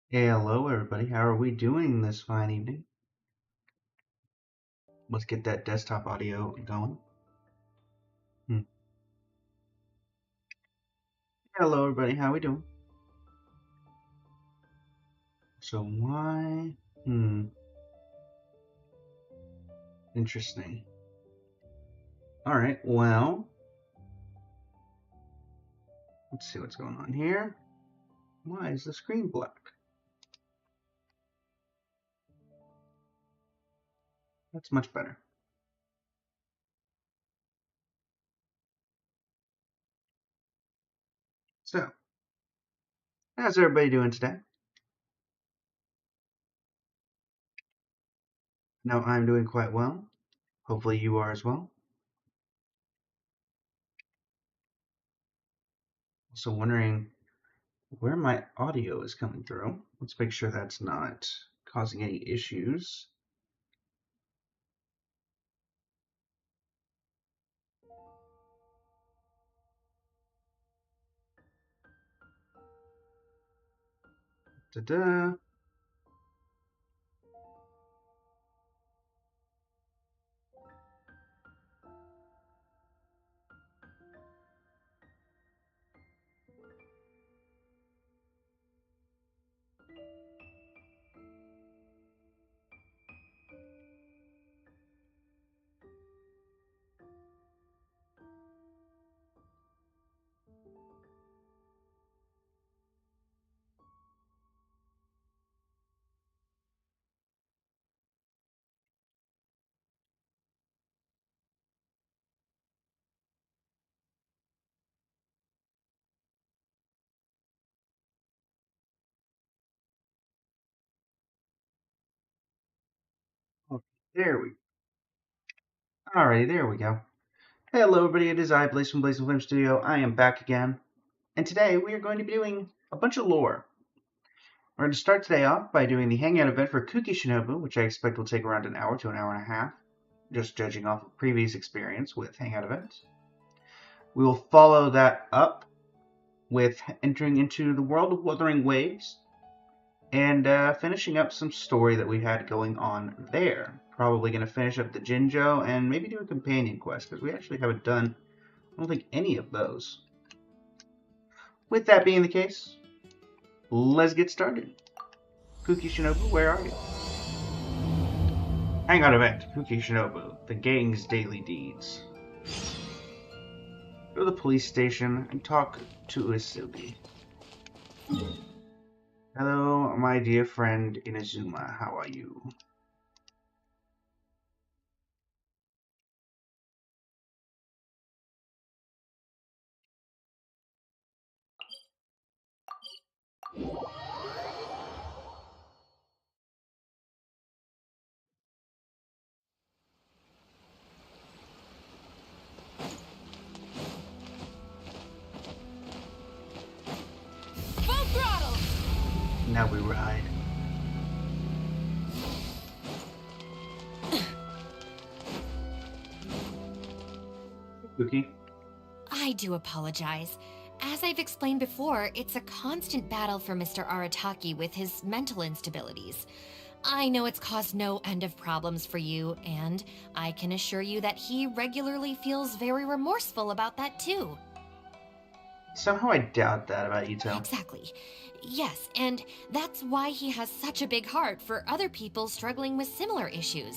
Hey, hello everybody. How are we doing this fine evening? Let's get that desktop audio going. Hello everybody. How are we doing? So why? Interesting. All right. Well, let's see what's going on here. Why is the screen black? That's much better. So, how's everybody doing today? No, I'm doing quite well. Hopefully you are as well. Also wondering where my audio is coming through. Let's make sure that's not causing any issues. Ta-da! Oh, there we Alrighty, there we go. Hello everybody, it is I, Blaze from Blaze Film Studio. I am back again, and today we are going to be doing a bunch of lore. We're going to start today off by doing the Hangout event for Kuki Shinobu, which I expect will take around an hour to an hour and a half, just judging off of previous experience with Hangout events. We will follow that up with entering into the world of Wuthering Waves, and finishing up some story that we had going on there. Probably going to finish up the Jinjo and maybe do a companion quest, because we actually haven't done, I don't think, any of those. With that being the case, let's get started. Kuki Shinobu, where are you? Hang on event, Kuki Shinobu, the gang's daily deeds. Go to the police station and talk to Uesugi. Hello, my dear friend Inazuma, how are you? Full throttle! Now we ride. Kuki? I do apologize. As I've explained before, it's a constant battle for Mr. Arataki with his mental instabilities. I know it's caused no end of problems for you, and I can assure you that he regularly feels very remorseful about that too. Somehow I doubt that about Ito. Exactly. Yes, and that's why he has such a big heart for other people struggling with similar issues.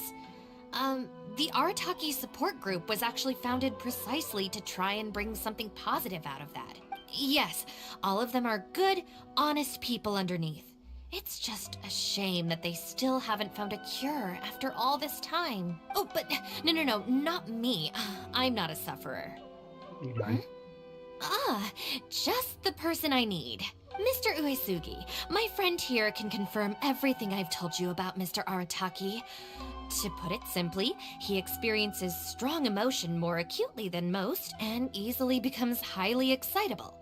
The Arataki support group was actually founded precisely to try and bring something positive out of that. Yes, all of them are good, honest people underneath. It's just a shame that they still haven't found a cure after all this time. Oh, but no, not me. I'm not a sufferer. You doing? Ah, just the person I need. Mr. Uesugi, my friend here can confirm everything I've told you about Mr. Arataki. To put it simply, he experiences strong emotion more acutely than most and easily becomes highly excitable.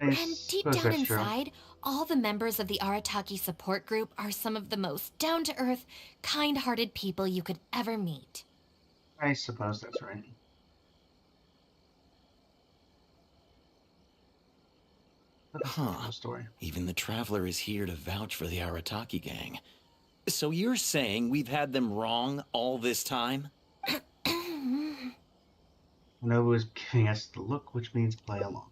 I And deep suppose down that's true. inside, all the members of the Arataki support group are some of the most down-to-earth, kind-hearted people you could ever meet. I suppose that's right. But that's the whole story. Even the Traveler is here to vouch for the Arataki gang. So you're saying we've had them wrong all this time? Nobu is giving us the look, which means play along.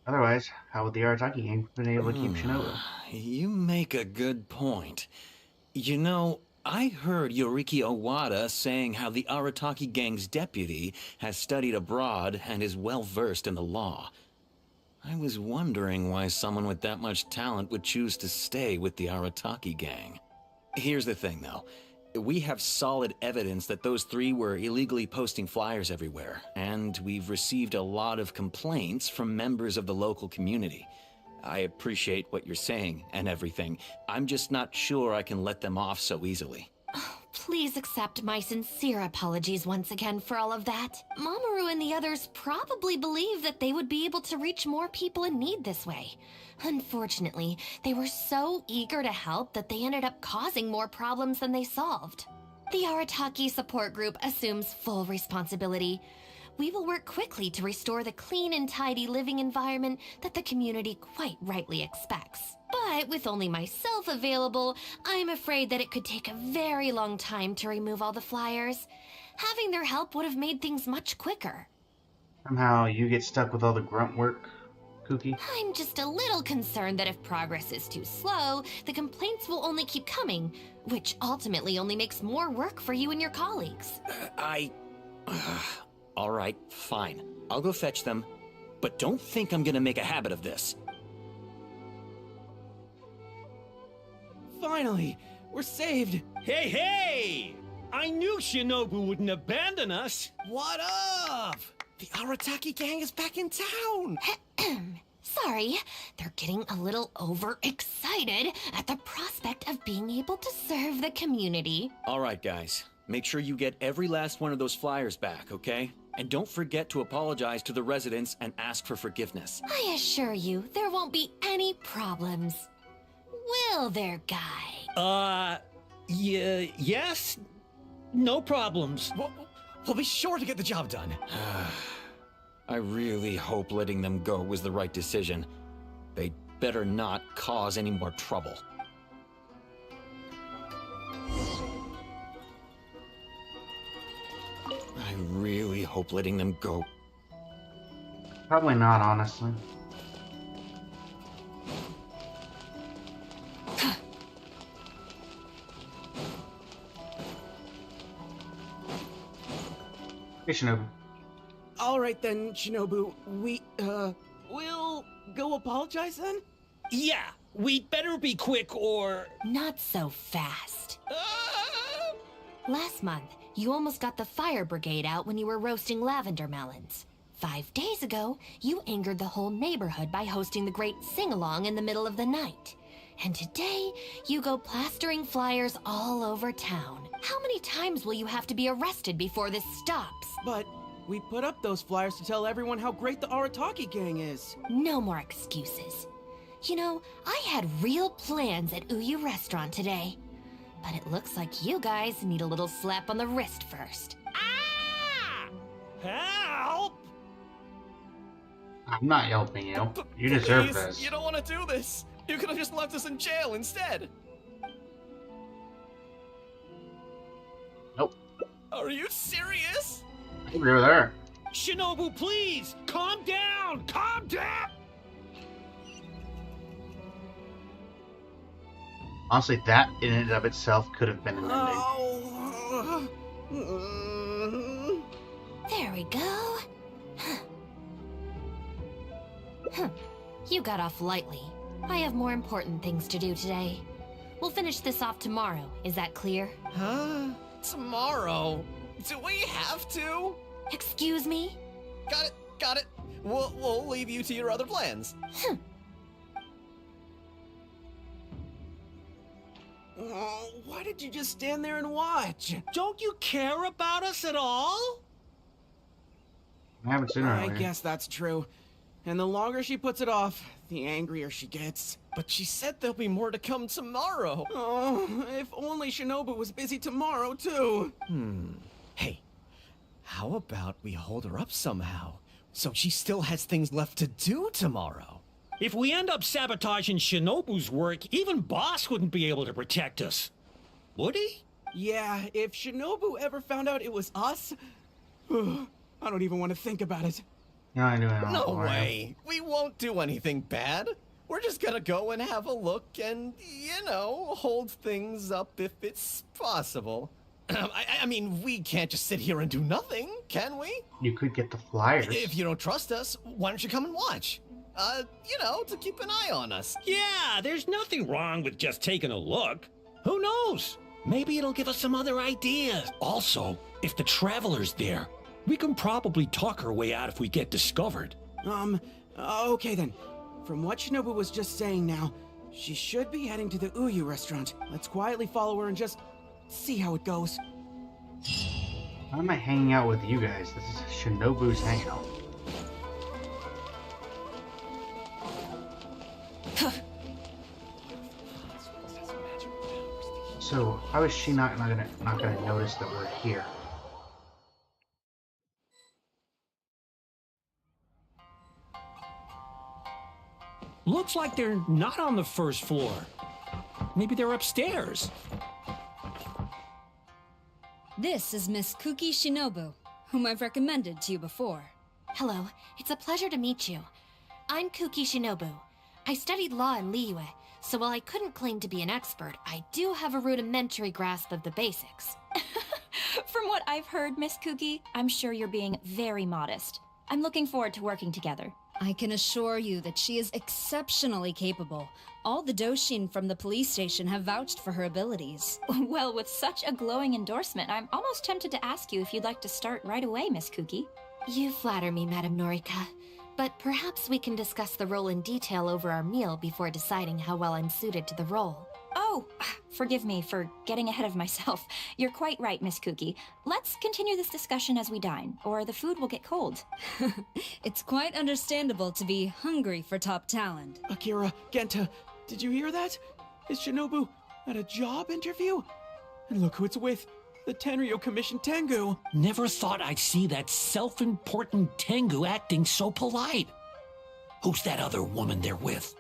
Otherwise, how would the Arataki gang have been able to keep Shinobu? You make a good point. You know, I heard Yoriki Owada saying how the Arataki gang's deputy has studied abroad and is well versed in the law. I was wondering why someone with that much talent would choose to stay with the Arataki gang. Here's the thing, though. We have solid evidence that those three were illegally posting flyers everywhere, and we've received a lot of complaints from members of the local community. I appreciate what you're saying and everything. I'm just not sure I can let them off so easily. Please accept my sincere apologies once again for all of that. Mamoru and the others probably believed that they would be able to reach more people in need this way. Unfortunately, they were so eager to help that they ended up causing more problems than they solved. The Arataki support group assumes full responsibility. We will work quickly to restore the clean and tidy living environment that the community quite rightly expects. But with only myself available, I'm afraid that it could take a very long time to remove all the flyers. Having their help would have made things much quicker. Somehow you get stuck with all the grunt work, Kuki. I'm just a little concerned that if progress is too slow, the complaints will only keep coming, which ultimately only makes more work for you and your colleagues. All right, fine. I'll go fetch them. But don't think I'm gonna make a habit of this. Finally, we're saved. Hey! I knew Shinobu wouldn't abandon us. What up? The Arataki gang is back in town. Sorry, they're getting a little overexcited at the prospect of being able to serve the community. All right, guys. Make sure you get every last one of those flyers back, okay? And don't forget to apologize to the residents and ask for forgiveness. I assure you, there won't be any problems. Will there, Guy? Yes? No problems. We'll be sure to get the job done. I really hope letting them go was the right decision. They better not cause any more trouble. I really hope letting them go. Probably not, honestly. Hey, Shinobu. All right then, Shinobu. We'll go apologize then? Yeah, we'd better be quick or... Not so fast. Ah! Last month, you almost got the fire brigade out when you were roasting lavender melons. 5 days ago, you angered the whole neighborhood by hosting the great sing-along in the middle of the night. And today, you go plastering flyers all over town. How many times will you have to be arrested before this stops? But we put up those flyers to tell everyone how great the Arataki gang is. No more excuses. You know, I had real plans at Uyu Restaurant today. But it looks like you guys need a little slap on the wrist first. Ah! Help! I'm not helping you. You deserve Please, this. You don't want to do this. You could have just left us in jail instead. Nope. Are you serious? I agree with her. Shinobu, please! Calm down! Calm down! Honestly, that in and of itself could have been an ending. Oh. There we go. You got off lightly. I have more important things to do today. We'll finish this off tomorrow. Is that clear? Huh? Tomorrow? Do we have to? Excuse me? Got it. We'll leave you to your other plans. Oh, why did you just stand there and watch? Don't you care about us at all? I haven't seen her I earlier. guess that's true. And the longer she puts it off, the angrier she gets. But she said there'll be more to come tomorrow. Oh, if only Shinobu was busy tomorrow, too. Hey, How about we hold her up somehow, so she still has things left to do tomorrow? If we end up sabotaging Shinobu's work, even Boss wouldn't be able to protect us. Would he? Yeah, if Shinobu ever found out it was us, I don't even want to think about it. Yeah, I knew it. No way. We won't do anything bad. We're just gonna go and have a look and, hold things up if it's possible. I mean, we can't just sit here and do nothing, can we? You could get the flyers. If you don't trust us, why don't you come and watch? To keep an eye on us. Yeah, there's nothing wrong with just taking a look. Who knows? Maybe it'll give us some other ideas. Also, if the Traveler's there, we can probably talk our way out if we get discovered. Okay then. From what Shinobu was just saying now, she should be heading to the Uyu restaurant. Let's quietly follow her and just see how it goes. Why am I hanging out with you guys? This is Shinobu's hangout. So how is she not gonna notice that we're here? Looks like they're not on the first floor. Maybe they're upstairs. This is Miss Kuki Shinobu, whom I've recommended to you before. Hello, it's a pleasure to meet you. I'm Kuki Shinobu. I studied law in Liyue, so while I couldn't claim to be an expert, I do have a rudimentary grasp of the basics. From what I've heard, Miss Kuki, I'm sure you're being very modest. I'm looking forward to working together. I can assure you that she is exceptionally capable. All the Doshin from the police station have vouched for her abilities. Well, with such a glowing endorsement, I'm almost tempted to ask you if you'd like to start right away, Miss Kuki. You flatter me, Madame Norika. But perhaps we can discuss the role in detail over our meal before deciding how well I'm suited to the role. Oh, forgive me for getting ahead of myself. You're quite right, Miss Kuki. Let's continue this discussion as we dine, or the food will get cold. It's quite understandable to be hungry for top talent. Akira, Genta, did you hear that? Is Shinobu at a job interview? And look who it's with, the Tenryo Commission Tengu. Never thought I'd see that self-important Tengu acting so polite. Who's that other woman they're with?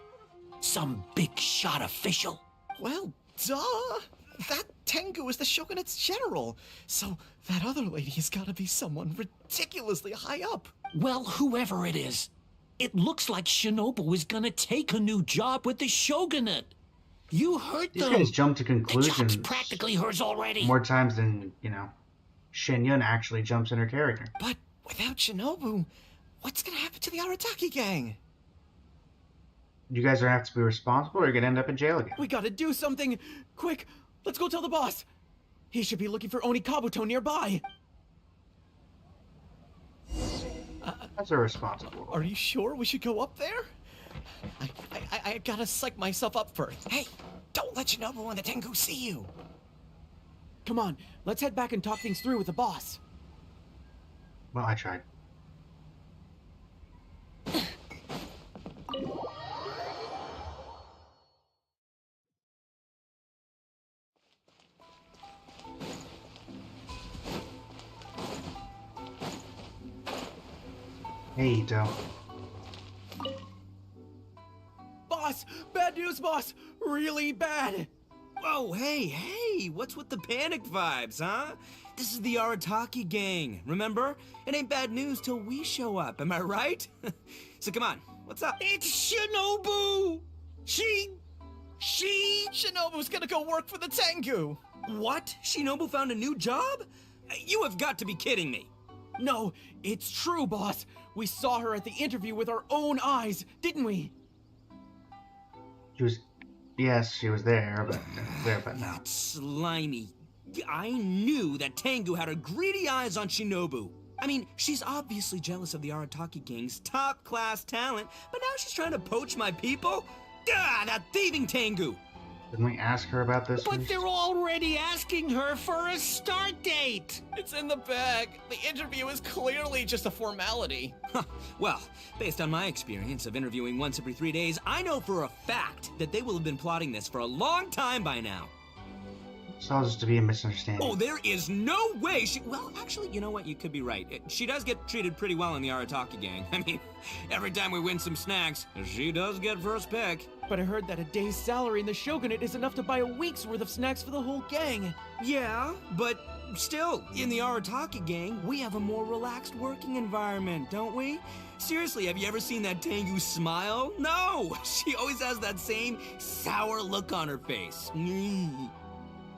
Some big shot official? Well, duh. That Tengu is the Shogunate's general. So that other lady has got to be someone ridiculously high up. Well, whoever it is, it looks like Shinobu is gonna take a new job with the Shogunate. You heard These them. guys jump to The job's conclusions practically hers already. more times than, Shin-yun actually jumps in her character. But without Shinobu, what's gonna happen to the Arataki gang? You guys are gonna have to be responsible or you're gonna end up in jail again. We gotta do something! Quick, let's go tell the boss! He should be looking for Oni Kabuto nearby! That's irresponsible. Are you sure we should go up there? I gotta psych myself up first. Hey, don't let Shinobu and the Tengu see you! Come on, let's head back and talk things through with the boss. Well, I tried. Hey, Ito. Boss! Bad news, boss! Really bad! Whoa, hey, what's with the panic vibes, huh? This is the Arataki gang, remember? It ain't bad news till we show up, am I right? So come on, what's up? It's Shinobu! Shinobu's gonna go work for the Tengu! What? Shinobu found a new job? You have got to be kidding me. No, it's true, boss! We saw her at the interview with our own eyes, didn't we? Yes, she was there, but no. That's slimy. I knew that Tengu had her greedy eyes on Shinobu. I mean, she's obviously jealous of the Arataki gang's top-class talent, but now she's trying to poach my people? Ah, that thieving Tengu! Didn't we ask her about this? But first? they're already asking her for a start date! It's in the bag. The interview is clearly just a formality. Well, based on my experience of interviewing once every 3 days, I know for a fact that they will have been plotting this for a long time by now. It's all just to be a misunderstanding. Oh, there is no way she... Well, actually, you know what? You could be right. She does get treated pretty well in the Arataki gang. I mean, every time we win some snacks, she does get first pick. But I heard that a day's salary in the Shogunate is enough to buy a week's worth of snacks for the whole gang. Yeah, but still, in the Arataki gang, we have a more relaxed working environment, don't we? Seriously, have you ever seen that Tengu smile? No! She always has that same sour look on her face.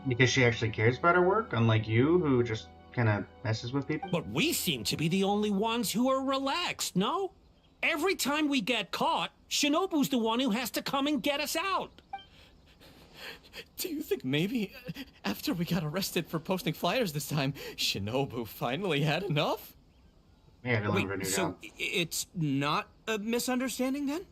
Because she actually cares about her work, unlike you, who just kind of messes with people? But we seem to be the only ones who are relaxed, no? Every time we get caught, Shinobu's the one who has to come and get us out. Do you think maybe after we got arrested for posting flyers this time, Shinobu finally had enough? Yeah, Wait, so it's not a misunderstanding then?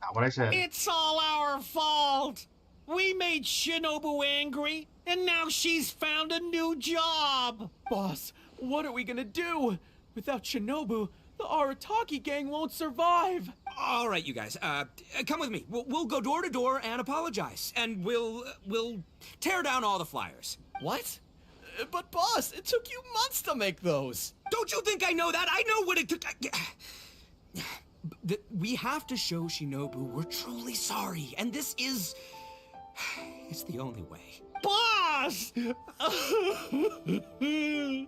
Not what I said. It's all our fault. We made Shinobu angry, and now she's found a new job. Boss, what are we gonna do? Without Shinobu, the Arataki gang won't survive. All right, you guys, come with me. We'll go door to door and apologize, and we'll tear down all the flyers. What? But boss, it took you months to make those. Don't you think I know that? I know what it took. We have to show Shinobu we're truly sorry, and this is... it's the only way. Boss!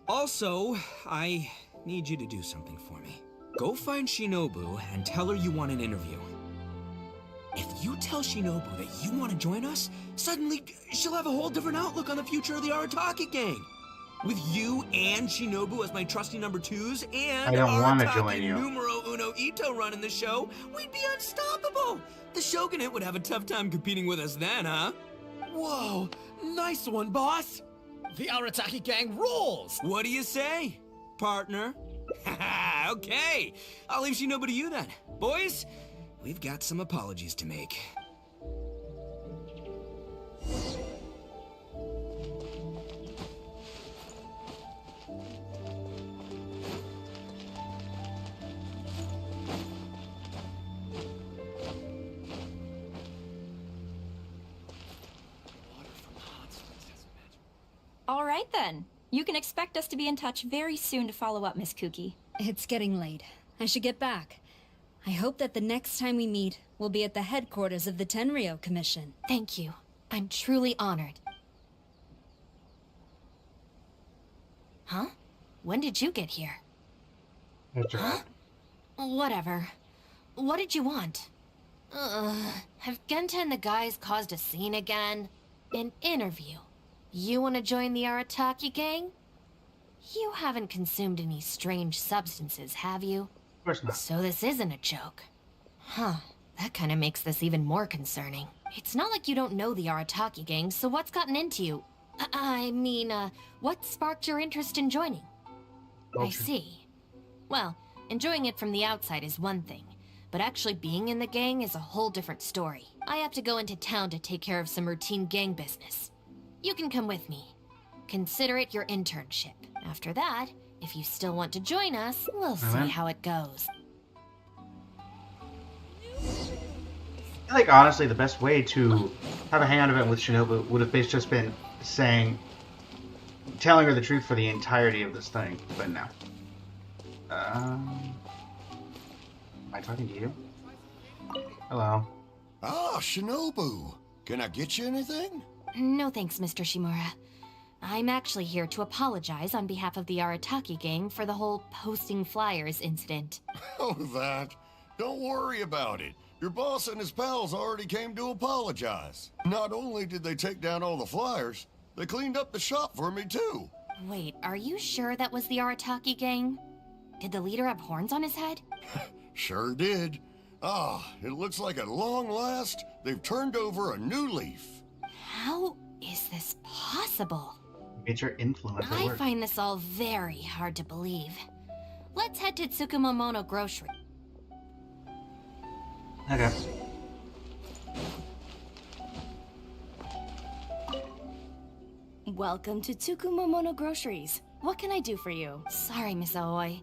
Also, I need you to do something for me. Go find Shinobu and tell her you want an interview. If you tell Shinobu that you want to join us, suddenly she'll have a whole different outlook on the future of the Arataki gang. With you and Shinobu as my trusty number twos, and I don't want to Arataki join you. numero uno Ito running the show, we'd be unstoppable. The Shogunate would have a tough time competing with us then, huh? Whoa, nice one, boss. The Arataki gang rules! What do you say, partner? Okay, I'll leave Shinobu to you then. Boys, we've got some apologies to make. All right then. You can expect us to be in touch very soon to follow up, Miss Kuki. It's getting late. I should get back. I hope that the next time we meet, we'll be at the headquarters of the Tenryou Commission. Thank you. I'm truly honored. Huh? When did you get here? That's right. Whatever. What did you want? Have Genta and the guys caused a scene again? An interview. You want to join the Arataki gang? You haven't consumed any strange substances, have you? Of course not. So this isn't a joke. Huh. That kind of makes this even more concerning. It's not like you don't know the Arataki gang, so what's gotten into you? I mean, what sparked your interest in joining? I see. Well, enjoying it from the outside is one thing, but actually being in the gang is a whole different story. I have to go into town to take care of some routine gang business. You can come with me. Consider it your internship. After that, if you still want to join us, we'll see how it goes. I think honestly the best way to have a hangout event with Shinobu would have just been telling her the truth for the entirety of this thing, but no. Am I talking to you? Hello. Ah, Shinobu. Can I get you anything? No thanks, Mr. Shimura. I'm actually here to apologize on behalf of the Arataki gang for the whole posting flyers incident. Oh, that. Don't worry about it. Your boss and his pals already came to apologize. Not only did they take down all the flyers, they cleaned up the shop for me, too. Wait, are you sure that was the Arataki gang? Did the leader have horns on his head? Sure did. Ah, it looks like at long last, they've turned over a new leaf. How is this possible? It's your influence at I work. find this all very hard to believe. Let's head to Tsukumomono Grocery. Okay. Welcome to Tsukumomono Groceries. What can I do for you? Sorry, Miss Aoi.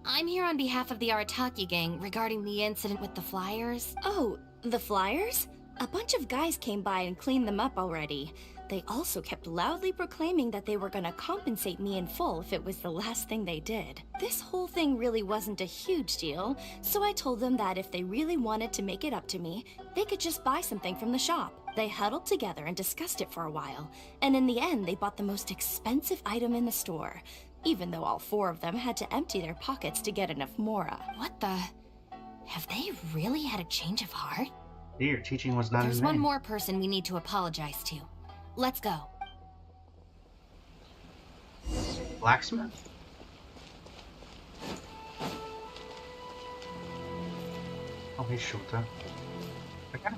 I'm here on behalf of the Arataki gang regarding the incident with the flyers. Oh, the flyers? A bunch of guys came by and cleaned them up already. They also kept loudly proclaiming that they were gonna compensate me in full if it was the last thing they did. This whole thing really wasn't a huge deal, so I told them that if they really wanted to make it up to me, they could just buy something from the shop. They huddled together and discussed it for a while, and in the end they bought the most expensive item in the store, even though all 4 of them had to empty their pockets to get enough mora. What the? Have they really had a change of heart? Your teaching was not There's in one vain. more person we need to apologize to. Let's go. Blacksmith? Oh, hey, Shulta. I kind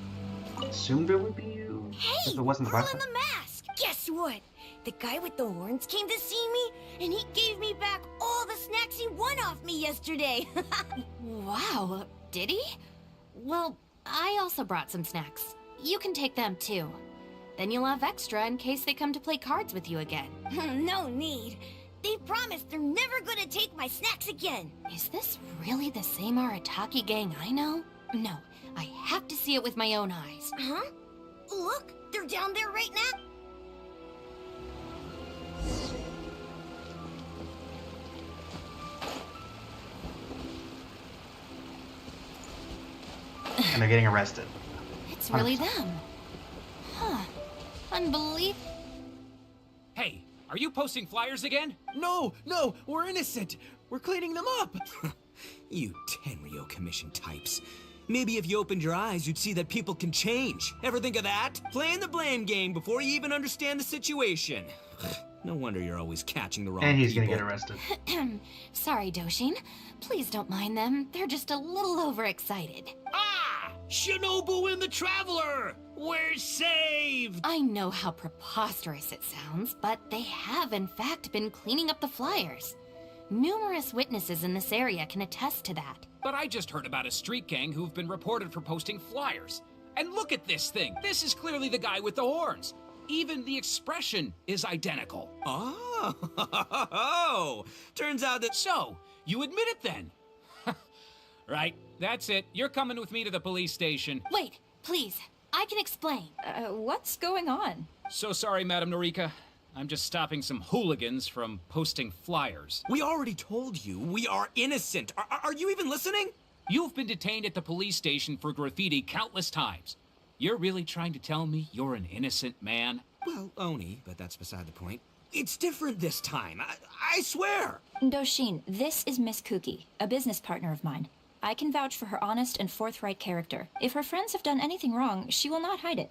of assumed it would be you if it wasn't the Girl in blacksmith. the mask! Guess what? The guy with the horns came to see me, and he gave me back all the snacks he won off me yesterday. Wow, did he? Well, I also brought some snacks. You can take them too. Then you'll have extra in case they come to play cards with you again. No need. They promised they're never gonna take my snacks again. Is this really the same Arataki gang I know? No, I have to see it with my own eyes. Huh? Look, they're down there right now. And they're getting arrested. It's really them. Huh. Unbelievable. Hey, are you posting flyers again? No, we're innocent. We're cleaning them up. You Tenryo Commission types. Maybe if you opened your eyes, you'd see that people can change. Ever think of that? Playing the blame game before you even understand the situation. No wonder you're always catching the wrong And he's people. gonna get arrested. Sorry, Doshin. Please don't mind them. They're just a little overexcited. Ah! Shinobu and the Traveler! We're saved! I know how preposterous it sounds, but they have in fact been cleaning up the flyers. Numerous witnesses in this area can attest to that. But I just heard about a street gang who've been reported for posting flyers. And look at this thing. This is clearly the guy with the horns. Even the expression is identical. Oh, turns out that... So, you admit it then? Right, that's it. You're coming with me to the police station. Wait, please. I can explain. What's going on? So sorry, Madam Norika. I'm just stopping some hooligans from posting flyers. We already told you we are innocent. Are you even listening? You've been detained at the police station for graffiti countless times. You're really trying to tell me you're an innocent man? Well, Oni, but that's beside the point. It's different this time. I swear. Doshin, this is Miss Kuki, a business partner of mine. I can vouch for her honest and forthright character. If her friends have done anything wrong, she will not hide it.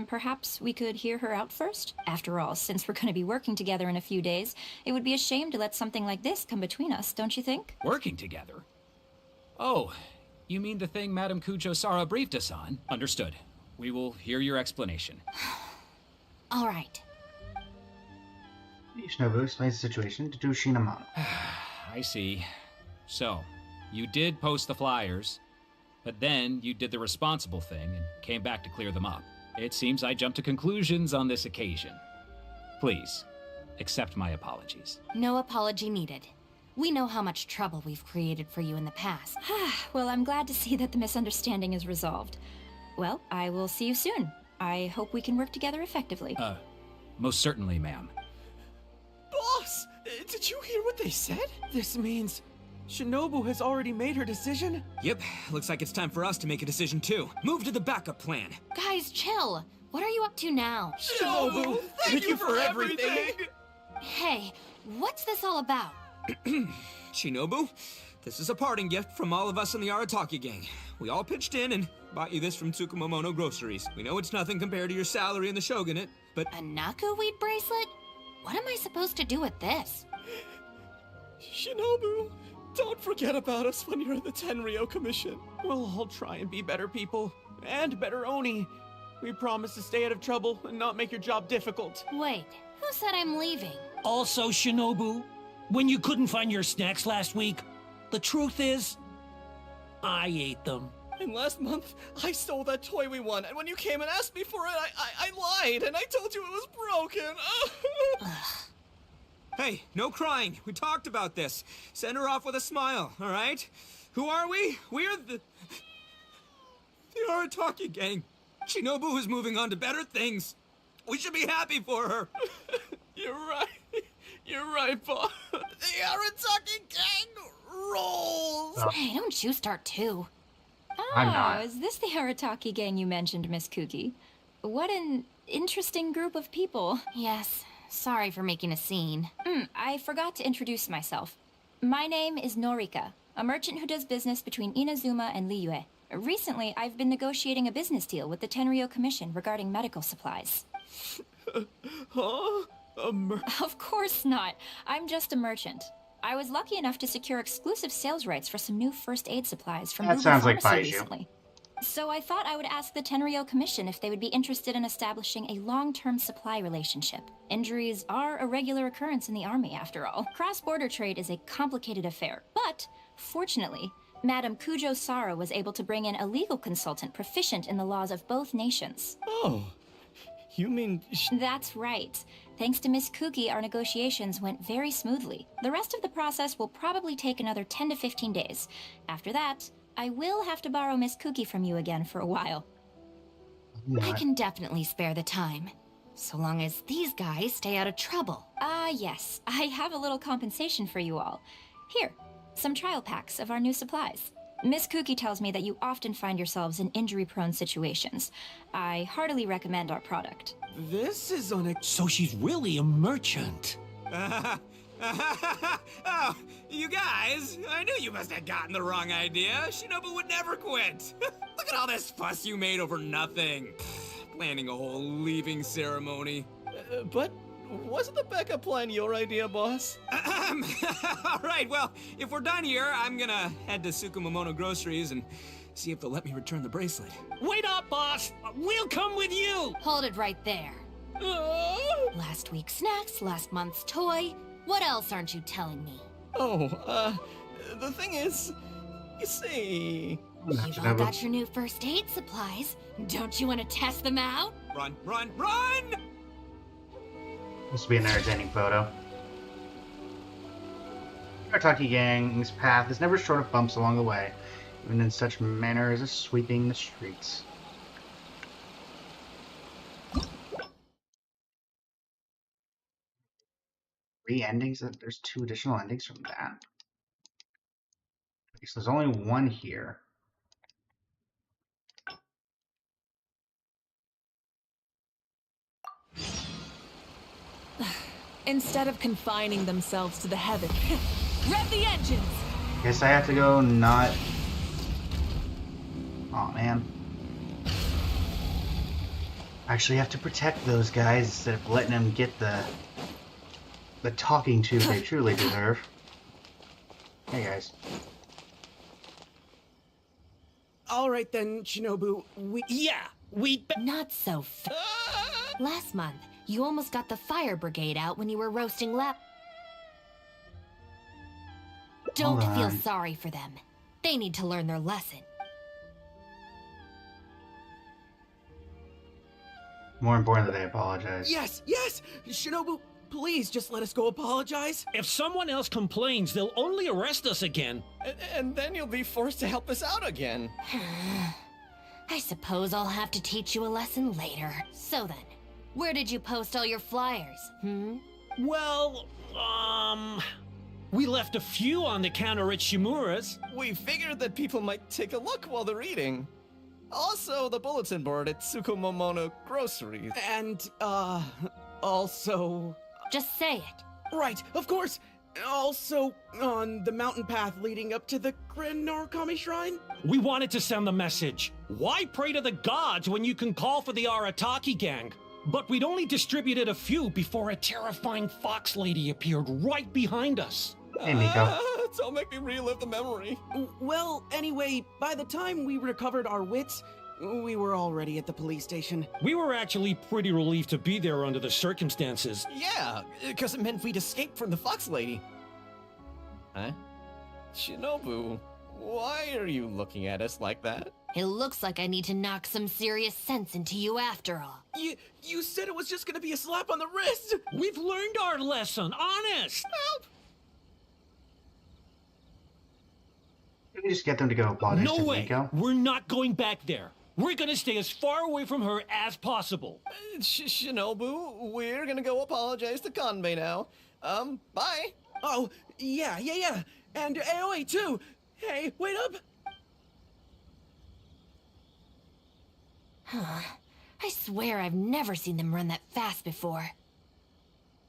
Perhaps we could hear her out first? After all, since we're going to be working together in a few days, it would be a shame to let something like this come between us, don't you think? Working together? Oh, you mean the thing Madam Kujo-Sara briefed us on? Understood. We will hear your explanation. All right. Shinobu explains the situation to Doshin Amano. I see. So, you did post the flyers, but then you did the responsible thing and came back to clear them up. It seems I jumped to conclusions on this occasion. Please, accept my apologies. No apology needed. We know how much trouble we've created for you in the past. Well, I'm glad to see that the misunderstanding is resolved. Well, I will see you soon. I hope we can work together effectively. Most certainly, ma'am. Boss, did you hear what they said? This means Shinobu has already made her decision? Yep, looks like it's time for us to make a decision too. Move to the backup plan. Guys, chill. What are you up to now? Shinobu, thank you for everything! Hey, what's this all about? Shinobu, this is a parting gift from all of us in the Arataki gang. We all pitched in and bought you this from Tsukumomono Groceries. We know it's nothing compared to your salary in the Shogunate, but... A Naku weed bracelet? What am I supposed to do with this? Shinobu, don't forget about us when you're in the Tenryo Commission. We'll all try and be better people. And better Oni. We promise to stay out of trouble and not make your job difficult. Wait, who said I'm leaving? Also, Shinobu, when you couldn't find your snacks last week, the truth is, I ate them. And last month, I stole that toy we won, and when you came and asked me for it, I lied, and I told you it was broken. Hey, no crying. We talked about this. Send her off with a smile, all right? Who are we? We're the Arataki gang. Shinobu is moving on to better things. We should be happy for her. You're right. You're right, boss. The Arataki gang rolls. Oh. Hey, don't you start too. I'm Oh, not. is this the Arataki gang you mentioned, Miss Kuki? What an interesting group of people. Yes, sorry for making a scene. I forgot to introduce myself. My name is Norika, a merchant who does business between Inazuma and Liyue. Recently, I've been negotiating a business deal with the Tenryo Commission regarding medical supplies. Huh? Of course not. I'm just a merchant. I was lucky enough to secure exclusive sales rights for some new first aid supplies from That Ruby sounds like Pharmacy Baiju. recently. So I thought I would ask the Tenryo Commission if they would be interested in establishing a long-term supply relationship. Injuries are a regular occurrence in the army, after all. Cross-border trade is a complicated affair, but fortunately, Madame Kujo Sara was able to bring in a legal consultant proficient in the laws of both nations. Oh, you mean... That's right. Thanks to Miss Kuki, our negotiations went very smoothly. The rest of the process will probably take another 10 to 15 days. After that, I will have to borrow Miss Kuki from you again for a while. I can definitely spare the time. So long as these guys stay out of trouble. Yes. I have a little compensation for you all. Here, some trial packs of our new supplies. Miss Kuki tells me that you often find yourselves in injury-prone situations. I heartily recommend our product. This is So she's really a merchant. Oh, you guys, I knew you must have gotten the wrong idea. Shinobu would never quit. Look at all this fuss you made over nothing. Planning a whole leaving ceremony. But wasn't the backup plan your idea, boss? All right, well, if we're done here, I'm gonna head to Tsukumomono Groceries and see if they'll let me return the bracelet. Wait up, boss! We'll come with you! Hold it right there. Last week's snacks, last month's toy. What else aren't you telling me? The thing is, you see... You've all got your new first aid supplies. Don't you want to test them out? Run, run, run! This will be an entertaining photo. Arataki Gang's path is never short of bumps along the way, even in such manner as sweeping the streets. Three endings? There's 2 additional endings from that. Okay, so there's only one here. Instead of confining themselves to the heaven. Rev the engines! Guess I have to go not... Aw, man. Actually have to protect those guys instead of letting them get the talking to they truly deserve. Hey guys. Alright then, Shinobu, Not so Last month, you almost got the fire brigade out when you were roasting Don't Hold feel on. sorry for them. They need to learn their lesson. More important that they apologize. Yes, yes! Shinobu, please just let us go apologize. If someone else complains, they'll only arrest us again. And then you'll be forced to help us out again. I suppose I'll have to teach you a lesson later. So then, where did you post all your flyers, Well, we left a few on the counter at Shimura's. We figured that people might take a look while they're eating. Also, the bulletin board at Tsukumomono Groceries. And, also... Just say it. Right, of course! Also, on the mountain path leading up to the Grand Norikami Shrine? We wanted to send the message. Why pray to the gods when you can call for the Arataki gang? But we'd only distributed a few before a terrifying fox lady appeared right behind us. Hey, Miko. Don't make me relive the memory. Well, anyway, by the time we recovered our wits, we were already at the police station. We were actually pretty relieved to be there under the circumstances. Yeah, because it meant we'd escaped from the fox lady. Huh? Shinobu, why are you looking at us like that? It looks like I need to knock some serious sense into you after all. You said it was just gonna be a slap on the wrist! We've learned our lesson, honest! Help! Can we just get them to go apologize No to way! Miko? We're not going back there. We're gonna stay as far away from her as possible. Shinobu, we're gonna go apologize to Kanbei now. Bye. Oh, yeah. And Aoi too. Hey, wait up. I swear I've never seen them run that fast before.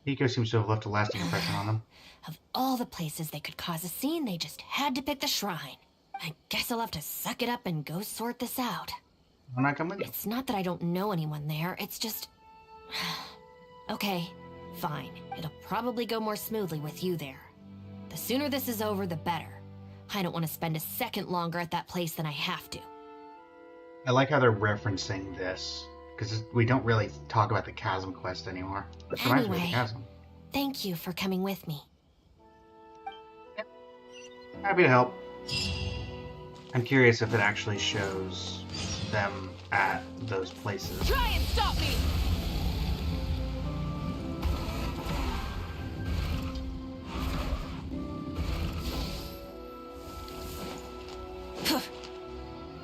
Nico seems to have left a lasting impression on them. Of all the places they could cause a scene, they just had to pick the shrine. I guess I'll have to suck it up and go sort this out. When I come with you. It's not that I don't know anyone there, it's just... Okay, fine. It'll probably go more smoothly with you there. The sooner this is over, the better. I don't want to spend a second longer at that place than I have to. I like how they're referencing this, because we don't really talk about the Chasm quest anymore. Which reminds me of the Chasm. Thank you for coming with me. Yep. Happy to help. I'm curious if it actually shows them at those places. Try and stop me!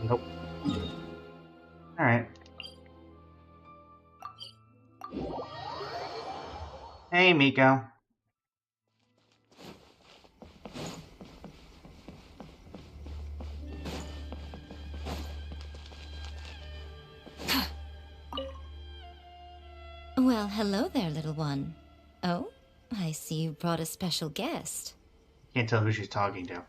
Nope. Alright. Hey, Miko. Well, hello there, little one. Oh, I see you brought a special guest. Can't tell who she's talking to.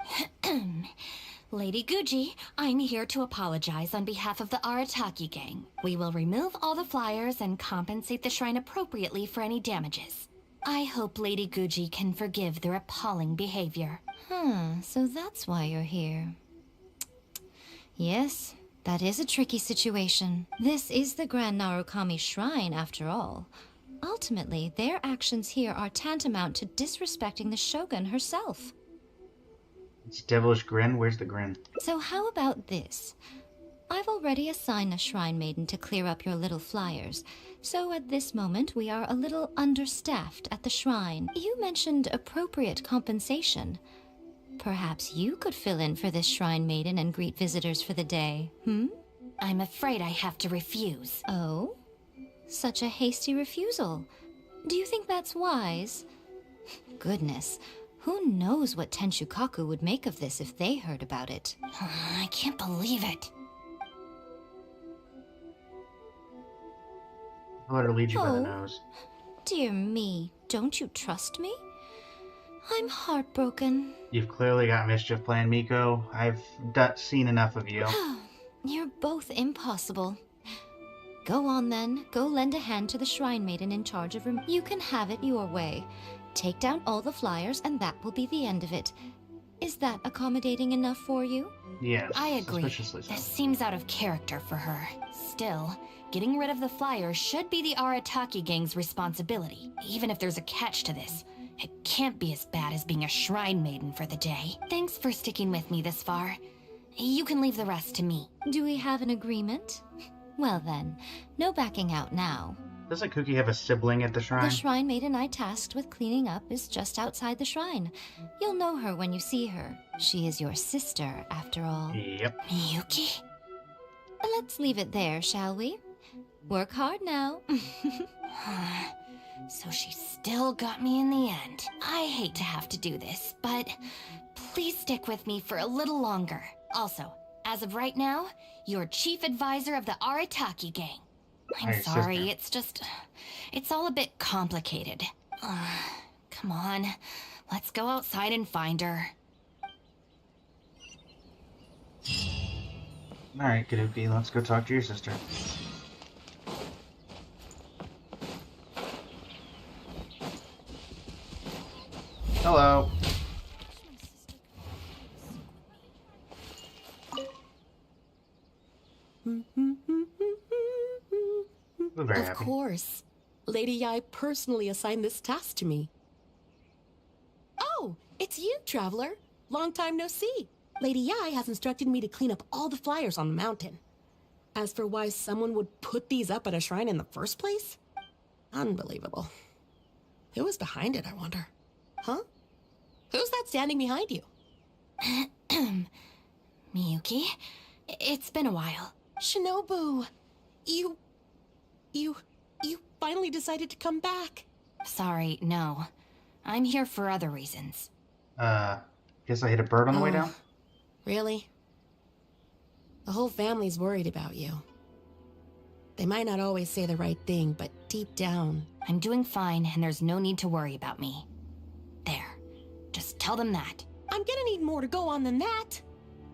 Lady Guji, I'm here to apologize on behalf of the Arataki gang. We will remove all the flyers and compensate the shrine appropriately for any damages. I hope Lady Guji can forgive their appalling behavior. So that's why you're here. Yes, that is a tricky situation. This is the Grand Narukami Shrine, after all. Ultimately, their actions here are tantamount to disrespecting the Shogun herself. It's devilish grin. Where's the grin? So how about this? I've already assigned a shrine maiden to clear up your little flyers. So at this moment, we are a little understaffed at the shrine. You mentioned appropriate compensation. Perhaps you could fill in for this shrine maiden and greet visitors for the day, I'm afraid I have to refuse. Oh? Such a hasty refusal. Do you think that's wise? Goodness. Who knows what Tenshukaku would make of this if they heard about it? I can't believe it. I'll let her lead you by the nose. Dear me, don't you trust me? I'm heartbroken. You've clearly got mischief planned, Miko. I've seen enough of you. You're both impossible. Go on then. Go lend a hand to the shrine maiden in charge of room. You can have it your way. Take down all the flyers, and that will be the end of it. Is that accommodating enough for you? Yes. I agree. Suspiciously so. This seems out of character for her. Still, getting rid of the flyers should be the Arataki gang's responsibility. Even if there's a catch to this, it can't be as bad as being a shrine maiden for the day. Thanks for sticking with me this far. You can leave the rest to me. Do we have an agreement? Well then, no backing out now. Doesn't Cookie have a sibling at the shrine? The shrine maiden I tasked with cleaning up is just outside the shrine. You'll know her when you see her. She is your sister, after all. Yep. Miyuki? Let's leave it there, shall we? Work hard now. So she still got me in the end. I hate to have to do this, but please stick with me for a little longer. Also, as of right now, you're chief advisor of the Arataki gang. I'm sorry, it's all a bit complicated. Come on, let's go outside and find her. Alright, Kaduki, let's go talk to your sister. Hello. Very of happy. course. Lady Yai personally assigned this task to me. Oh, it's you, Traveler. Long time no see. Lady Yai has instructed me to clean up all the flyers on the mountain. As for why someone would put these up at a shrine in the first place? Unbelievable. Who was behind it, I wonder? Huh? Who's that standing behind you? Miyuki, it's been a while. Shinobu, you finally decided to come back. Sorry, no. I'm here for other reasons. Guess I hit a bird on the way down? Really? The whole family's worried about you. They might not always say the right thing, but deep down... I'm doing fine, and there's no need to worry about me. There. Just tell them that. I'm gonna need more to go on than that.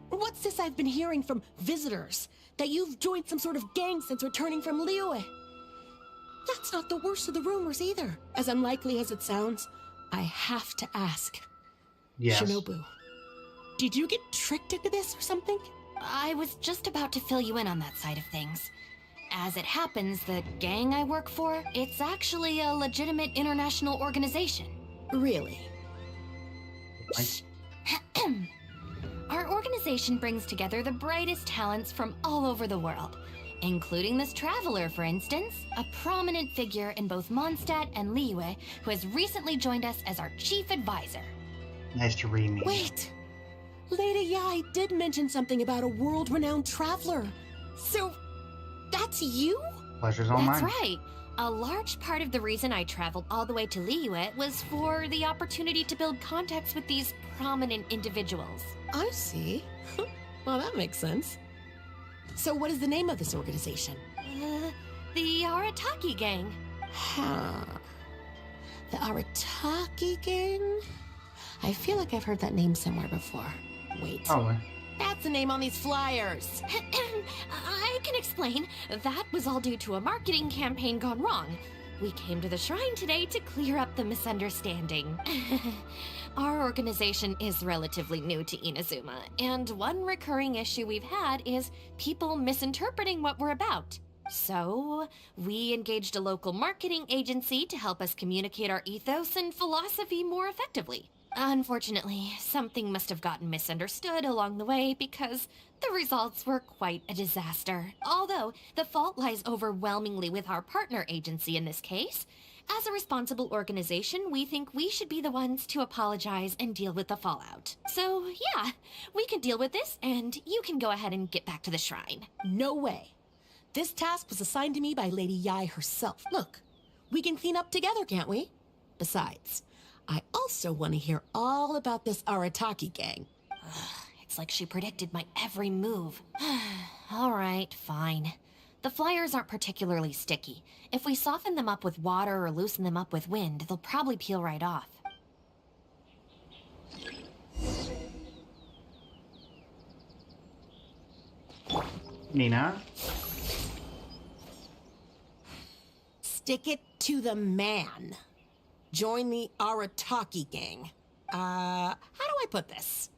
What's this I've been hearing from visitors? That you've joined some sort of gang since returning from Liyue? That's not the worst of the rumors either. As unlikely as it sounds, I have to ask. Yes. Shinobu, did you get tricked into this or something? I was just about to fill you in on that side of things. As it happens, the gang I work for, it's actually a legitimate international organization. Really? Our organization brings together the brightest talents from all over the world, including this traveler, for instance, a prominent figure in both Mondstadt and Liyue, who has recently joined us as our chief advisor. Nice to read me. Wait! Lady Yai did mention something about a world-renowned traveler. So, that's you? Pleasure's all mine. That's right. A large part of the reason I traveled all the way to Liyue was for the opportunity to build contacts with these prominent individuals. I see. Well, that makes sense. So what is the name of this organization? The Arataki Gang. Huh. The Arataki Gang? I feel like I've heard that name somewhere before. Wait. Oh, that's the name on these flyers. I can explain. That was all due to a marketing campaign gone wrong. We came to the shrine today to clear up the misunderstanding. Our organization is relatively new to Inazuma, and one recurring issue we've had is people misinterpreting what we're about. So, we engaged a local marketing agency to help us communicate our ethos and philosophy more effectively. Unfortunately, something must have gotten misunderstood along the way because the results were quite a disaster. Although, the fault lies overwhelmingly with our partner agency in this case. As a responsible organization, we think we should be the ones to apologize and deal with the fallout. So, yeah, we can deal with this, and you can go ahead and get back to the shrine. No way. This task was assigned to me by Lady Yai herself. Look, we can clean up together, can't we? Besides, I also want to hear all about this Arataki gang. It's like she predicted my every move. All right, fine. The flyers aren't particularly sticky. If we soften them up with water or loosen them up with wind, they'll probably peel right off. Nina? Stick it to the man. Join the Arataki gang. How do I put this?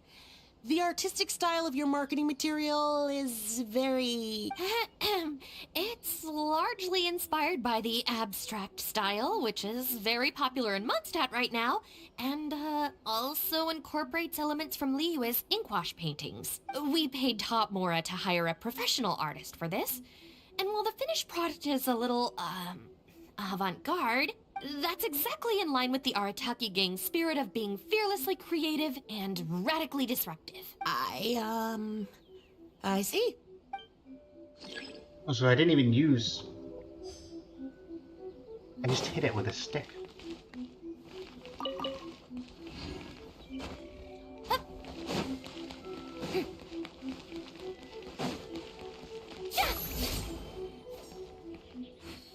The artistic style of your marketing material is very... It's largely inspired by the abstract style, which is very popular in Mondstadt right now, and also incorporates elements from Liyue's inkwash paintings. We paid Top Mora to hire a professional artist for this, and while the finished product is a little, avant-garde, that's exactly in line with the Arataki gang's spirit of being fearlessly creative and radically disruptive. I see. Oh, so I didn't even use... I just hit it with a stick.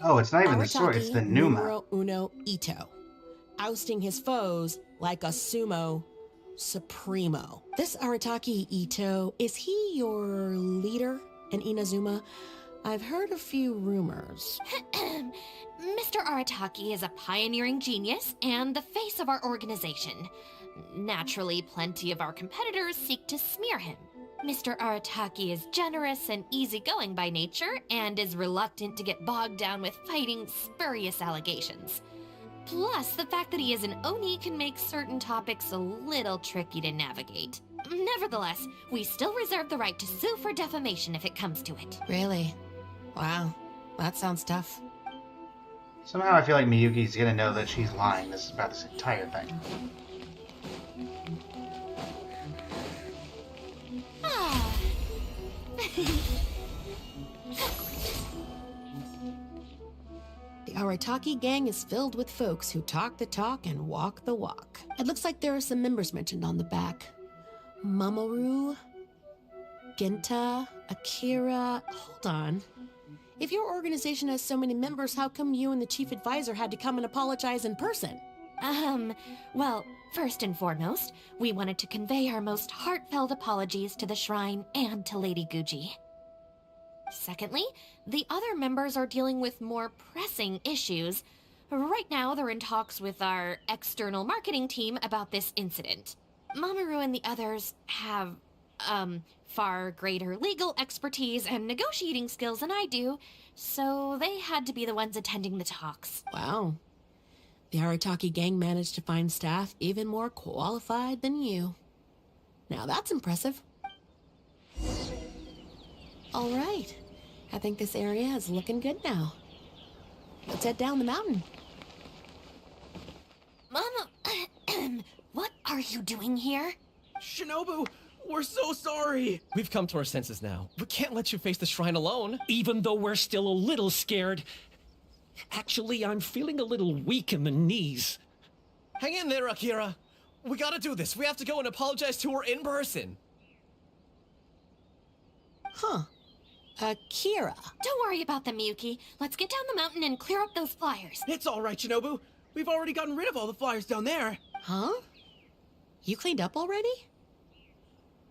Oh, it's not even the sword, it's the Numa. Numero uno Ito. Ousting his foes like a sumo supremo. This Arataki Ito, is he your leader in Inazuma? I've heard a few rumors. Mr. Arataki is a pioneering genius and the face of our organization. Naturally, plenty of our competitors seek to smear him. Mr. Arataki is generous and easygoing by nature and is reluctant to get bogged down with fighting spurious allegations. Plus, the fact that he is an Oni can make certain topics a little tricky to navigate. Nevertheless, we still reserve the right to sue for defamation if it comes to it. Really? Wow, that sounds tough. Somehow I feel like Miyuki's gonna know that she's lying about this entire thing. Arataki gang is filled with folks who talk the talk and walk the walk. It looks like there are some members mentioned on the back. Mamoru, Genta, Akira... Hold on. If your organization has so many members, how come you and the chief advisor had to come and apologize in person? Well, first and foremost, we wanted to convey our most heartfelt apologies to the shrine and to Lady Guji. Secondly, the other members are dealing with more pressing issues. Right now, they're in talks with our external marketing team about this incident. Mamoru and the others have, far greater legal expertise and negotiating skills than I do, so they had to be the ones attending the talks. Wow. The Arataki gang managed to find staff even more qualified than you. Now that's impressive. All right. I think this area is looking good now. Let's head down the mountain. Mama, what are you doing here? Shinobu, we're so sorry. We've come to our senses now. We can't let you face the shrine alone. Even though we're still a little scared. Actually, I'm feeling a little weak in the knees. Hang in there, Akira. We gotta do this. We have to go and apologize to her in person. Huh. Akira. Don't worry about them, Yuki. Let's get down the mountain and clear up those flyers. It's all right, Shinobu. We've already gotten rid of all the flyers down there. Huh? You cleaned up already?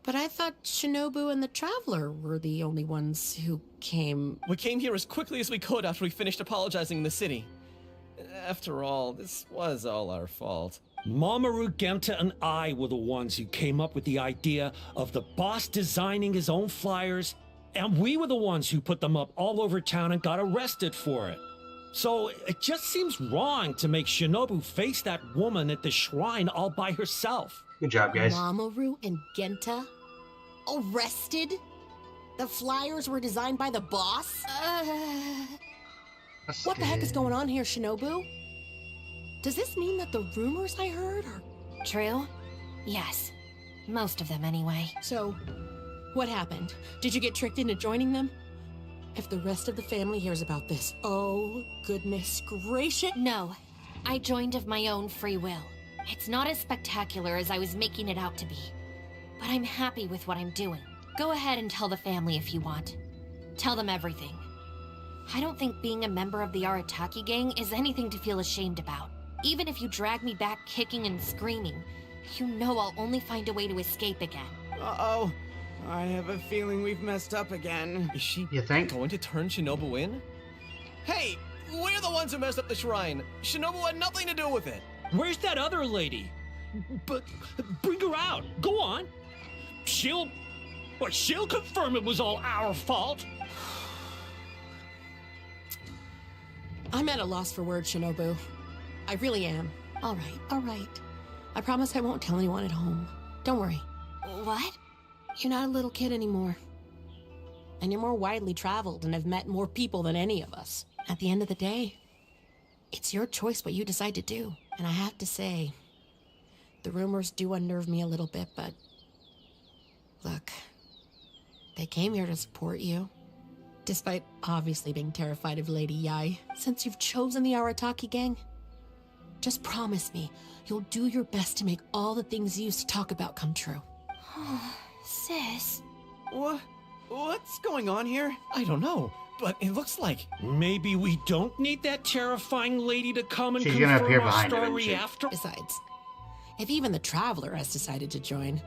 But I thought Shinobu and the Traveler were the only ones who came... We came here as quickly as we could after we finished apologizing in the city. After all, this was all our fault. Mamoru, Genta, and I were the ones who came up with the idea of the boss designing his own flyers, and we were the ones who put them up all over town and got arrested for it. So it just seems wrong to make Shinobu face that woman at the shrine all by herself. Good job, guys. Mamoru and Genta? Arrested? The flyers were designed by the boss? What the heck is going on here, Shinobu? Does this mean that the rumors I heard are... True? Yes. Most of them, anyway. So, what happened? Did you get tricked into joining them? If the rest of the family hears about this, oh, goodness gracious. No. I joined of my own free will. It's not as spectacular as I was making it out to be. But I'm happy with what I'm doing. Go ahead and tell the family if you want. Tell them everything. I don't think being a member of the Arataki gang is anything to feel ashamed about. Even if you drag me back kicking and screaming, you know I'll only find a way to escape again. Uh-oh. I have a feeling we've messed up again. Is she You think? going to turn Shinobu in? Hey, we're the ones who messed up the shrine. Shinobu had nothing to do with it. Where's that other lady? But bring her out. Go on. She'll confirm it was all our fault. I'm at a loss for words, Shinobu. I really am. All right. I promise I won't tell anyone at home. Don't worry. What? You're not a little kid anymore. And you're more widely traveled and have met more people than any of us. At the end of the day, it's your choice what you decide to do. And I have to say, the rumors do unnerve me a little bit, but... Look, they came here to support you. Despite obviously being terrified of Lady Yai. Since you've chosen the Arataki gang, just promise me you'll do your best to make all the things you used to talk about come true. Sis. What's going on here? I don't know, but it looks like... Maybe we don't need that terrifying lady to come and She's gonna appear confirm our behind him, isn't story she? after. Besides, if even the Traveler has decided to join,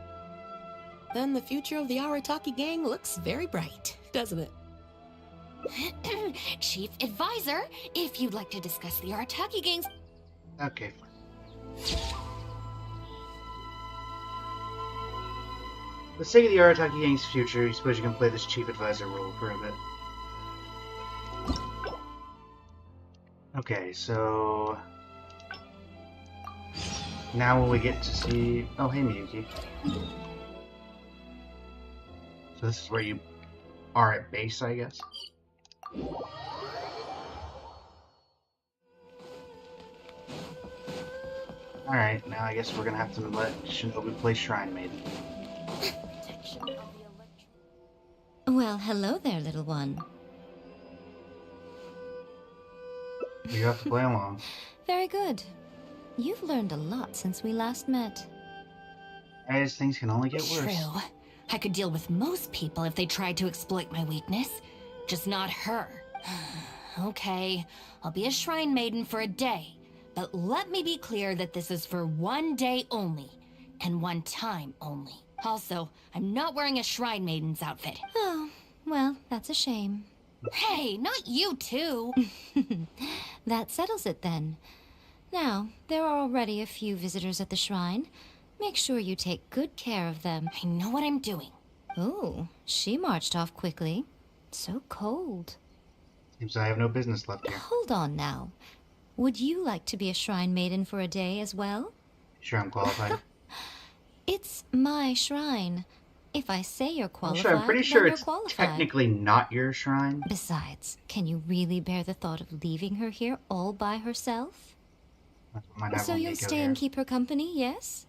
then the future of the Arataki gang looks very bright, doesn't it? Chief Advisor, if you'd like to discuss the Arataki gang's... Okay, fine. For the sake of the Arataki gang's future, you suppose you can play this chief advisor role for a bit. Okay, so... Now will we get to see... Oh, hey, Miyuki. So this is where you are at base, I guess? Alright, now I guess we're gonna have to let Shinobu play Shrine Maiden. Well, hello there, little one. You have to play along. Very good. You've learned a lot since we last met. Guys, things can only get worse. True. I could deal with most people if they tried to exploit my weakness. Just not her. Okay, I'll be a shrine maiden for a day. But let me be clear that this is for one day only. And one time only. Also, I'm not wearing a shrine maiden's outfit. Oh, well, that's a shame. Hey, not you too. That settles it then. Now, there are already a few visitors at the shrine. Make sure you take good care of them. I know what I'm doing. Oh, she marched off quickly. So cold. Seems I have no business left here. Hold on now. Would you like to be a shrine maiden for a day as well? Sure I'm qualified. It's my shrine. If I say you're qualified, I'm pretty sure then it's you're qualified. technically not your shrine. Besides, can you really bear the thought of leaving her here all by herself? So you'll stay and keep her company, yes?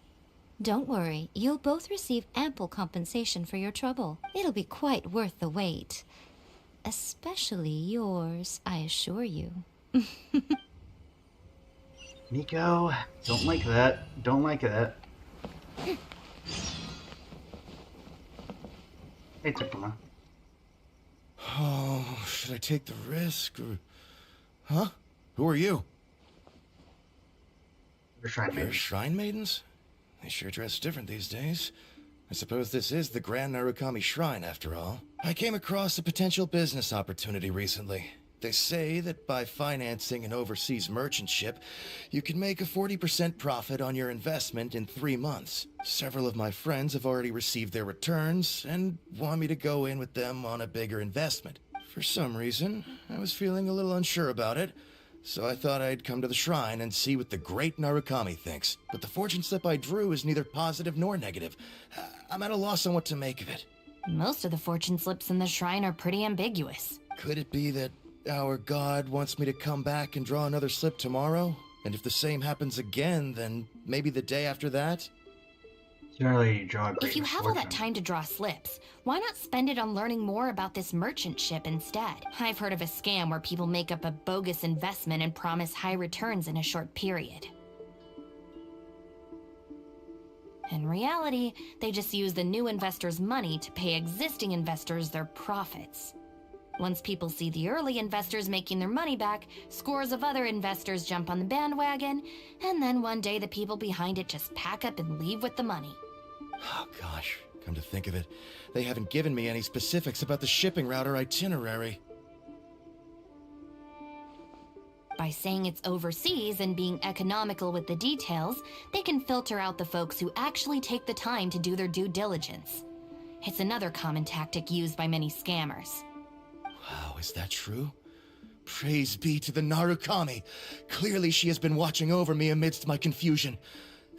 Don't worry, you'll both receive ample compensation for your trouble. It'll be quite worth the wait. Especially yours, I assure you. Nico, don't like that. Don't like that. Hey, Takuma. Oh, should I take the risk or... Huh? Who are you? You're shrine maidens. You're shrine maidens? They sure dress different these days. I suppose this is the Grand Narukami Shrine, after all. I came across a potential business opportunity recently. They say that by financing an overseas merchant ship, you can make a 40% profit on your investment in 3 months. Several of my friends have already received their returns and want me to go in with them on a bigger investment. For some reason, I was feeling a little unsure about it, so I thought I'd come to the shrine and see what the great Narukami thinks. But the fortune slip I drew is neither positive nor negative. I'm at a loss on what to make of it. Most of the fortune slips in the shrine are pretty ambiguous. Could it be that our god wants me to come back and draw another slip tomorrow? And if the same happens again, then maybe the day after that? Generally, you draw a great If you have all that time to draw slips, why not spend it on learning more about this merchant ship instead? I've heard of a scam where people make up a bogus investment and promise high returns in a short period. In reality, they just use the new investors' money to pay existing investors their profits. Once people see the early investors making their money back, scores of other investors jump on the bandwagon, and then one day the people behind it just pack up and leave with the money. Oh gosh, come to think of it, they haven't given me any specifics about the shipping route or itinerary. By saying it's overseas and being economical with the details, they can filter out the folks who actually take the time to do their due diligence. It's another common tactic used by many scammers. Wow, is that true? Praise be to the Narukami. Clearly she has been watching over me amidst my confusion.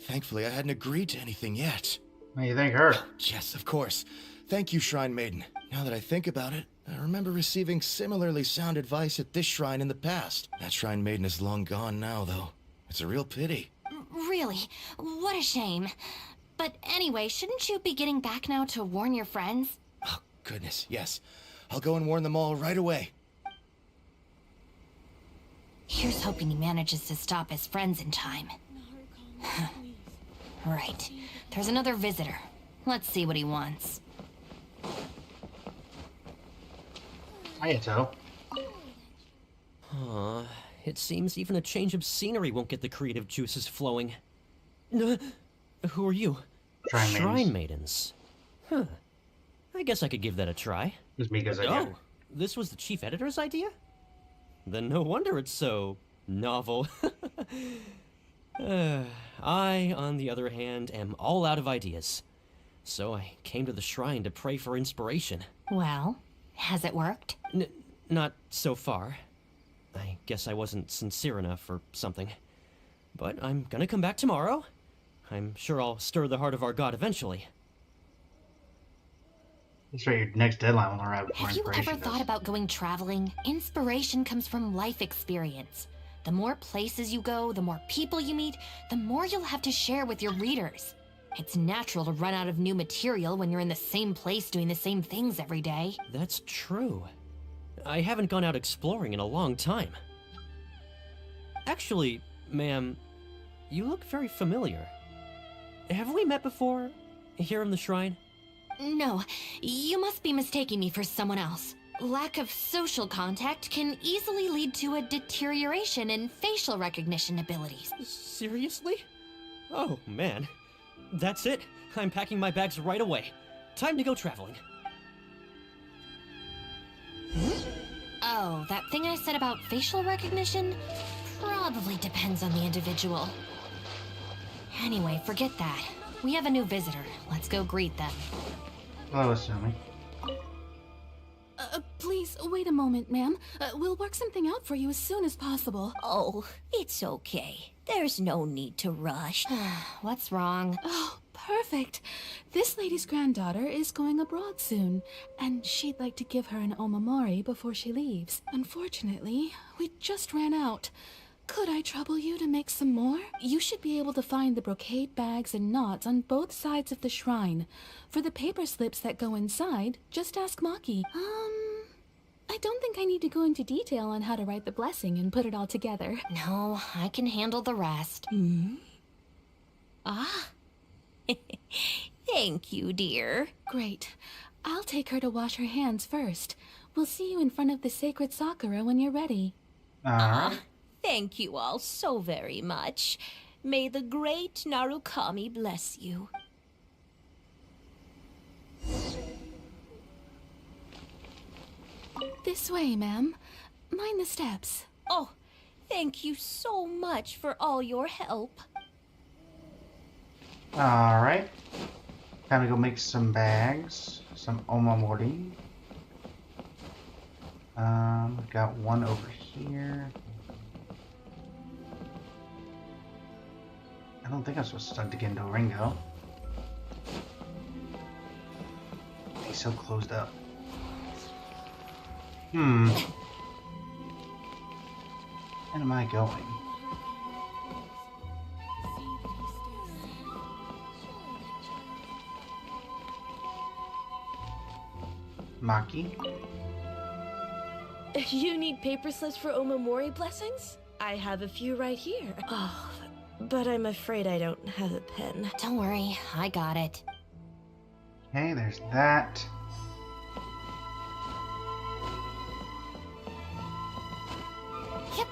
Thankfully, I hadn't agreed to anything yet. Well, you thank her. Yes, of course. Thank you, Shrine Maiden. Now that I think about it, I remember receiving similarly sound advice at this shrine in the past. That Shrine Maiden is long gone now, though. It's a real pity. Really? What a shame. But anyway, shouldn't you be getting back now to warn your friends? Oh, goodness, yes. I'll go and warn them all right away. Here's hoping he manages to stop his friends in time. Right. There's another visitor. Let's see what he wants. Hayato. It seems even a change of scenery won't get the creative juices flowing. Who are you? Shrine maidens. Huh. I guess I could give that a try. It was Miko's idea. Oh, this was the chief editor's idea? Then no wonder it's so novel. I, on the other hand, am all out of ideas. So I came to the shrine to pray for inspiration. Well, has it worked? Not so far. I guess I wasn't sincere enough or something. But I'm gonna come back tomorrow. I'm sure I'll stir the heart of our god eventually. That's right, your next deadline will arrive before Have you inspiration ever thought does. about going traveling? Inspiration comes from life experience. The more places you go, the more people you meet, the more you'll have to share with your readers. It's natural to run out of new material when you're in the same place doing the same things every day. That's true. I haven't gone out exploring in a long time. Actually, ma'am, you look very familiar. Have we met before? Here in the shrine? No, you must be mistaking me for someone else. Lack of social contact can easily lead to a deterioration in facial recognition abilities. Seriously? Oh, man. That's it. I'm packing my bags right away. Time to go traveling. Oh, that thing I said about facial recognition? Probably depends on the individual. Anyway, forget that. We have a new visitor. Let's go greet them. Hello, Asami. Please, wait a moment, ma'am. We'll work something out for you as soon as possible. Oh, it's okay. There's no need to rush. What's wrong? Oh, perfect. This lady's granddaughter is going abroad soon, and she'd like to give her an omamori before she leaves. Unfortunately, we just ran out. Could I trouble you to make some more? You should be able to find the brocade bags and knots on both sides of the shrine. For the paper slips that go inside, just ask Maki. I don't think I need to go into detail on how to write the blessing and put it all together. No, I can handle the rest. Ah. Thank you, dear. Great. I'll take her to wash her hands first. We'll see you in front of the sacred Sakura when you're ready. Alright. Thank you all so very much. May the great Narukami bless you. This way, ma'am. Mind the steps. Oh, thank you so much for all your help. Alright. Time to go make some bags. Some omamori. Got one over here. I don't think I'm supposed to start to get into Ringo. He's so closed up. Where am I going? Maki? You need paper slips for omamori blessings? I have a few right here. Oh, but I'm afraid I don't have a pen. Don't worry, I got it. Okay, there's that. Yep.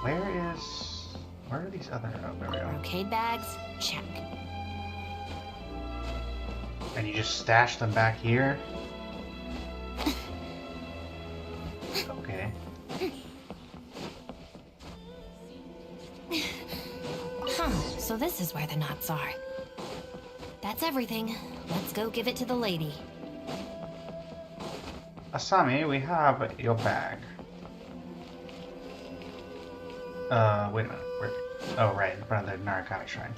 Where are these other? Oh, there we go. Brocade bags, check. And you just stash them back here? Okay. Huh, so this is where the knots are. That's everything. Let's go give it to the lady. Asami, we have your bag. Wait a minute. Where? Oh, right, in front of the Narukami Shrine.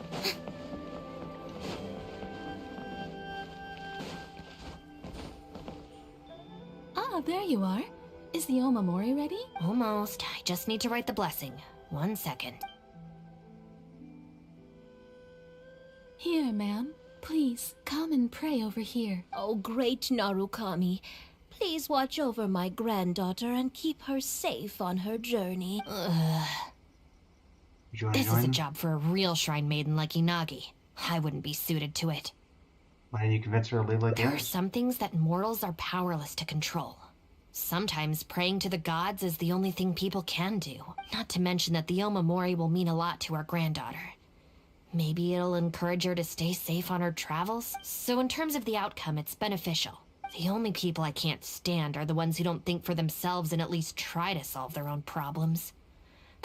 Ah, there you are. Is the omamori ready? Almost. I just need to write the blessing. 1 second. Here, ma'am. Please, come and pray over here. Oh, great Narukami. Please watch over my granddaughter and keep her safe on her journey. This is a job for a real shrine maiden like Inagi. I wouldn't be suited to it. Why didn't you convince her to leave like There are this? some things that mortals are powerless to control. Sometimes praying to the gods is the only thing people can do. Not to mention that the omamori will mean a lot to our granddaughter. Maybe it'll encourage her to stay safe on her travels? So in terms of the outcome, it's beneficial. The only people I can't stand are the ones who don't think for themselves and at least try to solve their own problems.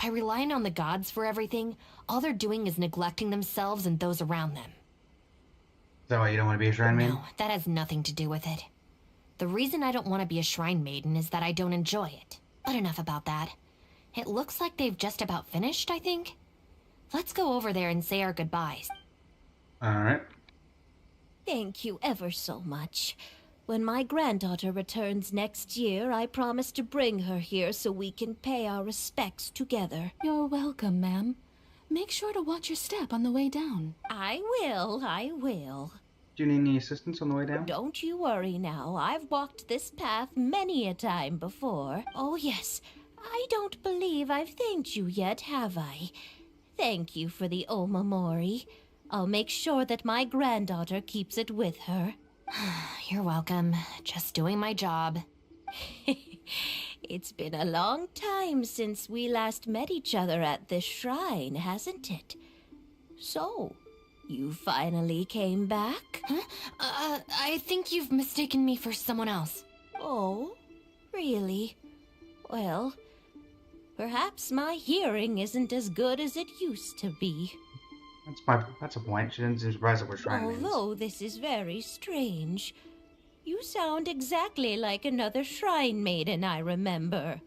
By relying on the gods for everything, all they're doing is neglecting themselves and those around them. Is that why you don't want to be a shrine maiden? No, that has nothing to do with it. The reason I don't want to be a shrine maiden is that I don't enjoy it. But enough about that. It looks like they've just about finished, I think. Let's go over there and say our goodbyes. Alright. Thank you ever so much. When my granddaughter returns next year, I promise to bring her here so we can pay our respects together. You're welcome, ma'am. Make sure to watch your step on the way down. I will. Do you need any assistance on the way down? Don't you worry now. I've walked this path many a time before. Oh yes, I don't believe I've thanked you yet, have I? Thank you for the Omamori. I'll make sure that my granddaughter keeps it with her. You're welcome. Just doing my job. It's been a long time since we last met each other at this shrine, hasn't it? So, you finally came back? Huh? I think you've mistaken me for someone else. Oh, really? Well, perhaps my hearing isn't as good as it used to be. That's a point. She didn't seem surprised that we're shrine maidens. Although this is very strange. You sound exactly like another shrine maiden I remember.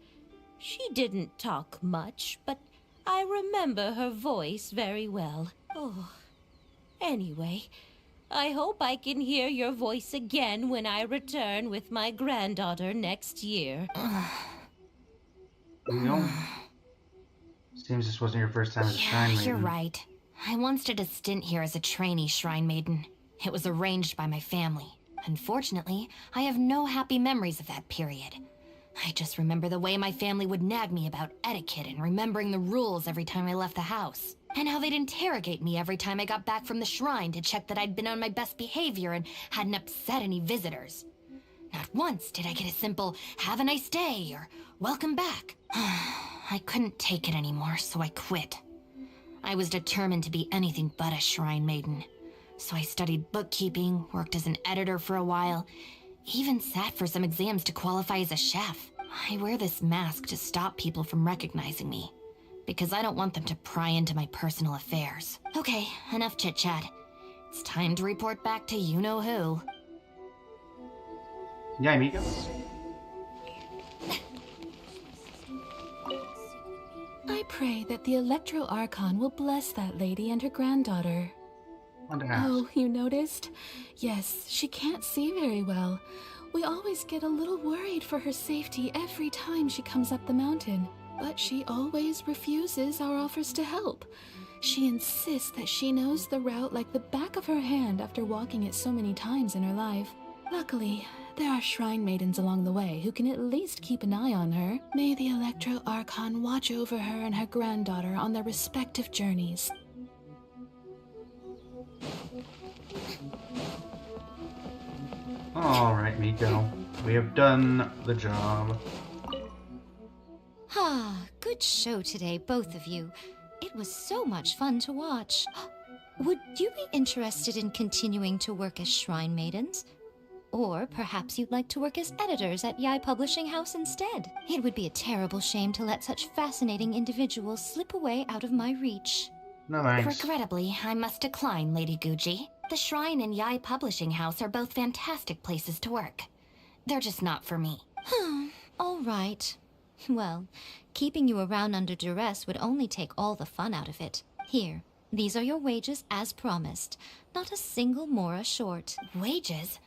She didn't talk much, but I remember her voice very well. Oh, anyway, I hope I can hear your voice again when I return with my granddaughter next year. Seems this wasn't your first time as a shrine maiden. You're right. I once did a stint here as a trainee shrine maiden. It was arranged by my family. Unfortunately, I have no happy memories of that period. I just remember the way my family would nag me about etiquette and remembering the rules every time I left the house. And how they'd interrogate me every time I got back from the shrine to check that I'd been on my best behavior and hadn't upset any visitors. Not once did I get a simple, "Have a nice day," or "Welcome back." I couldn't take it anymore, so I quit. I was determined to be anything but a shrine maiden. So I studied bookkeeping, worked as an editor for a while, even sat for some exams to qualify as a chef. I wear this mask to stop people from recognizing me, because I don't want them to pry into my personal affairs. Okay, enough chit-chat. It's time to report back to you-know-who. Yeah, Miko? I pray that the Electro Archon will bless that lady and her granddaughter. Oh, you noticed? Yes, she can't see very well. We always get a little worried for her safety every time she comes up the mountain. But she always refuses our offers to help. She insists that she knows the route like the back of her hand after walking it so many times in her life. Luckily, there are shrine maidens along the way who can at least keep an eye on her. May the Electro Archon watch over her and her granddaughter on their respective journeys. Alright, Miko. We have done the job. Ah, good show today, both of you. It was so much fun to watch. Would you be interested in continuing to work as shrine maidens? Or perhaps you'd like to work as editors at Yai Publishing House instead. It would be a terrible shame to let such fascinating individuals slip away out of my reach. No thanks. Regrettably, I must decline, Lady Guji. The Shrine and Yai Publishing House are both fantastic places to work. They're just not for me. All right. Well, keeping you around under duress would only take all the fun out of it. Here, these are your wages as promised. Not a single mora short. Wages?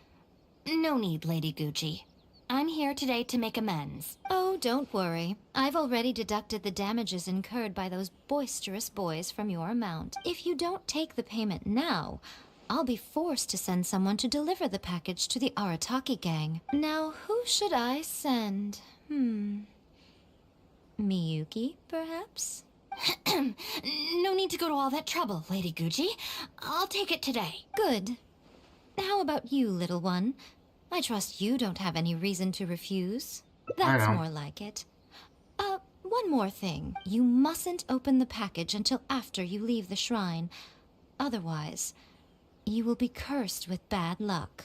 No need, Lady Guji. I'm here today to make amends. Oh, don't worry. I've already deducted the damages incurred by those boisterous boys from your amount. If you don't take the payment now, I'll be forced to send someone to deliver the package to the Arataki gang. Now, who should I send? Miyuki, perhaps? No need to go to all that trouble, Lady Guji. I'll take it today. Good. How about you, little one? I trust you don't have any reason to refuse. That's more like it. One more thing. You mustn't open the package until after you leave the shrine. Otherwise, you will be cursed with bad luck.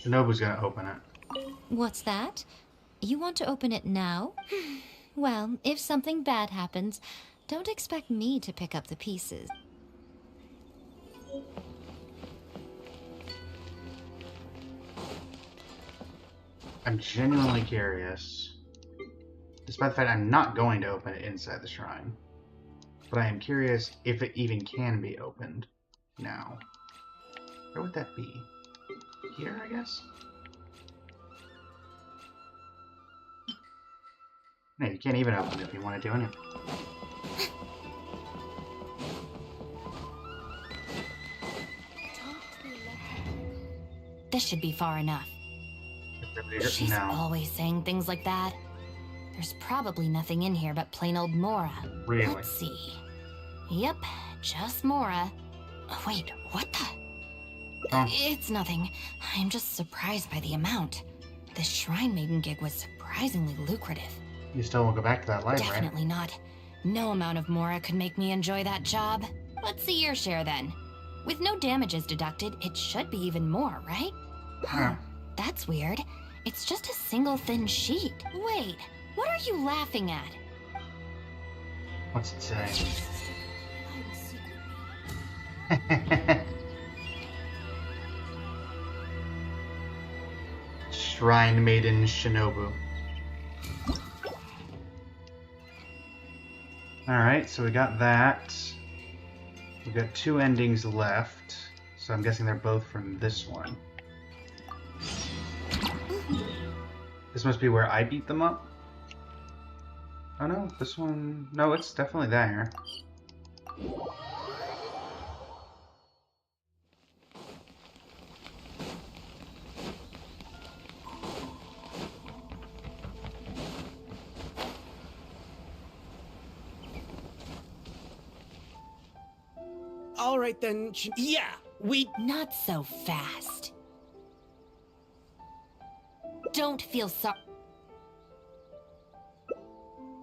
Shinobu's gonna open it. What's that? You want to open it now? Well, if something bad happens, don't expect me to pick up the pieces. I'm genuinely curious. Despite the fact I'm not going to open it inside the shrine. But I am curious if it even can be opened now. Where would that be? Here, I guess? No, you can't even open it if you want to do anything. This should be far enough. It really She's No. always saying things like that. There's probably nothing in here but plain old Mora. Really? Let's see. Yep, just Mora. Oh, wait, what the? Oh. It's nothing. I'm just surprised by the amount. This Shrine Maiden gig was surprisingly lucrative. You still won't go back to that life, right? Definitely not. No amount of Mora could make me enjoy that job. Let's see your share then. With no damages deducted, it should be even more, right? Yeah. That's weird. It's just a single thin sheet. Wait, what are you laughing at? What's it say? Shrine Maiden Shinobu. Alright, so we got that. We've got 2 endings left. So I'm guessing they're both from this one. This must be where I beat them up. Oh no, this one... No, it's definitely there. All right then. Yeah, we... Not so fast. Don't feel sorry.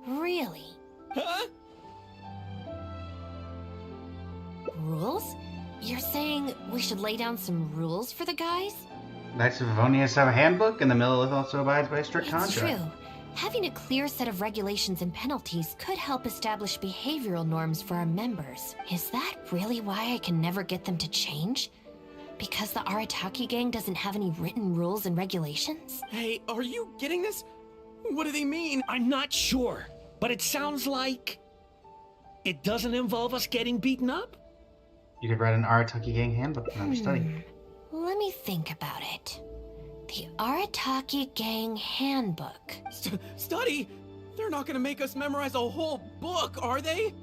Really? Huh? Rules? You're saying we should lay down some rules for the guys? Knights of Avonius have a handbook, and the Millelith also abides by a strict It's contract. true. Having a clear set of regulations and penalties could help establish behavioral norms for our members. Is that really why I can never get them to change? Because the Arataki gang doesn't have any written rules and regulations? Hey, are you getting this? What do they mean? I'm not sure, but it sounds like... it doesn't involve us getting beaten up? You could write an Arataki gang handbook for them to study. Let me think about it. The Arataki Gang Handbook. Study? They're not gonna make us memorize a whole book, are they?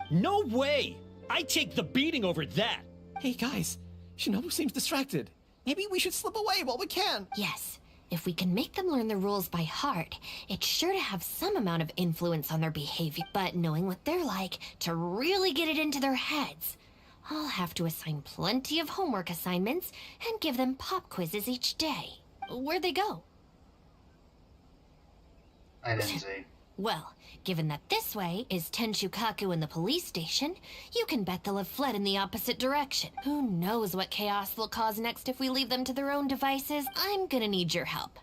No way! I take the beating over that! Hey guys, Shinobu seems distracted. Maybe we should slip away while we can. Yes, if we can make them learn the rules by heart, it's sure to have some amount of influence on their behavior. But knowing what they're like, to really get it into their heads, I'll have to assign plenty of homework assignments and give them pop quizzes each day. Where'd they go? I didn't see. Well, given that this way is Tenshukaku and the police station, you can bet they'll have fled in the opposite direction. Who knows what chaos they'll cause next if we leave them to their own devices? I'm gonna need your help.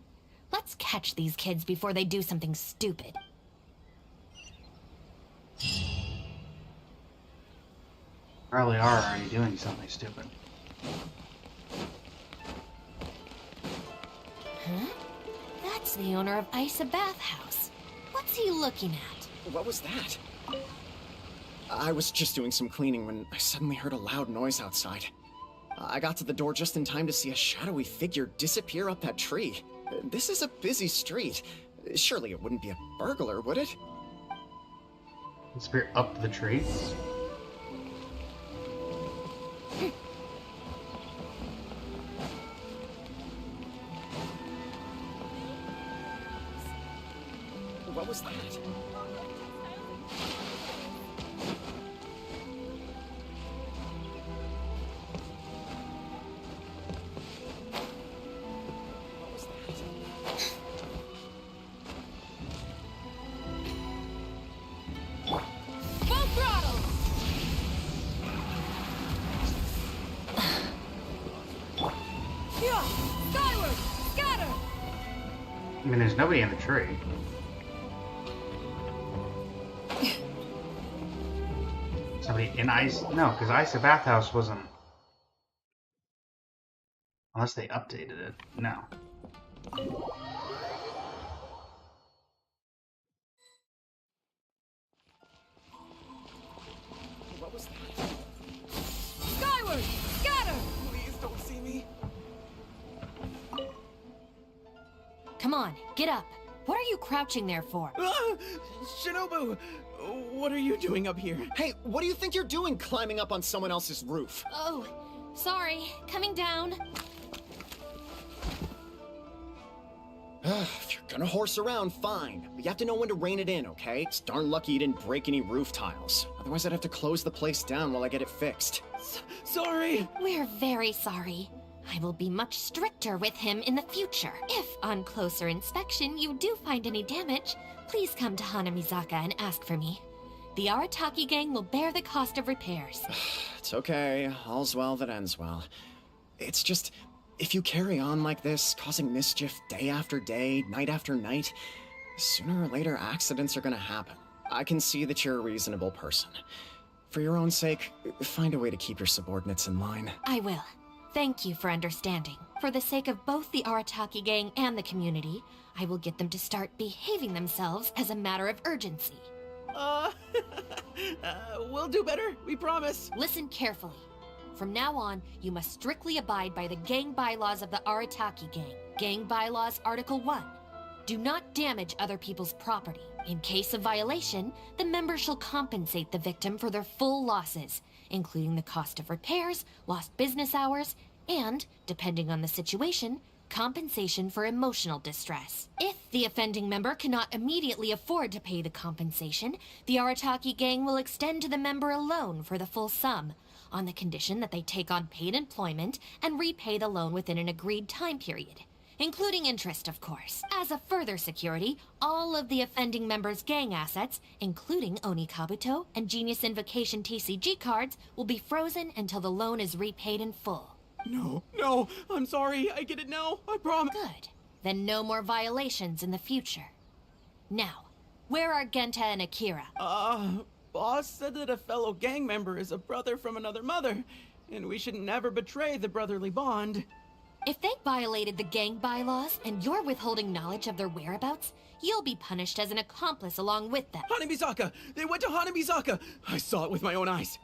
Let's catch these kids before they do something stupid. Probably are already doing something stupid. Huh? That's the owner of Isa Bathhouse. What's he looking at? What was that? I was just doing some cleaning when I suddenly heard a loud noise outside. I got to the door just in time to see a shadowy figure disappear up that tree. This is a busy street. Surely it wouldn't be a burglar, would it? Disappear up the tree? What was that? Full throttle! Yeah! Skyward! Scatter! I mean, there's nobody in the tree. Somebody in Ice? No, because Isa Bathhouse wasn't. Unless they updated it. No. What was that? Skyward! Scatter! Please don't see me. Come on, get up. What are you crouching there for? Ah! Shinobu! What are you doing up here? Hey, what do you think you're doing climbing up on someone else's roof? Oh, sorry. Coming down. If you're gonna horse around, fine. But you have to know when to rein it in, okay? It's darn lucky you didn't break any roof tiles. Otherwise, I'd have to close the place down while I get it fixed. Sorry! We're very sorry. I will be much stricter with him in the future. If, on closer inspection, you do find any damage, please come to Hanamizaka and ask for me. The Arataki gang will bear the cost of repairs. It's okay. All's well that ends well. It's just, if you carry on like this, causing mischief day after day, night after night, sooner or later accidents are gonna happen. I can see that you're a reasonable person. For your own sake, find a way to keep your subordinates in line. I will. Thank you for understanding. For the sake of both the Arataki gang and the community, I will get them to start behaving themselves as a matter of urgency. We'll do better, we promise. Listen carefully. From now on, you must strictly abide by the gang bylaws of the Arataki gang. Gang bylaws Article 1. Do not damage other people's property. In case of violation, the member shall compensate the victim for their full losses, including the cost of repairs, lost business hours, and, depending on the situation, compensation for emotional distress. If the offending member cannot immediately afford to pay the compensation, the Arataki gang will extend to the member a loan for the full sum, on the condition that they take on paid employment and repay the loan within an agreed time period, including interest, of course. As a further security, all of the offending member's gang assets, including Oni Kabuto and Genius Invocation TCG cards, will be frozen until the loan is repaid in full. No, I'm sorry, I get it now, I promise. Good. Then no more violations in the future. Now, where are Genta and Akira? Boss said that a fellow gang member is a brother from another mother, and we should never betray the brotherly bond. If they violated the gang bylaws and you're withholding knowledge of their whereabouts, you'll be punished as an accomplice along with them. Hanamizaka! They went to Hanamizaka! I saw it with my own eyes.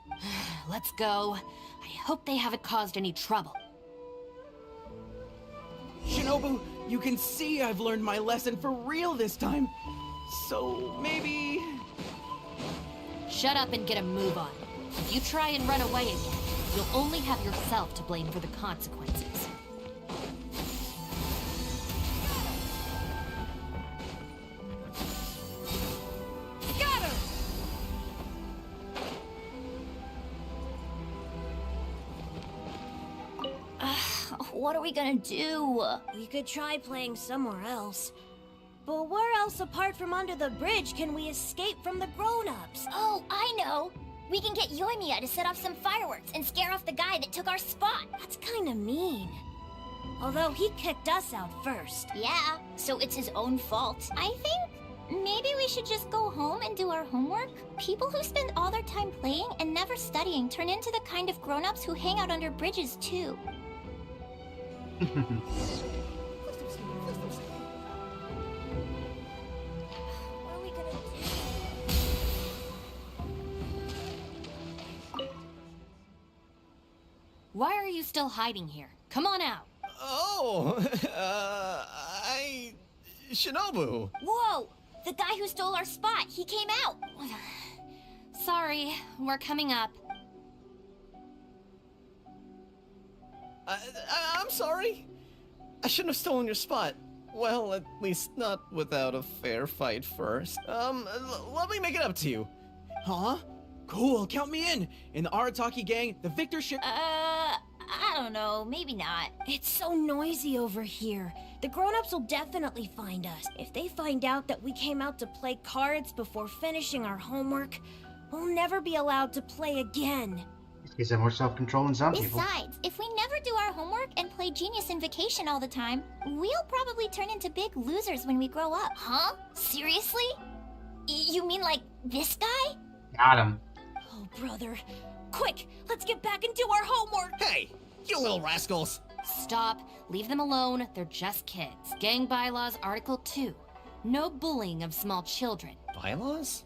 Let's go. I hope they haven't caused any trouble. Shinobu, you can see I've learned my lesson for real this time. So maybe... Shut up and get a move on. If you try and run away again, you'll only have yourself to blame for the consequences. What are we gonna do? We could try playing somewhere else. But where else apart from under the bridge can we escape from the grown-ups? Oh, I know! We can get Yoimiya to set off some fireworks and scare off the guy that took our spot. That's kinda mean. Although he kicked us out first. Yeah, so it's his own fault. I think maybe we should just go home and do our homework. People who spend all their time playing and never studying turn into the kind of grown-ups who hang out under bridges too. What are we gonna do? Why are you still hiding here? Come on out. Oh, Shinobu. Whoa! The guy who stole our spot, he came out! Sorry, we're coming up. I'm sorry. I shouldn't have stolen your spot. Well, at least not without a fair fight first. Let me make it up to you. Huh? Cool, count me in. In the Arataki gang, the victor should... I don't know, maybe not. It's so noisy over here. The grown-ups will definitely find us. If they find out that we came out to play cards before finishing our homework, we'll never be allowed to play again. These have more self-control than some people. Besides, if we never do our homework and play Genius Invocation all the time, we'll probably turn into big losers when we grow up. Huh? Seriously? You mean like this guy? Got him. Oh, brother. Quick, let's get back and do our homework! Hey, you little rascals! Stop. Leave them alone. They're just kids. Gang bylaws Article 2. No bullying of small children. Bylaws?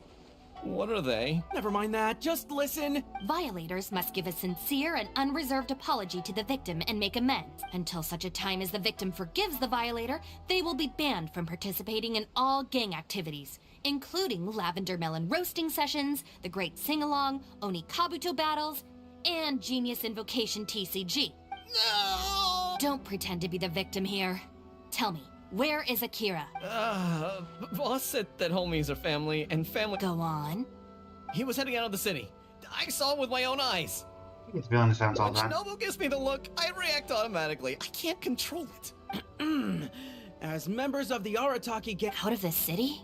What are they? Never mind that, just listen. Violators must give a sincere and unreserved apology to the victim and make amends. Until such a time as the victim forgives the violator, they will be banned from participating in all gang activities, including lavender melon roasting sessions, the Great Sing-Along, Oni Kabuto battles, and Genius Invocation TCG. No! Don't pretend to be the victim here. Tell me, Where is Akira? Boss said that homies are family, and family... Go on. He was heading out of the city. I saw him with my own eyes. He's feeling the sounds all the When time. Shinobu gives me the look, I react automatically. I can't control it. As members of the Arataki gang... Out of the city?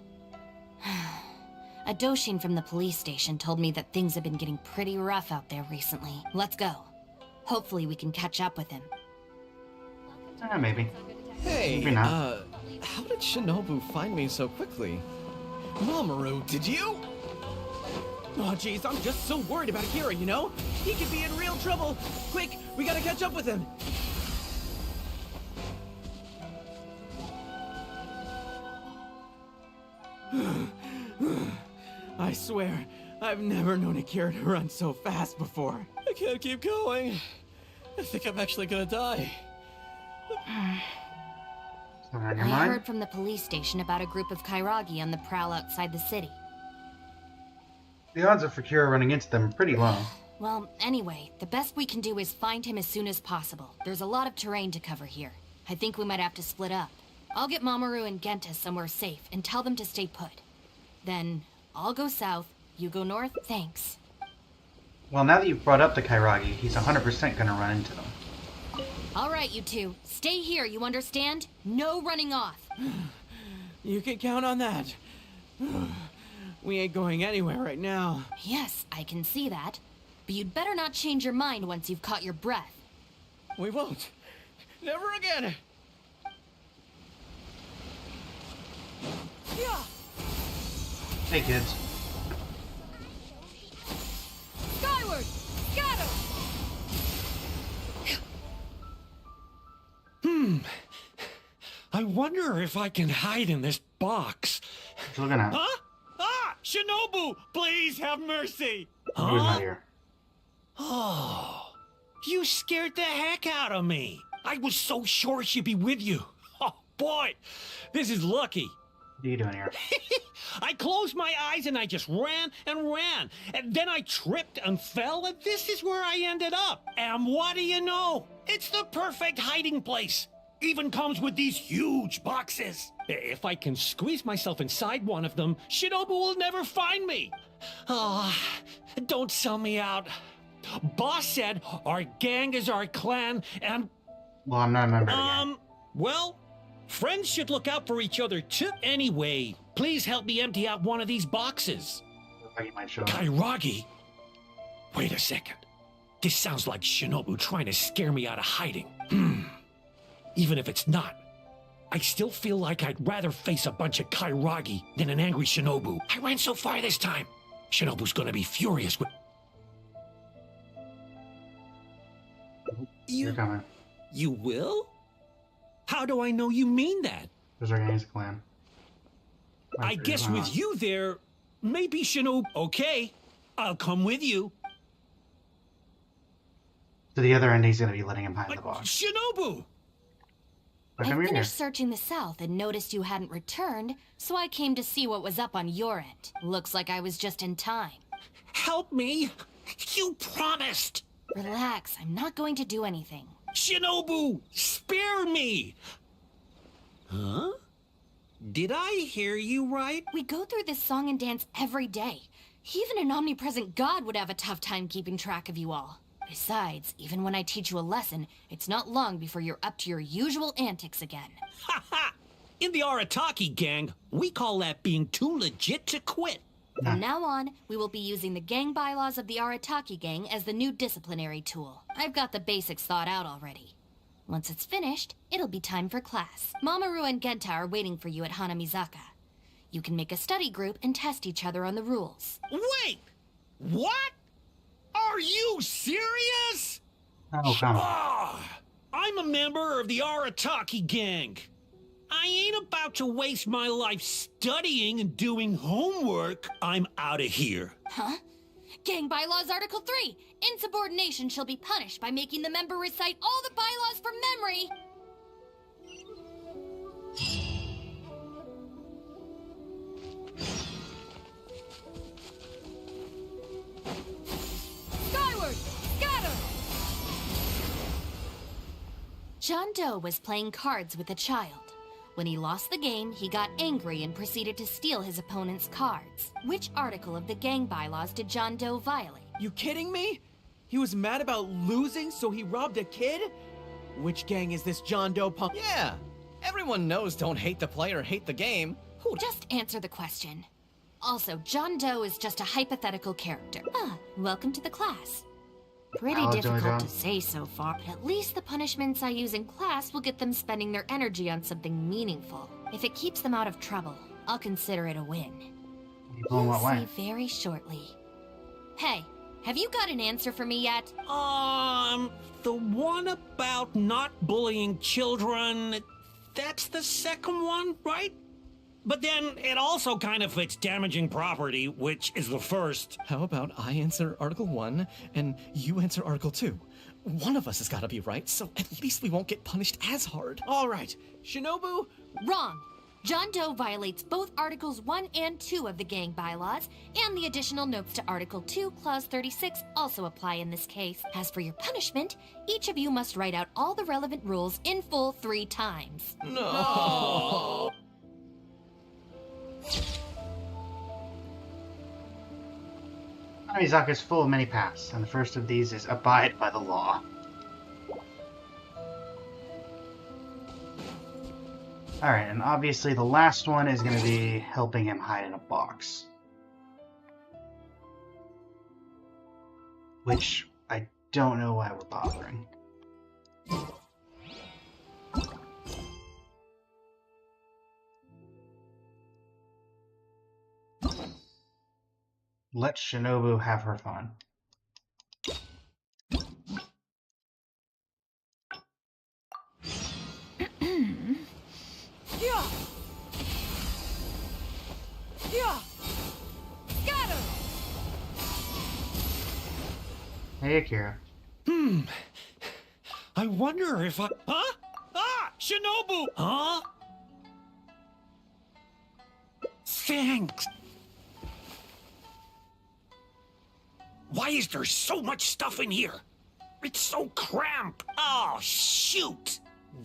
A Doshin from the police station told me that things have been getting pretty rough out there recently. Let's go. Hopefully we can catch up with him. Maybe. Hey, Maybe not. how did Shinobu find me so quickly? Mamoru, did you? Oh, jeez, I'm just so worried about Akira, you know? He could be in real trouble. Quick, we gotta catch up with him. I swear, I've never known Akira to run so fast before. I can't keep going. I think I'm actually gonna die. Something on your I mind? heard from the police station about a group of Kairagi on the prowl outside the city. The odds of Akira running into them are pretty low. Well, anyway, the best we can do is find him as soon as possible. There's a lot of terrain to cover here. I think we might have to split up. I'll get Mamoru and Genta somewhere safe and tell them to stay put. Then, I'll go south, you go north, thanks. Well, now that you've brought up the Kairagi, he's 100% gonna run into them. Alright, you two. Stay here, you understand? No running off. You can count on that. We ain't going anywhere right now. Yes, I can see that. But you'd better not change your mind once you've caught your breath. We won't. Never again. Hey, kids. Skyward! Scatter! I wonder if I can hide in this box. What you looking at? Huh? Ah! Shinobu! Please have mercy! Who's not here? Oh, you scared the heck out of me. I was so sure she'd be with you. Oh, boy, this is lucky. What are you doing here? I closed my eyes and I just ran and ran. And then I tripped and fell, and this is where I ended up. And what do you know? It's the perfect hiding place. Even comes with these huge boxes. If I can squeeze myself inside one of them, Shinobu will never find me. Ah, don't sell me out. Boss said our gang is our clan, and... Well, I'm not a member of the gang. Well, friends should look out for each other too. Anyway, please help me empty out one of these boxes. Looks like you might show up. Kairagi? Wait a second. This sounds like Shinobu trying to scare me out of hiding. Even if it's not, I still feel like I'd rather face a bunch of Kairagi than an angry Shinobu. I went so far this time. Shinobu's gonna be furious with... You're coming. You will? How do I know you mean that? There's our gang's clan. I guess with you there, maybe Shinobu... Okay, I'll come with you. To the other end, he's gonna be letting him hide in the box. Shinobu! How I come you're here? finished searching the south and noticed you hadn't returned, so I came to see what was up on your end. Looks like I was just in time. Help me! You promised! Relax, I'm not going to do anything. Shinobu, spare me! Huh? Did I hear you right? We go through this song and dance every day. Even an omnipresent god would have a tough time keeping track of you all. Besides, even when I teach you a lesson, it's not long before you're up to your usual antics again. Ha ha! In the Arataki gang, we call that being too legit to quit. From now on, we will be using the gang bylaws of the Arataki gang as the new disciplinary tool. I've got the basics thought out already. Once it's finished, it'll be time for class. Mamoru and Genta are waiting for you at Hanamizaka. You can make a study group and test each other on the rules. Wait! What? Are you serious? Oh, come on. Ah, I'm a member of the Arataki gang. I ain't about to waste my life studying and doing homework. I'm out of here. Huh? Gang Bylaws Article 3. Insubordination shall be punished by making the member recite all the bylaws from memory. Skyward! Scatter! John Doe was playing cards with a child. When he lost the game, he got angry and proceeded to steal his opponent's cards. Which article of the gang bylaws did John Doe violate? You kidding me? He was mad about losing, so he robbed a kid? Which gang is this John Doe punk? Yeah, everyone knows don't hate the player, hate the game. Just answer the question. Also, John Doe is just a hypothetical character. Welcome to the class. Pretty difficult to say so far, but at least the punishments I use in class will get them spending their energy on something meaningful. If it keeps them out of trouble, I'll consider it a win. You'll see very shortly. Hey, have you got an answer for me yet? The one about not bullying children, that's the second one, right? But then it also kind of fits damaging property, which is the first. How about I answer Article 1 and you answer Article 2? One of us has got to be right, so at least we won't get punished as hard. All right, Shinobu? Wrong. John Doe violates both Articles 1 and 2 of the gang bylaws, and the additional notes to Article 2, Clause 36 also apply in this case. As for your punishment, each of you must write out all the relevant rules in full 3 times. No. Mizaka is full of many paths, and the first of these is abide by the law. Alright, and obviously the last one is going to be helping him hide in a box. Which, I don't know why we're bothering. Let Shinobu have her fun. Hey, Akira. I wonder if I... Huh? Ah! Shinobu! Huh? Thanks! Why is there so much stuff in here? It's so cramped! Oh, shoot!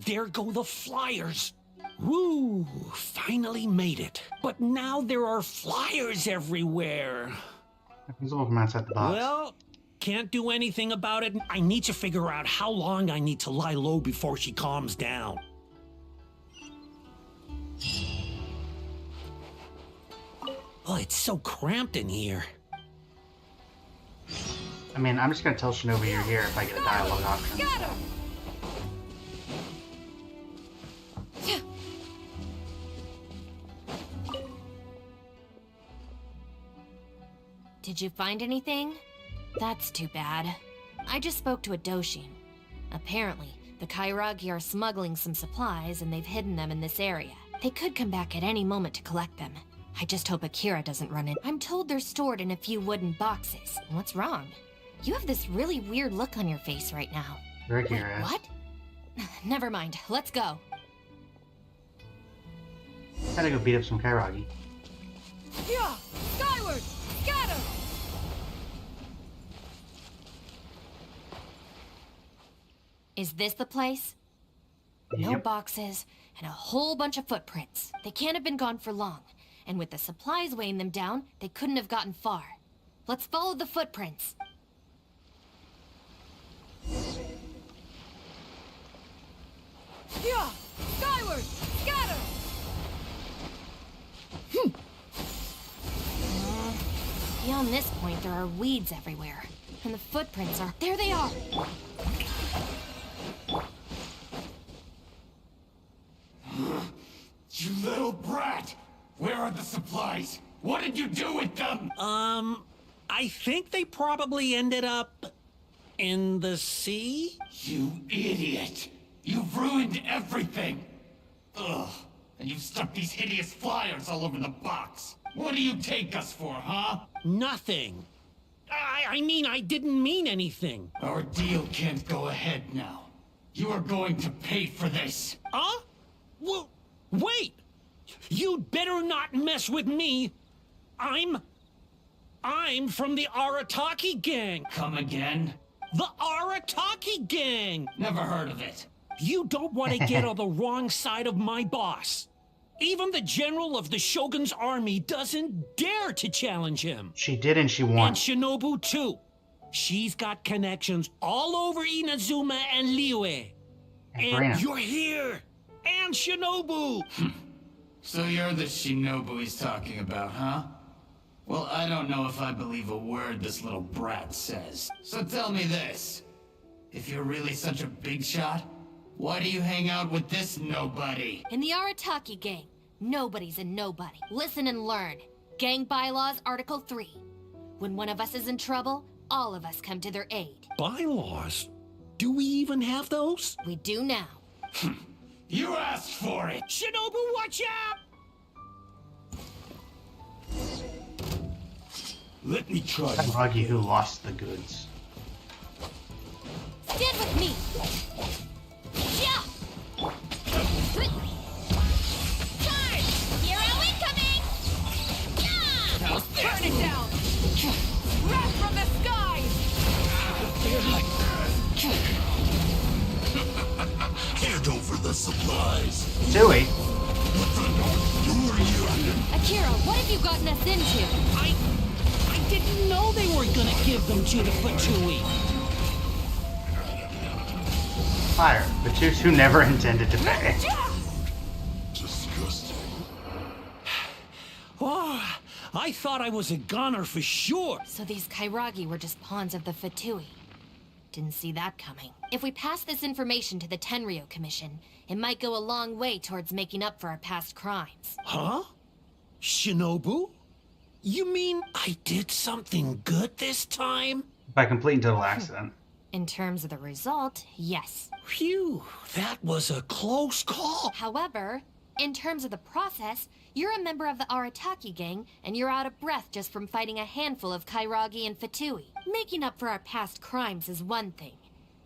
There go the flyers. Woo! Finally made it. But now there are flyers everywhere. Visible from outside the box. Well, can't do anything about it. I need to figure out how long I need to lie low before she calms down. Oh, it's so cramped in here. I mean, I'm just gonna tell Shinobu you're here if I get a dialogue option. Did you find anything? That's too bad. I just spoke to a Doshin. Apparently, the Kairagi are smuggling some supplies and they've hidden them in this area. They could come back at any moment to collect them. I just hope Akira doesn't run in. I'm told they're stored in a few wooden boxes. What's wrong? You have this really weird look on your face right now. Wait, what? Never mind. Let's go. Gotta go beat up some Kairagi. Yeah! Skyward! Scatter! Is this the place? No boxes, and a whole bunch of footprints. They can't have been gone for long, and with the supplies weighing them down, they couldn't have gotten far. Let's follow the footprints. Yeah! Skyward! Scatter! Beyond this point, there are weeds everywhere. And the footprints are... There they are! You little brat! Where are the supplies? What did you do with them? I think they probably ended up in the sea? You idiot! You've ruined everything! Ugh, and you've stuck these hideous flyers all over the box. What do you take us for, huh? Nothing. I mean, I didn't mean anything. Our deal can't go ahead now. You are going to pay for this. Huh? Well, wait! You'd better not mess with me. I'm from the Arataki gang. Come again? The Arataki gang! Never heard of it. You don't want to get on the wrong side of my boss. Even the general of the Shogun's army doesn't dare to challenge him. She did, and she won. And Shinobu, too. She's got connections all over Inazuma and Liyue. And you're here. And Shinobu. So you're the Shinobu he's talking about, huh? Well, I don't know if I believe a word this little brat says. So tell me this. If you're really such a big shot, why do you hang out with this nobody? In the Arataki gang, nobody's a nobody. Listen and learn. Gang bylaws, Article 3. When one of us is in trouble, all of us come to their aid. Bylaws? Do we even have those? We do now. You asked for it! Shinobu, watch out! Let me try. Kairagi who lost the goods. Stand with me! Yeah! Charge! Hero incoming! Yeah! Burn it down! Wrath from the skies! Hand over the supplies! Tui! Akira, what have you gotten us into? I didn't know they were gonna give them to the Fatui. Fire. The Tutu never intended to pay. Disgusting. Oh, I thought I was a goner for sure. So these Kairagi were just pawns of the Fatui. Didn't see that coming. If we pass this information to the Tenryo Commission, it might go a long way towards making up for our past crimes. Huh? Shinobu? You mean I did something good this time? By complete and total accident. In terms of the result, yes. Phew, that was a close call. However, in terms of the process, you're a member of the Arataki gang, and you're out of breath just from fighting a handful of Kairagi and Fatui. Making up for our past crimes is one thing,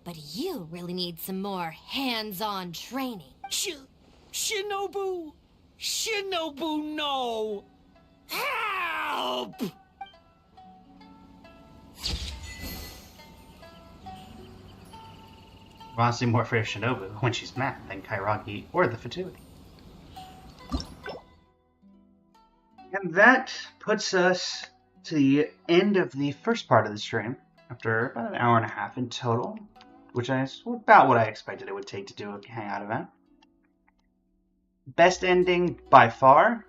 but you really need some more hands-on training. Shinobu! Shinobu, no! Help! I'm honestly more afraid of Shinobu when she's mad than Kairagi or the Fatui. And that puts us to the end of the first part of the stream, after about an hour and a half in total, which is about what I expected it would take to do a hangout event. Best ending by far?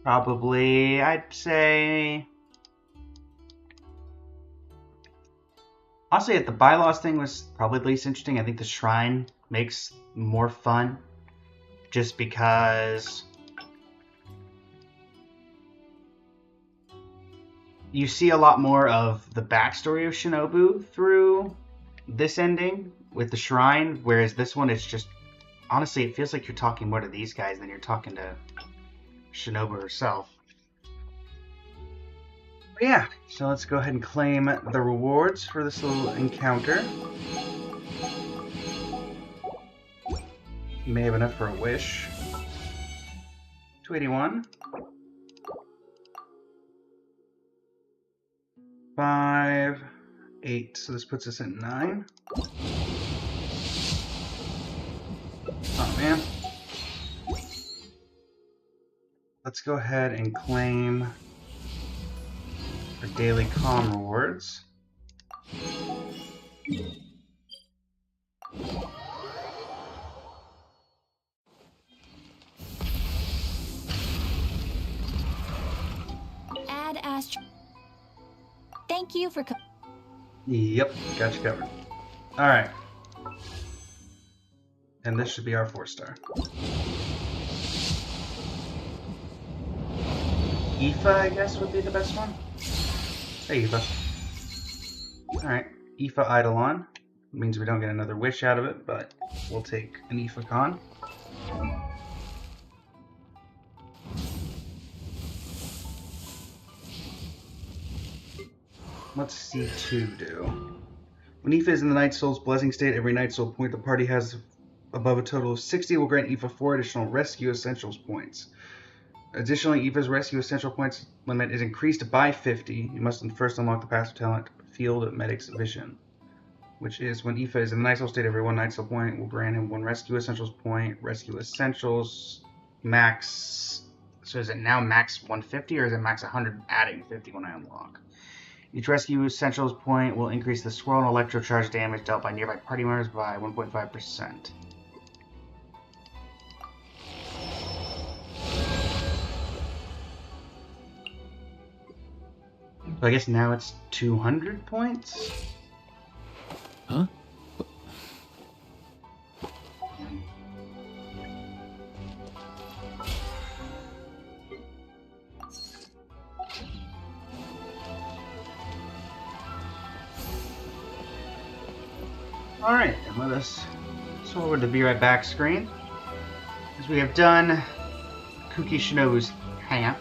Probably, I'd say... Honestly, the bylaws thing was probably the least interesting. I think the shrine makes more fun, just because you see a lot more of the backstory of Shinobu through this ending with the shrine, whereas this one, it's just, honestly, it feels like you're talking more to these guys than you're talking to Shinobu herself. But yeah, so let's go ahead and claim the rewards for this little encounter. You may have enough for a wish. 281. 5, 8, so this puts us at 9. Oh man. Let's go ahead and claim our daily comm rewards. Add Astro. Thank you for. Yep, got you covered. Alright. And this should be our 4-star. Aoife, I guess, would be the best one. Hey, Aoife. Alright, Aoife Eidolon. Means we don't get another wish out of it, but we'll take an Aoife Con. What's C2 do? When Aoife is in the Night Soul's blessing state, every Night Soul point the party has above a total of 60 will grant Aoife 4 additional Rescue Essentials points. Additionally, Aoife's Rescue Essential points limit is increased by 50. You must first unlock the passive talent Field Medic's Vision. which is when Aoife is in the night soul state, every 1 night soul point will grant him 1 rescue essentials point. Rescue essentials max. So is it now max 150 or is it max 100 adding 50 when I unlock? Each rescue essentials point will increase the swirl and electrocharge damage dealt by nearby party members by 1.5%. So I guess now it's 200 points? Huh? Alright, and let us sword the Be Right Back screen. As we have done Kuki Shinobu's hangout.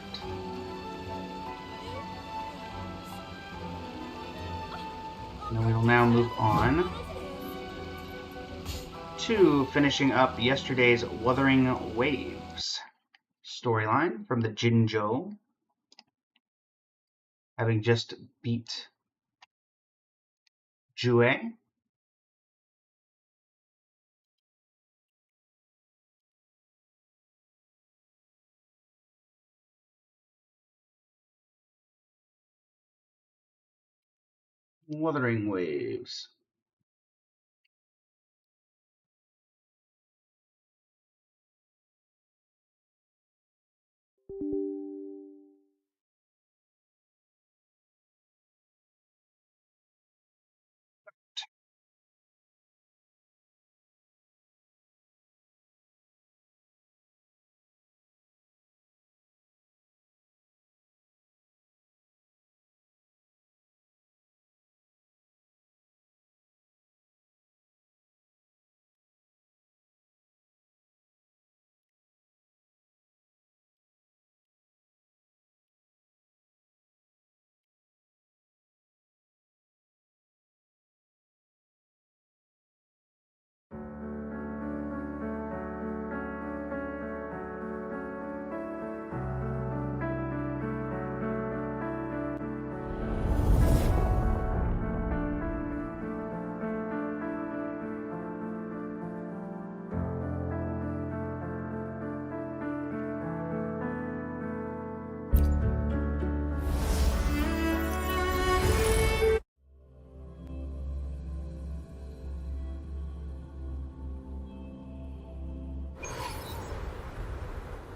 And we will now move on to finishing up yesterday's Wuthering Waves storyline from the Jinjo. Having just beat Jue. Wuthering Waves.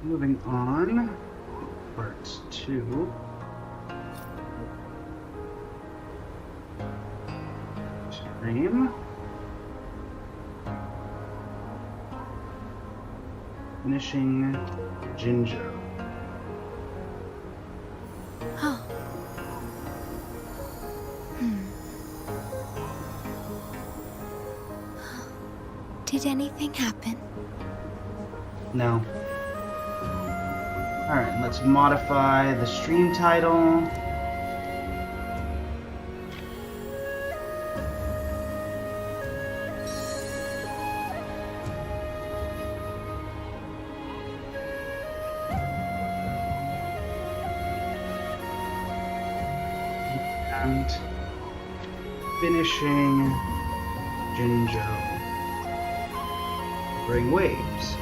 Moving on, part 2. Stream. Finishing Jinjo. Oh. Did anything happen? No. Alright, let's modify the stream title. And finishing Jinjo. Bring waves.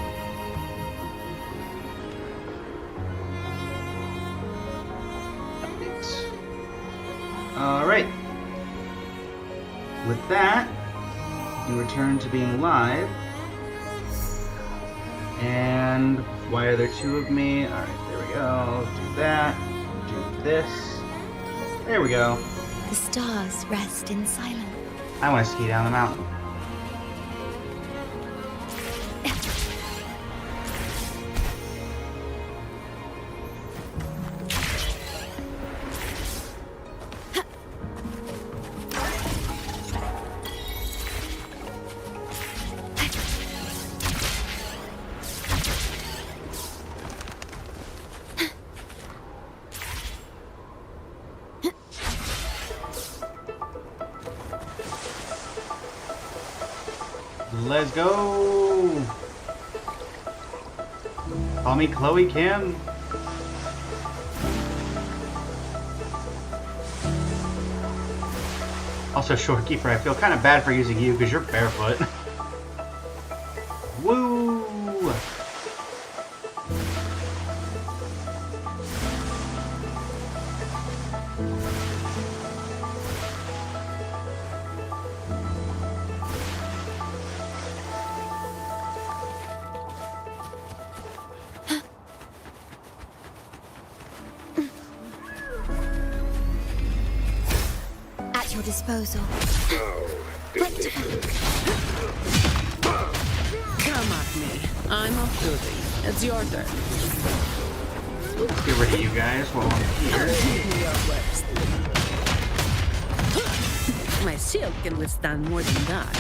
Alright. With that, you return to being live. And why are there 2 of me? Alright, there we go. Do that. Do this. There we go. The stars rest in silence. I want to ski down the mountain. Let's go! Call me Chloe Kim. Also, Shorekeeper, I feel kind of bad for using you because you're barefoot. Woo! At your disposal. Come at me. I'm off duty. It's your turn. Get rid of you guys while I'm here. My shield can withstand more than that.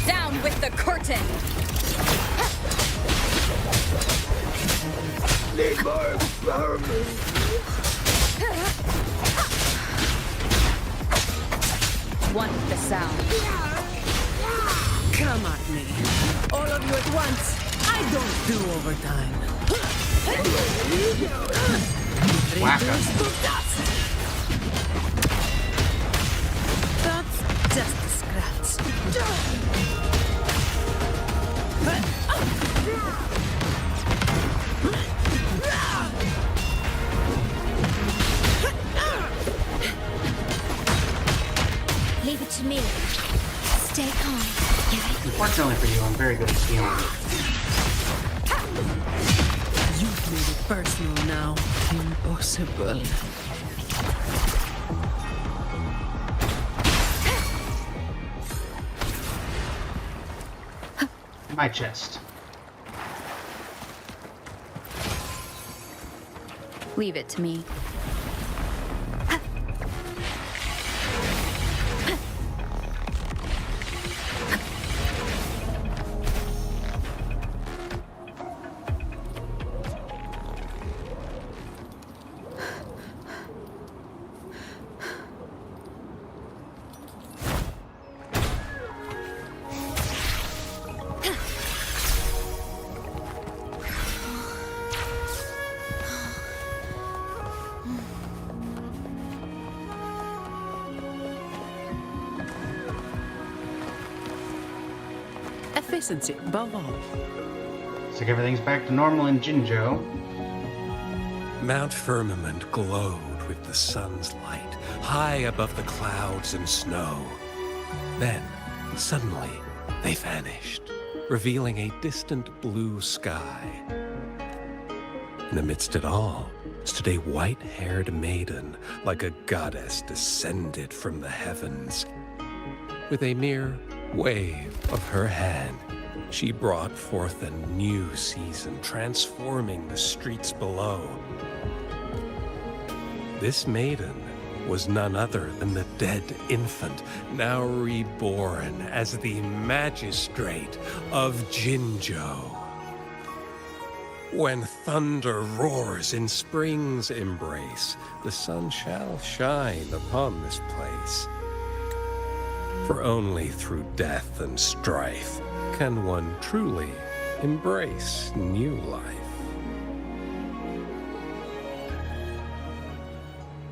Down with the curtain! Need more empowerment. Want the sound. Come at me. All of you at once. I don't do overtime. Whack 'em. That's just a scratch. Leave it to me. Stay calm. Unfortunately for you, I'm very good at healing. You've made it personal now. Impossible. My chest. Leave it to me. Efficiency, above all. Looks like everything's back to normal in Jinzhou. Mount Firmament glowed with the sun's light, high above the clouds and snow. Then, suddenly, they vanished, revealing a distant blue sky. And amidst it all stood a white-haired maiden, like a goddess descended from the heavens. With a mere wave of her hand, she brought forth a new season, transforming the streets below. This maiden was none other than the dead infant, now reborn as the magistrate of Jinzhou. When thunder roars in spring's embrace, the sun shall shine upon this place. For only through death and strife can one truly embrace new life.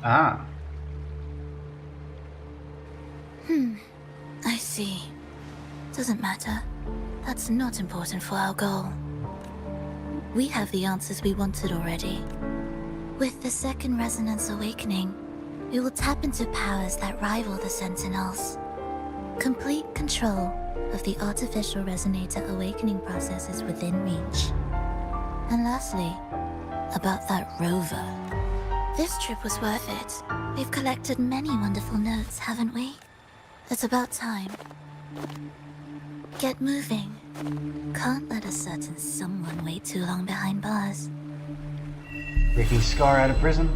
Ah. I see. Doesn't matter. That's not important for our goal. We have the answers we wanted already. With the second resonance awakening, we will tap into powers that rival the Sentinels. Complete control of the artificial resonator awakening process is within reach. And lastly, about that rover. This trip was worth it. We've collected many wonderful notes, haven't we? It's about time. Get moving. Can't let a certain someone wait too long behind bars. Breaking Scar out of prison.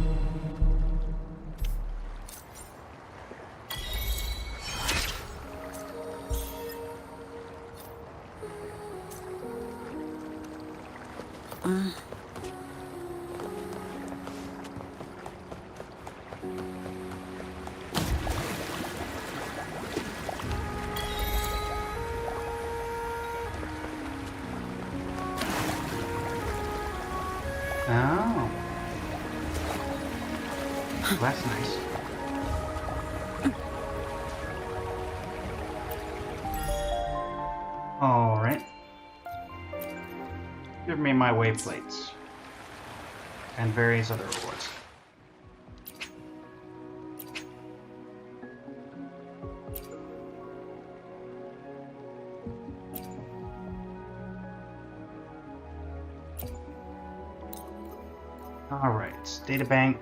Oh. Well, that's nice. Alright. Give me my wayplates. And various other rewards. Alright, databank.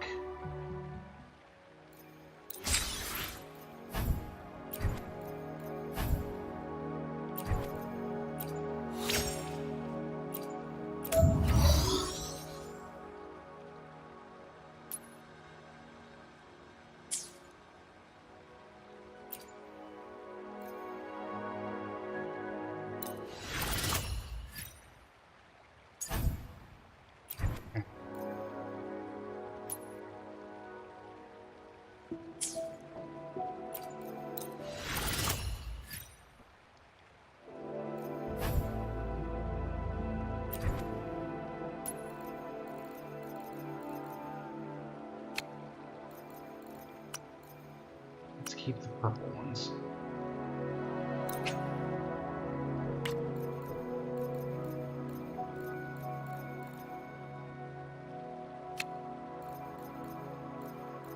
Let's keep the purple ones.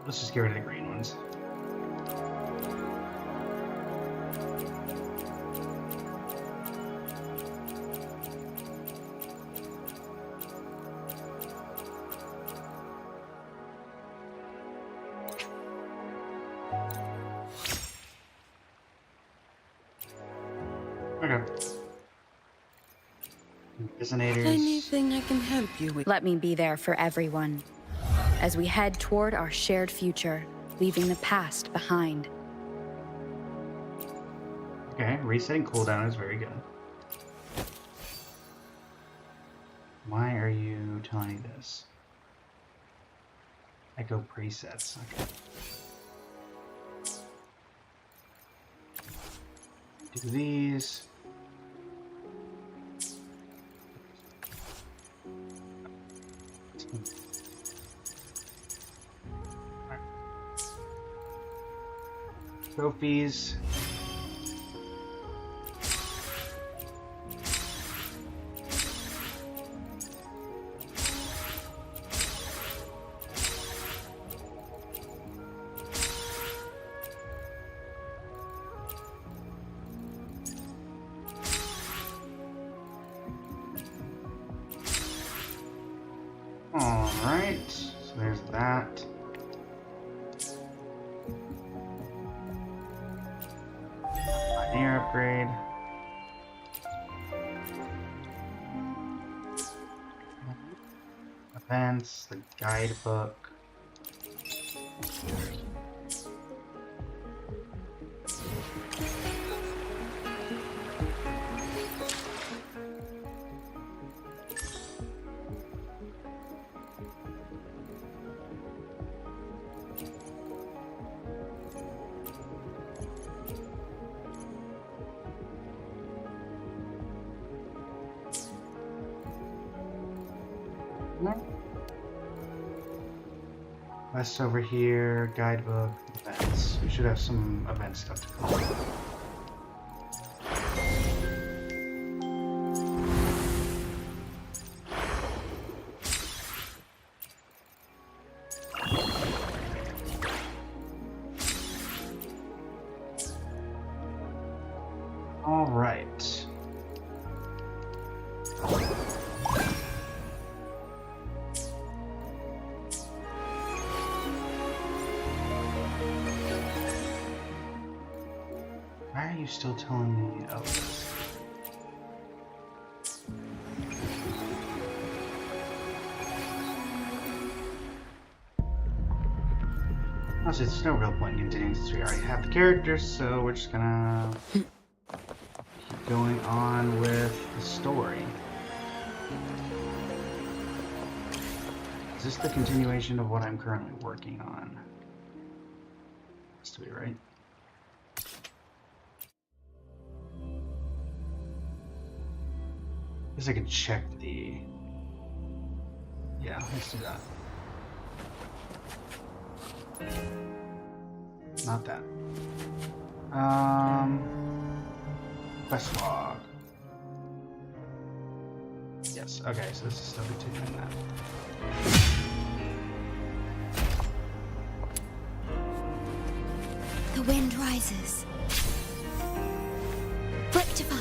Let's just get rid of the green ones. Okay. Resonators. Anything I can help you with? Let me be there for everyone as we head toward our shared future, leaving the past behind. Okay, resetting cooldown is very good. Why are you telling me this? Echo presets. Okay. Do these. Trophies. Alright, so there's that. Pioneer upgrade. Events, the guidebook. Quest over here, guidebook, events. We should have some event stuff to complete. All right. Why are you still telling me of this? Honestly, there's no real point in continuing since we already have the characters, so we're just gonna keep going on with the story. Is this the continuation of what I'm currently working on? Has to be, right? I guess I could check the... Yeah, Yeah, let's do that. Not that. Quest log. Yes, okay, so this is still continuing that. The wind rises. Rectify.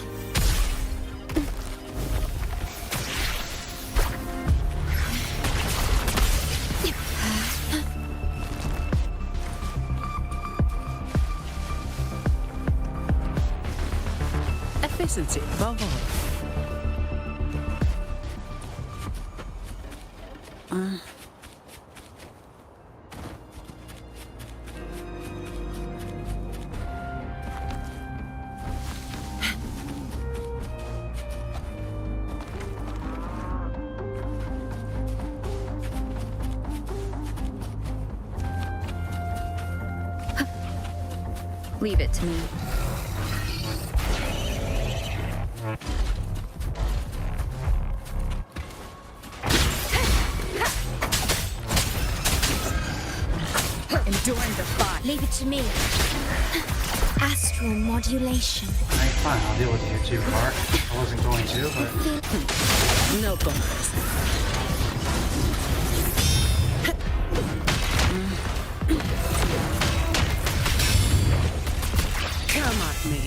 Efficiency above all. Leave it to me. Enduring the fight. Leave it to me. Astral modulation. Alright, fine, I'll deal with you too, Clark. I wasn't going to, but... No compromise. Come at me.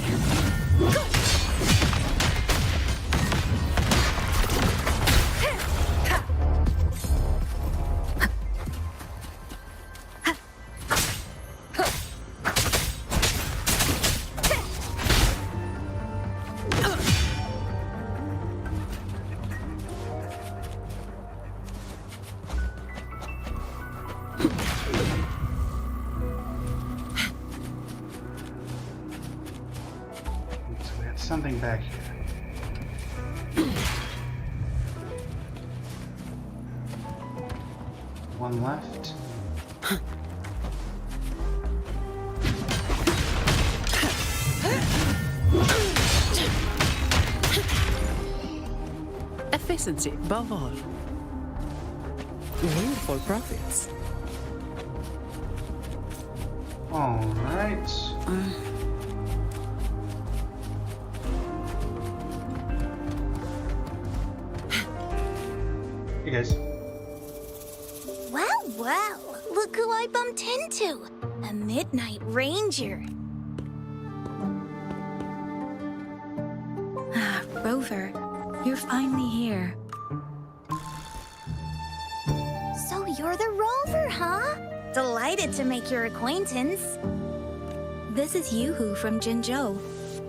So we had something back here. One left. Efficiency above all. Wonderful profits. Alright. Hey guys. Well, well, look who I bumped into. A Midnight Ranger. Ah, Rover, you're finally here. So you're the Rover, huh? Delighted to make your acquaintance. This is Yoo-hoo from Jinzhou.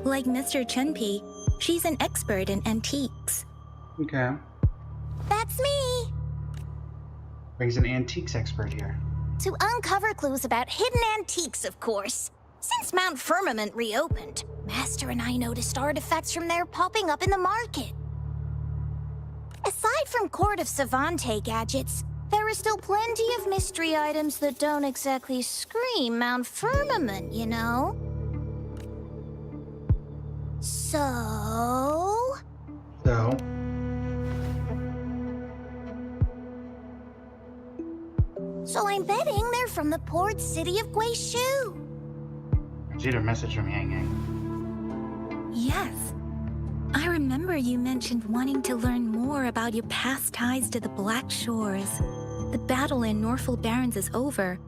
Like Mr. Chunpei, she's an expert in antiques. Okay. That's me. Brings an antiques expert here. To uncover clues about hidden antiques, of course. Since Mount Firmament reopened, Master and I noticed artifacts from there popping up in the market. Aside from Court of Savante gadgets, there are still plenty of mystery items that don't exactly scream Mount Firmament, you know? So... So I'm betting they're from the port city of Guizhou. Did you get a message from Yang Yang? Yes. I remember you mentioned wanting to learn more about your past ties to the Black Shores. The battle in Norfolk Barrens is over,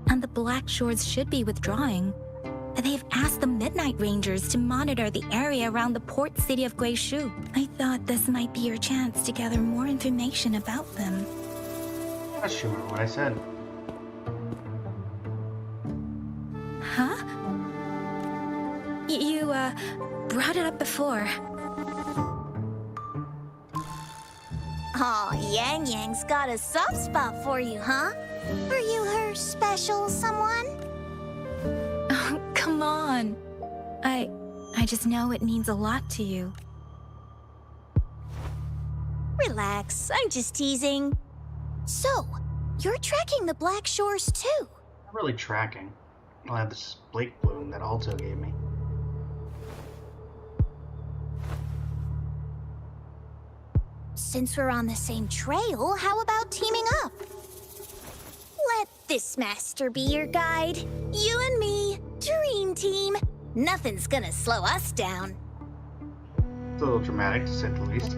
and the Black Shores should be withdrawing. They've asked the Midnight Rangers to monitor the area around the port city of Guizhou. I thought this might be your chance to gather more information about them. Not sure what I said. Huh? You brought it up before. Aw, Yang Yang's got a soft spot for you, huh? Are you her special someone? Oh, come on. I just know it means a lot to you. Relax, I'm just teasing. So, you're tracking the Black Shores too? Not really tracking. I'll have this Blake bloom that Alto gave me. Since we're on the same trail, how about teaming up? Let this master be your guide. You and me, dream team. Nothing's gonna slow us down. It's a little dramatic, to say the least.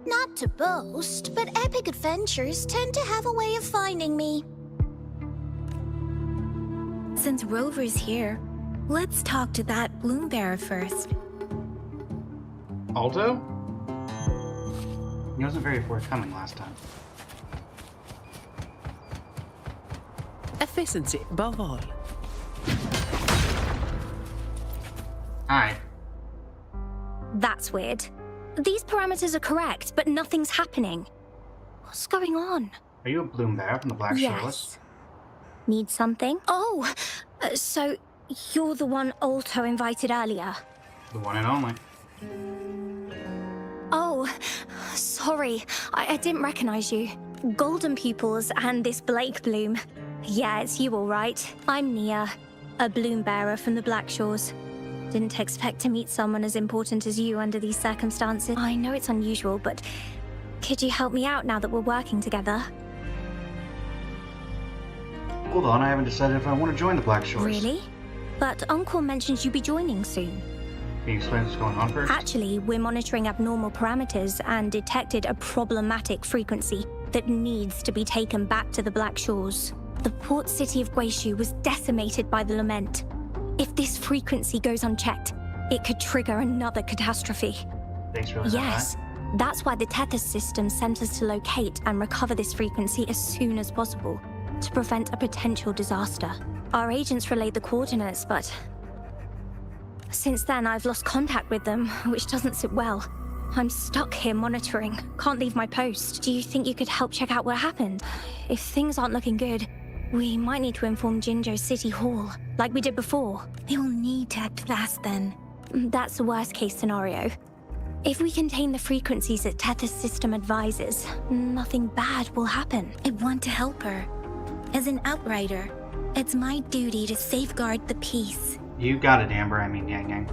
Not to boast, but epic adventures tend to have a way of finding me. Since Rover's here, let's talk to that Bloombearer first. Alto? He wasn't very forthcoming last time. Efficiency above all. Hi. That's weird. These parameters are correct, but nothing's happening. What's going on? Are you a Bloombearer from the Black Shores? Need something? Oh, so you're the one Alto invited earlier. The one and only. Oh, sorry. I didn't recognize you. Golden pupils and this Blake Bloom. Yeah, it's you all right. I'm Nia, a Bloombearer from the Black Shores. Didn't expect to meet someone as important as you under these circumstances. I know it's unusual, but could you help me out now that we're working together? Hold on, I haven't decided if I want to join the Black Shores. Really? But Uncle mentions you'll be joining soon. Can you explain what's going on first? Actually, we're monitoring abnormal parameters and detected a problematic frequency that needs to be taken back to the Black Shores. The port city of Guishu was decimated by the lament. If this frequency goes unchecked, it could trigger another catastrophe. Thanks for Yes, that's why the Tethys system sent us to locate and recover this frequency as soon as possible, to prevent a potential disaster. Our agents relayed the coordinates, but since then I've lost contact with them, which doesn't sit well. I'm stuck here monitoring, can't leave my post. Do you think you could help check out what happened? If things aren't looking good, we might need to inform Jinjo City Hall, like we did before. We'll need to act fast then. That's the worst case scenario. If we contain the frequencies that Tethys system advises, nothing bad will happen. I want to help her. As an outrider, it's my duty to safeguard the peace. You got it, Amber. I mean, Yang Yang.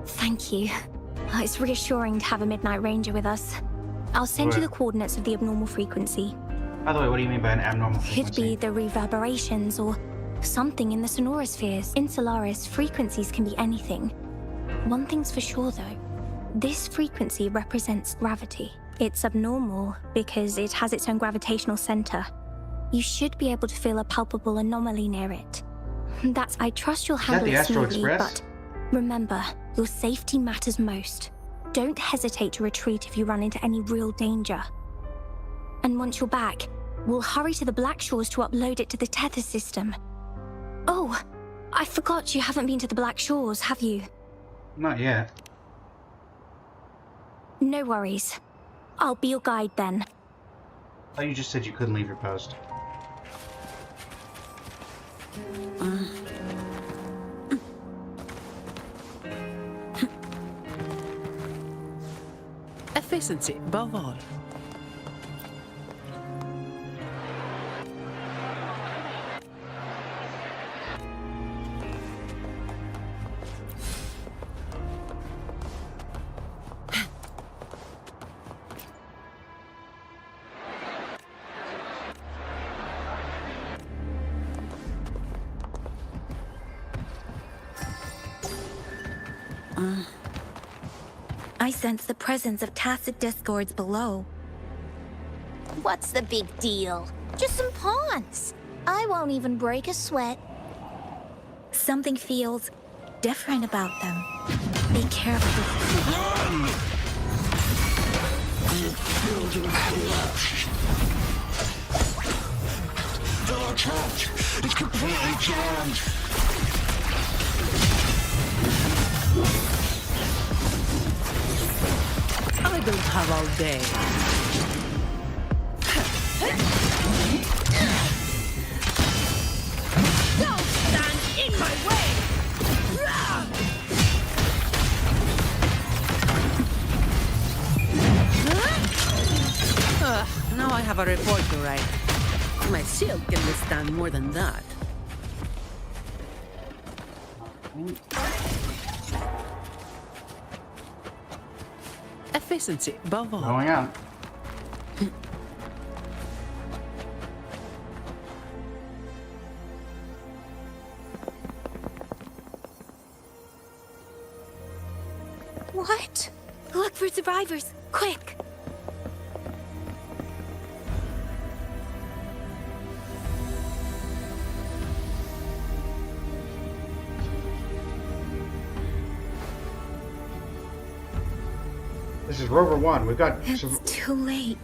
Thank you. It's reassuring to have a Midnight Ranger with us. I'll send you the coordinates of the abnormal frequency. By the way, what do you mean by an abnormal frequency? Could be the reverberations or something in the sonorospheres. In Solaris, frequencies can be anything. One thing's for sure, though. This frequency represents gravity. It's abnormal because it has its own gravitational center. You should be able to feel a palpable anomaly near it. I trust you'll handle it smoothly, but remember, your safety matters most. Don't hesitate to retreat if you run into any real danger. And once you're back, we'll hurry to the Black Shores to upload it to the Tethys system. Oh, I forgot you haven't been to the Black Shores, have you? Not yet. No worries. I'll be your guide then. I thought you just said you couldn't leave your post. Efficiency above all. I sense the presence of tacit discords below. What's the big deal? Just some pawns. I won't even break a sweat. Something feels different about them. Be careful. The attack is completely jammed. I don't have all day. Don't stand in my way! Now I have a report to write. My shield can withstand more than that. Efficiency above all. Going out. What? Look for survivors, quick! This is Rover 1. We've got... It's too late.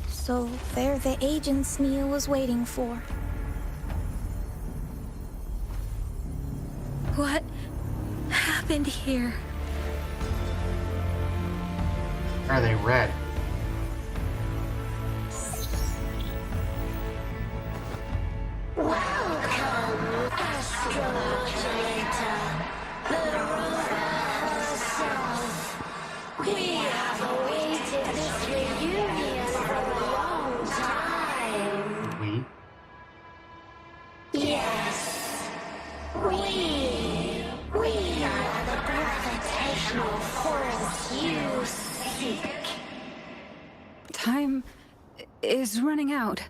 So they're the agents Neil was waiting for. What happened here? Are they red? Welcome, Astromodulator, the rover herself. We have awaited this reunion for a long time. We? Yes, we are the gravitational force you seek. Time is running out.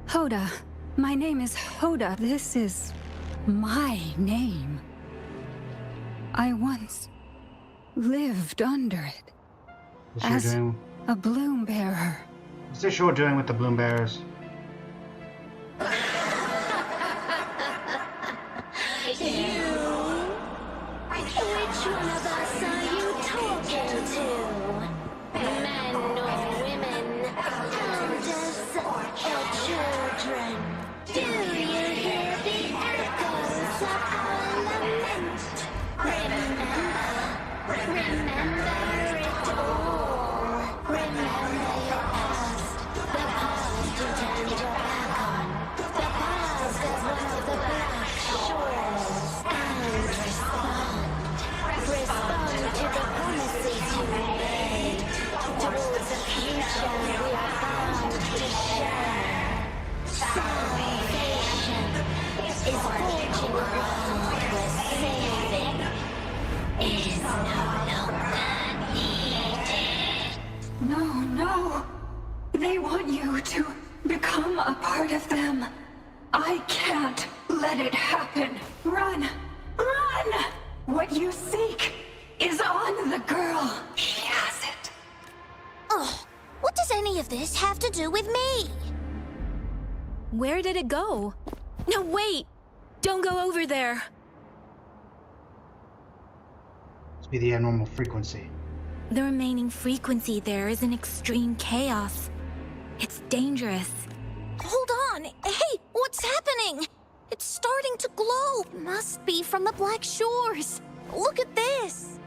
Hoda. My name is Hoda. This is my name. I once lived under it What's as doing? a bloom bearer. What's this show doing with the bloom bearers? Which one of us are you talking to? Men or women? Elders or children? Do you hear the echoes of our lament? Remember it all. Remember your past. The past you turned your back on. The past as one of the black shores. And respond. Respond to the promises you made. Towards a future we are bound to share. Salvation is forging a world where saving is no longer needed. No. They want you to become a part of them. I can't let it happen. Run! What you seek is on the girl. She has it. Ugh, what does any of this have to do with me? Where did it go? No, wait! Don't go over there! Must be the abnormal frequency. The remaining frequency there is in extreme chaos. It's dangerous. Hold on! Hey, what's happening? It's starting to glow! Must be from the Black Shores! Look at this!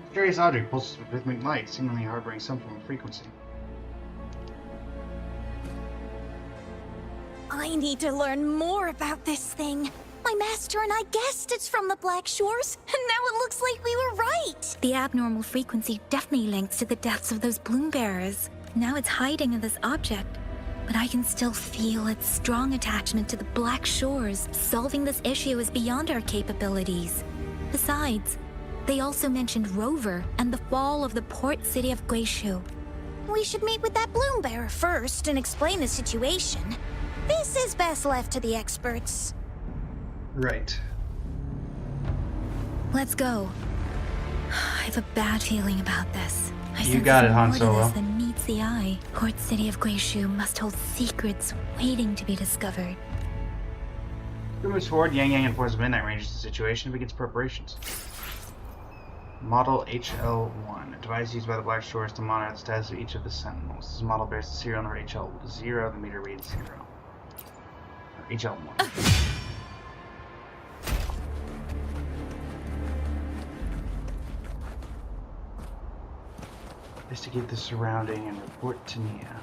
Mysterious object pulses with rhythmic light, seemingly harboring some form of frequency. I need to learn more about this thing. My master and I guessed it's from the Black Shores, and now it looks like we were right! The abnormal frequency definitely links to the deaths of those bloom bearers. Now it's hiding in this object. But I can still feel its strong attachment to the Black Shores. Solving this issue is beyond our capabilities. Besides, they also mentioned Rover and the fall of the port city of Guishu. We should meet with that bloom bearer first and explain the situation. This is best left to the experts. Right. Let's go. I have a bad feeling about this. You got it, Han more to this Solo. than meets the eye. Port city of Guishu must hold secrets waiting to be discovered. Who moves forward? Yang Yang enforces Midnight ranges the situation and begins preparations. Model HL1, a device used by the Black Shores to monitor the status of each of the Sentinels. This model bears the serial number HL0, the meter reads 0. Or HL1. Investigate the surrounding and report to Nia.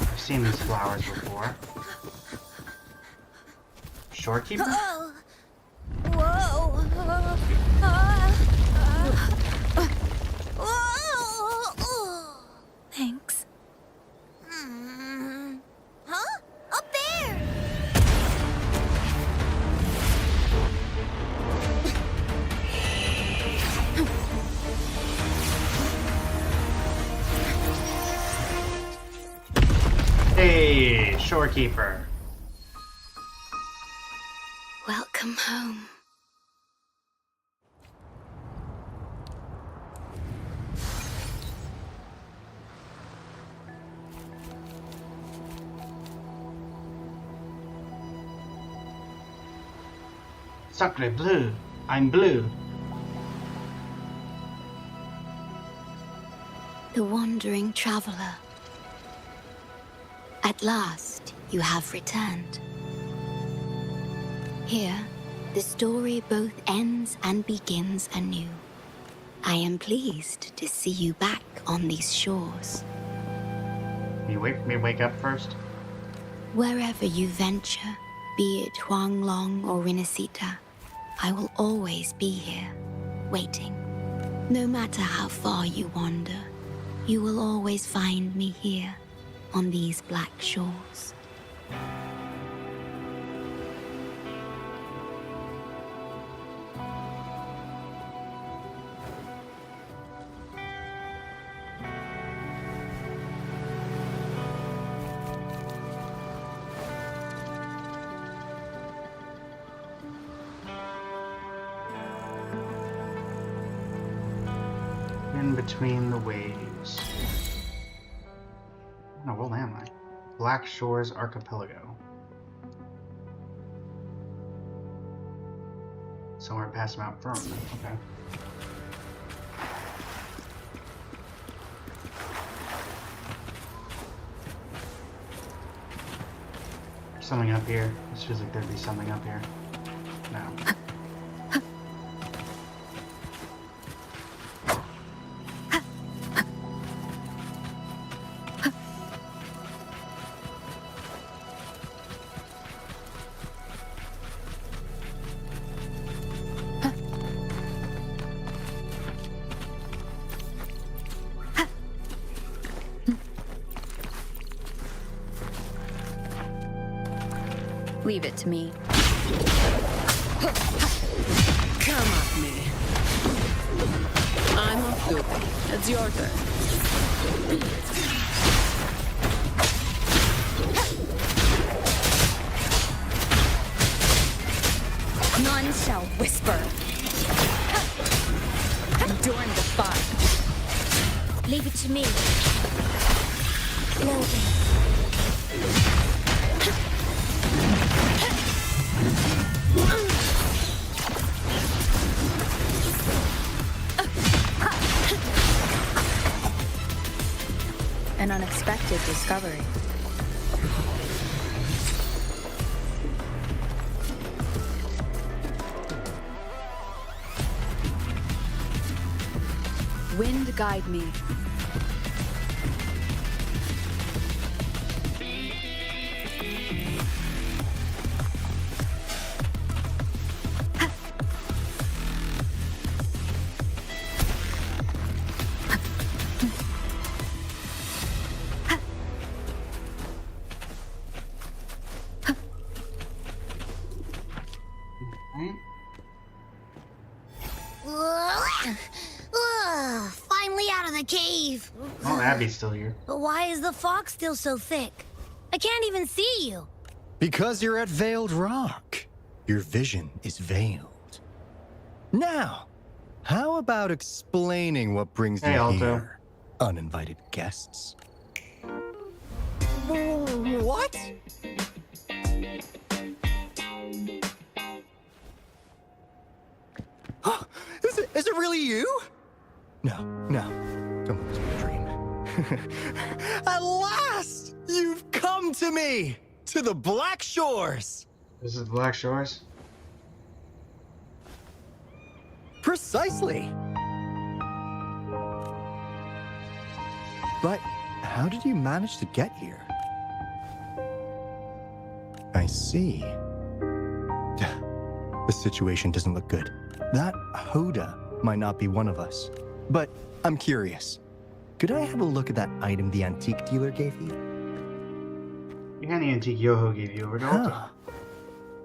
I've seen these flowers before. Shorekeeper? Whoa! Thanks. Huh? Up there! Shorekeeper. Welcome home. Sacre bleu. I'm blue. The wandering traveler. At last, you have returned. Here, the story both ends and begins anew. I am pleased to see you back on these shores. You wake up first? Wherever you venture, be it Huanglong or Rinasita, I will always be here, waiting. No matter how far you wander, you will always find me here, on these black shores. In between the waves. No, where am I? Black Shores Archipelago. Somewhere past Mount Firmament. Okay. There's something up here. This feels like there'd be something up here. No. Leave it to me. Come at me. I'm off duty. It's your turn. None shall whisper. During the fire. Leave it to me. Loading. An unexpected discovery. Wind guide me. Finally out of the cave. Oh, Abby's still here. But why is the fog still so thick? I can't even see you. Because you're at Veiled Rock. Your vision is veiled. Now, how about explaining what brings you here, uninvited guests? What? Is it really you? No, don't let this be a dream. At last! You've come to me! To the Black Shores! This is Black Shores? Precisely! But how did you manage to get here? I see. The situation doesn't look good. That Hoda might not be one of us. But I'm curious. Could I have a look at that item the antique dealer gave you? You got the antique Yoho gave you over to Alta.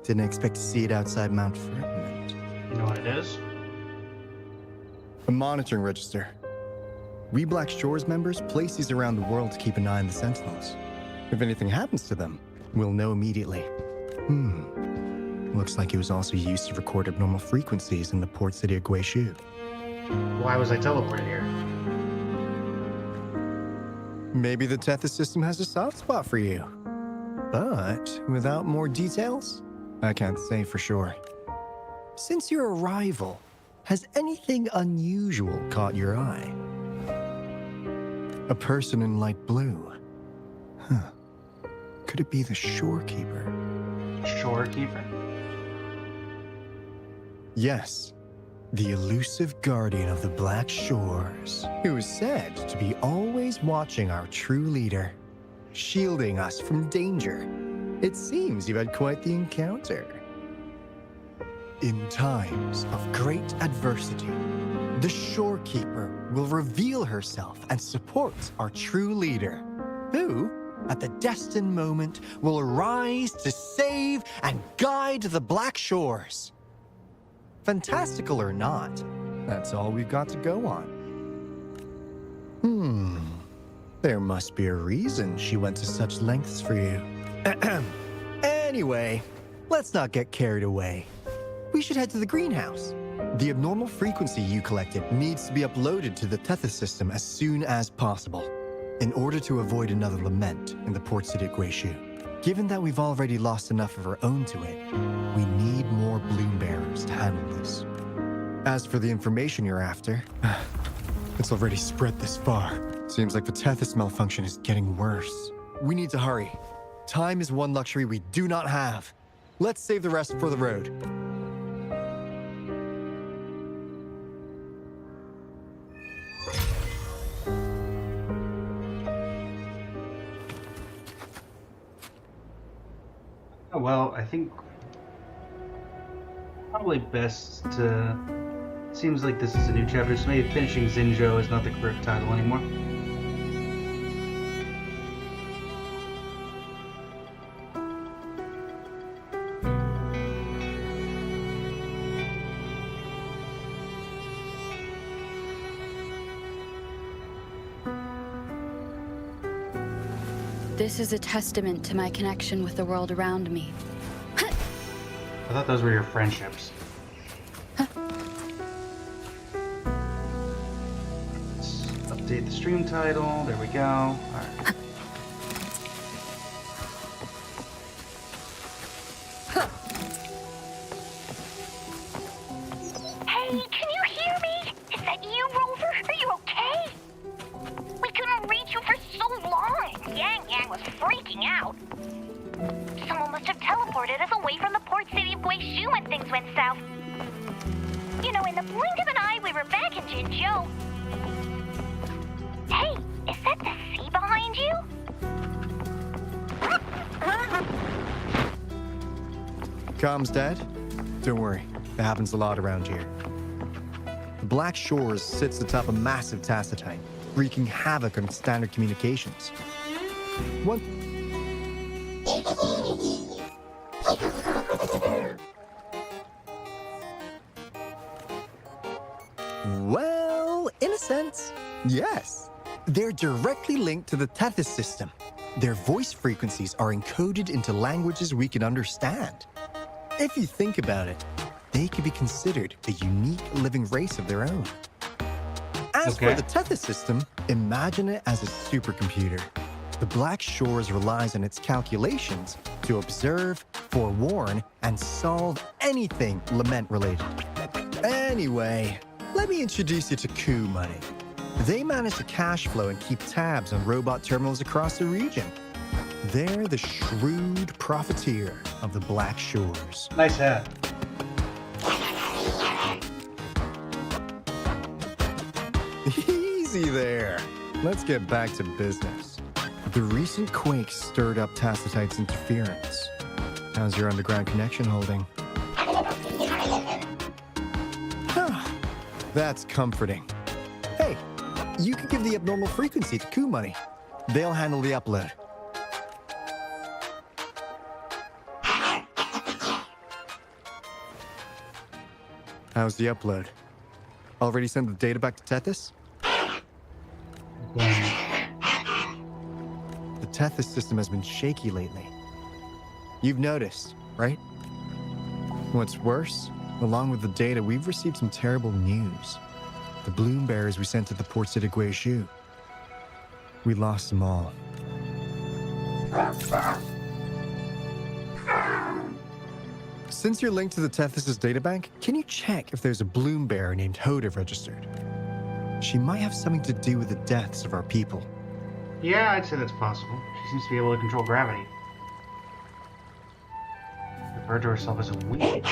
Didn't expect to see it outside Mount Firmament. You know what it is? A monitoring register. We Black Shores members place these around the world to keep an eye on the Sentinels. If anything happens to them, We'll know immediately. Looks like it was also used to record abnormal frequencies in the port city of Guizhou. Why was I teleported here? Maybe the Tethys system has a soft spot for you. But without more details, I can't say for sure. Since your arrival, has anything unusual caught your eye? A person in light blue. Huh. Could it be the shorekeeper? Shorekeeper? Yes. The elusive guardian of the Black Shores, who is said to be always watching our true leader, shielding us from danger. It seems you've had quite the encounter. In times of great adversity, the Shorekeeper will reveal herself and support our true leader, who, at the destined moment, will arise to save and guide the Black Shores. Fantastical or not, that's all we've got to go on. There must be a reason she went to such lengths for you. Anyway, let's not get carried away. We should head to the greenhouse. The abnormal frequency you collected needs to be uploaded to the Tethys system as soon as possible, in order to avoid another lament in the port city of Guizhou. Given that we've already lost enough of our own to it, we need more bloom bearers to handle this. As for the information you're after, it's already spread this far. Seems like the Tethys malfunction is getting worse. We need to hurry. Time is one luxury we do not have. Let's save the rest for the road. Oh, well, I think probably best to... Seems like this is a new chapter, so maybe finishing Zinzhou is not the correct title anymore. This is a testament to my connection with the world around me. I thought those were your friendships. Let's update the stream title. There we go. Alright. Hey, can you hear me? Is that you, Rover? Are you okay? We couldn't reach you for so long. Yang was freaking out. Someone must have teleported us away from the port city of Guizhou when things went south. You know, in the blink of an eye, we were back in Jinzhou. Hey, is that the sea behind you? Comms dead? Don't worry, it happens a lot around here. The Black Shores sits atop a massive tacitite, wreaking havoc on standard communications. Well, in a sense, yes. They're directly linked to the Tethys system. Their voice frequencies are encoded into languages we can understand. If you think about it, they could be considered a unique living race of their own. As for the Tethys system, imagine it as a supercomputer. The Black Shores relies on its calculations to observe, forewarn, and solve anything lament-related. Anyway, let me introduce you to Coup Money. They manage to cash flow and keep tabs on robot terminals across the region. They're the shrewd profiteer of the Black Shores. Nice hat. Easy there. Let's get back to business. The recent quake stirred up Tacitite's interference. How's your underground connection holding? That's comforting. Hey, you could give the abnormal frequency to Coup Money. They'll handle the upload. How's the upload? Already sent the data back to Tethys? The Tethys system has been shaky lately. You've noticed, right? What's worse, along with the data, we've received some terrible news. The bloom bearers we sent to the port city Guishu. We lost them all. Since you're linked to the Tethys' databank, can you check if there's a bloom bearer named Hoda registered? She might have something to do with the deaths of our people. Yeah, I'd say that's possible. She seems to be able to control gravity. Referred to herself as a witch.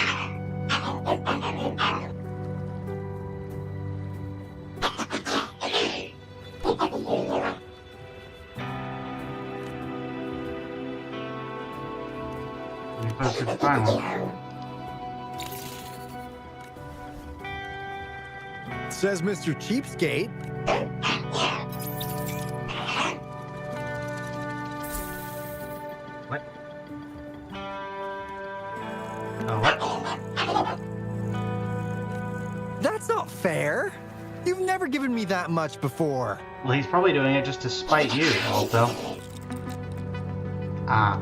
Let me post it finally. Says Mr. Cheapskate. What? Oh, what? That's not fair. You've never given me that much before. Well, he's probably doing it just to spite you, Alto. Ah.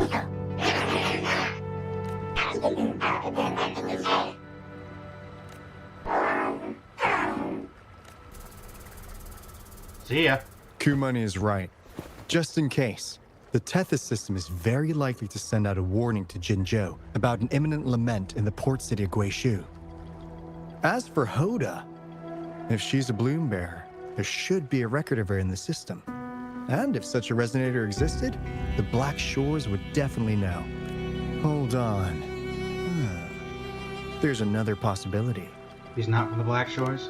See ya. Kumani is right. Just in case, the Tethys system is very likely to send out a warning to Jinzhou about an imminent lament in the port city of Guishu. As for Hoda, if she's a bloom bearer, there should be a record of her in the system. And if such a resonator existed, the Black Shores would definitely know. Hold on. There's another possibility. He's not from the Black Shores?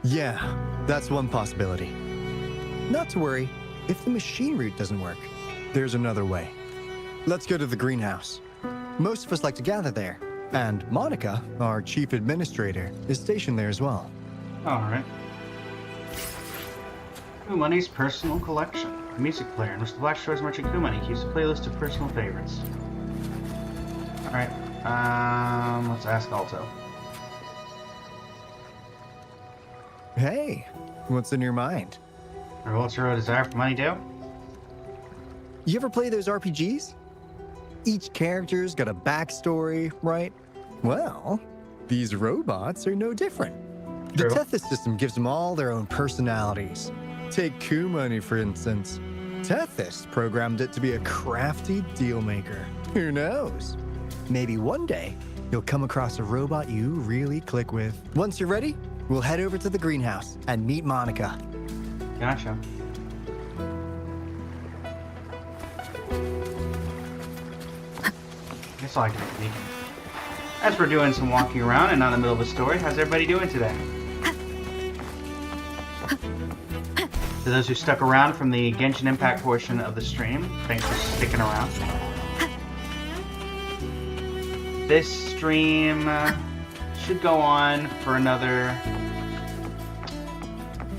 Yeah, that's one possibility. Not to worry, if the machine route doesn't work, there's another way. Let's go to the greenhouse. Most of us like to gather there, and Monica, our chief administrator, is stationed there as well. Alright. Kumani's personal collection. A music player in which the Black Shores merchant Kumani keeps a playlist of personal favorites. Alright, let's ask Alto. Hey, what's in your mind? Or what's your desire for money do? You ever play those RPGs? Each character's got a backstory, right? Well, these robots are no different. True. The Tethys system gives them all their own personalities. Take Kumani, for instance. Tethys programmed it to be a crafty deal maker. Who knows? Maybe one day, you'll come across a robot you really click with. Once you're ready, we'll head over to the greenhouse and meet Monica. Gotcha. Guess I can sneak. As we're doing some walking around and not in the middle of a story, how's everybody doing today? To those who stuck around from the Genshin Impact portion of the stream, thanks for sticking around. This stream should go on for another...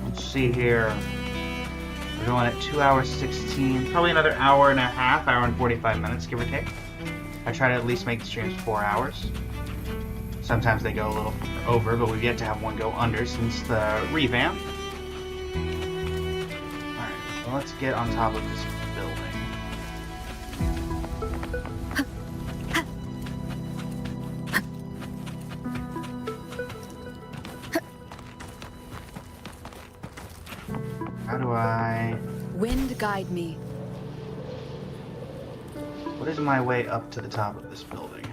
Let's see here. We're going at 2 hours 16, probably another hour and a half, hour and 45 minutes, give or take. I try to at least make the streams 4 hours. Sometimes they go a little over, but we've yet to have one go under since the revamp. Alright, well, let's get on top of this building. How do I... Wind guide me. What is my way up to the top of this building?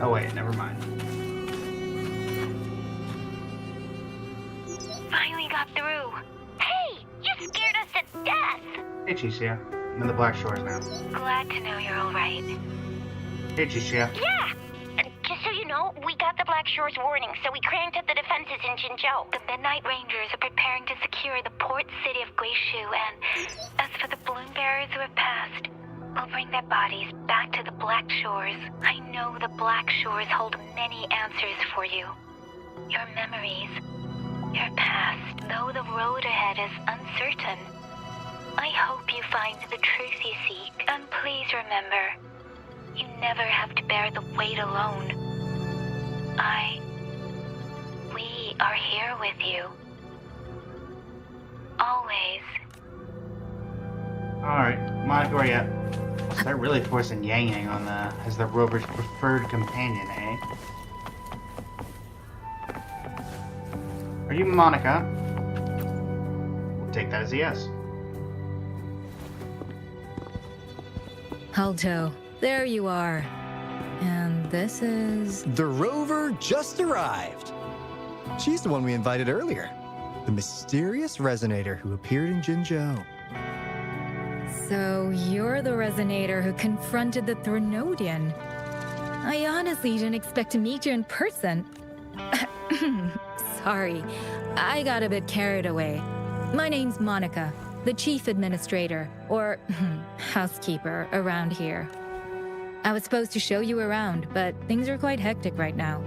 Oh wait, never mind. Finally got through. Hey, you scared us to death. Hey, Chicia. I'm in the Black Shores now. Glad to know you're all right. Hey, Chicia. Yeah. Just so you know, we got the Black Shores warning, so we cranked up the defenses in Jinzhou. The Midnight Rangers are preparing to secure the port city of Guishu, and as for the bloom bearers who have passed, we'll bring their bodies back to the Black Shores. I know the Black Shores hold many answers for you. Your memories, your past, though the road ahead is uncertain. I hope you find the truth you seek, and please remember, you never have to bear the weight alone. We are here with you. Always. Alright, Monica, where you at? They're really forcing Yang Yang on as the rover's preferred companion, eh? Are you Monica? We'll take that as a yes. Alto, there you are. And this is... The rover just arrived. She's the one we invited earlier. The mysterious resonator who appeared in Jinzhou. So you're the resonator who confronted the Threnodian. I honestly didn't expect to meet you in person. Sorry, I got a bit carried away. My name's Monica, the chief administrator, or housekeeper around here. I was supposed to show you around, but things are quite hectic right now.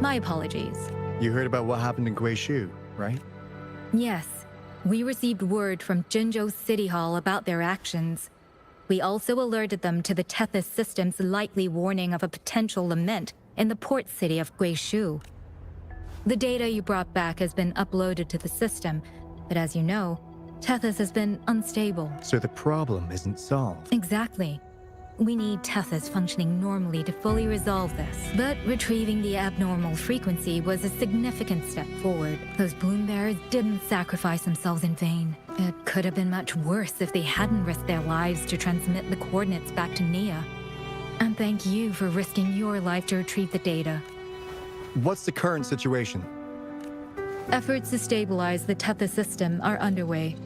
My apologies. You heard about what happened in Guishu, right? Yes, we received word from Jinzhou City Hall about their actions. We also alerted them to the Tethys system's likely warning of a potential lament in the port city of Guishu. The data you brought back has been uploaded to the system, but as you know, Tethys has been unstable. So the problem isn't solved. Exactly. We need Tethys functioning normally to fully resolve this. But retrieving the abnormal frequency was a significant step forward. Those bloom bearers didn't sacrifice themselves in vain. It could have been much worse if they hadn't risked their lives to transmit the coordinates back to Nia. And thank you for risking your life to retrieve the data. What's the current situation? Efforts to stabilize the Tethys system are underway.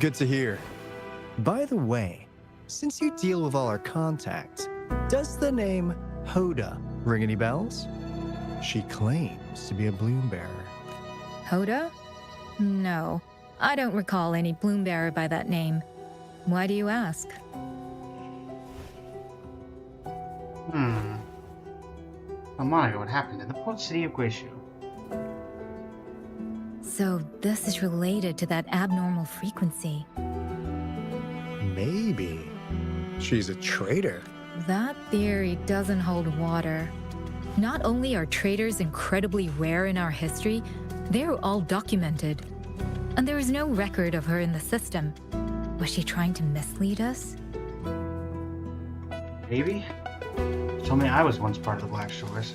Good to hear. By the way, since you deal with all our contacts, does the name Hoda ring any bells? She claims to be a bloom bearer. Hoda? No, I don't recall any bloom bearer by that name. Why do you ask? Well, Monica, what happened in the port city of Guishu? So this is related to that abnormal frequency. Maybe. She's a traitor. That theory doesn't hold water. Not only are traitors incredibly rare in our history, they're all documented. And there is no record of her in the system. Was she trying to mislead us? Maybe? She told me I was once part of the Black Shores.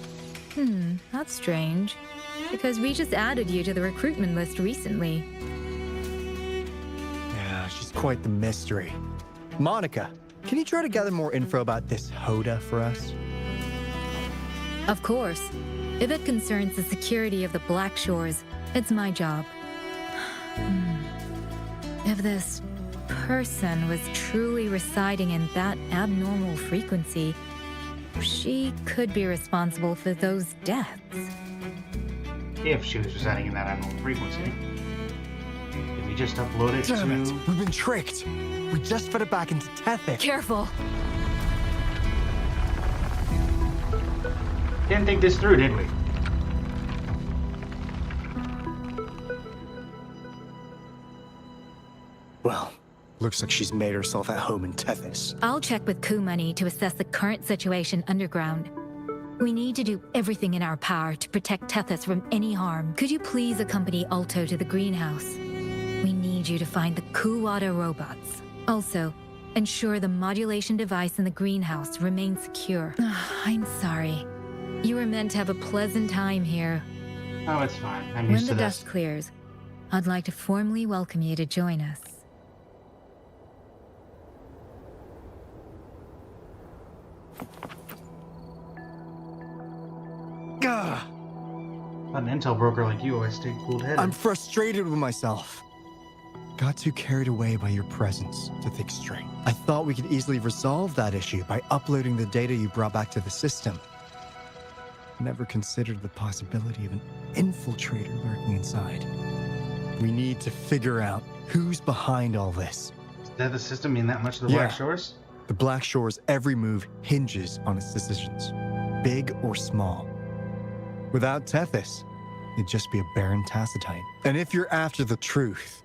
That's strange. Because we just added you to the recruitment list recently. Yeah, she's quite the mystery. Monica, can you try to gather more info about this Hoda for us? Of course. If it concerns the security of the Black Shores, it's my job. If this person was truly residing in that abnormal frequency, she could be responsible for those deaths. If she was residing in that abnormal frequency. Did we just upload it Damn to... it! We've been tricked! We just fed it back into Tethys. Careful! Didn't think this through, did we? Well, looks like she's made herself at home in Tethys. I'll check with Kumani to assess the current situation underground. We need to do everything in our power to protect Tethys from any harm. Could you please accompany Alto to the greenhouse? We need you to find the Kuwata robots. Also, ensure the modulation device in the greenhouse remains secure. I'm sorry. You were meant to have a pleasant time here. Oh, it's fine. I'm When used the to dust this. clears, I'd like to formally welcome you to join us. Gah! An intel broker like you always stay cool-headed. I'm frustrated with myself. Got too carried away by your presence to think straight. I thought we could easily resolve that issue by uploading the data you brought back to the system. Never considered the possibility of an infiltrator lurking inside. We need to figure out who's behind all this. Does the system mean that much to the Black Shores? The Black Shores' every move hinges on its decisions, big or small. Without Tethys, it'd just be a barren tacitite. And if you're after the truth,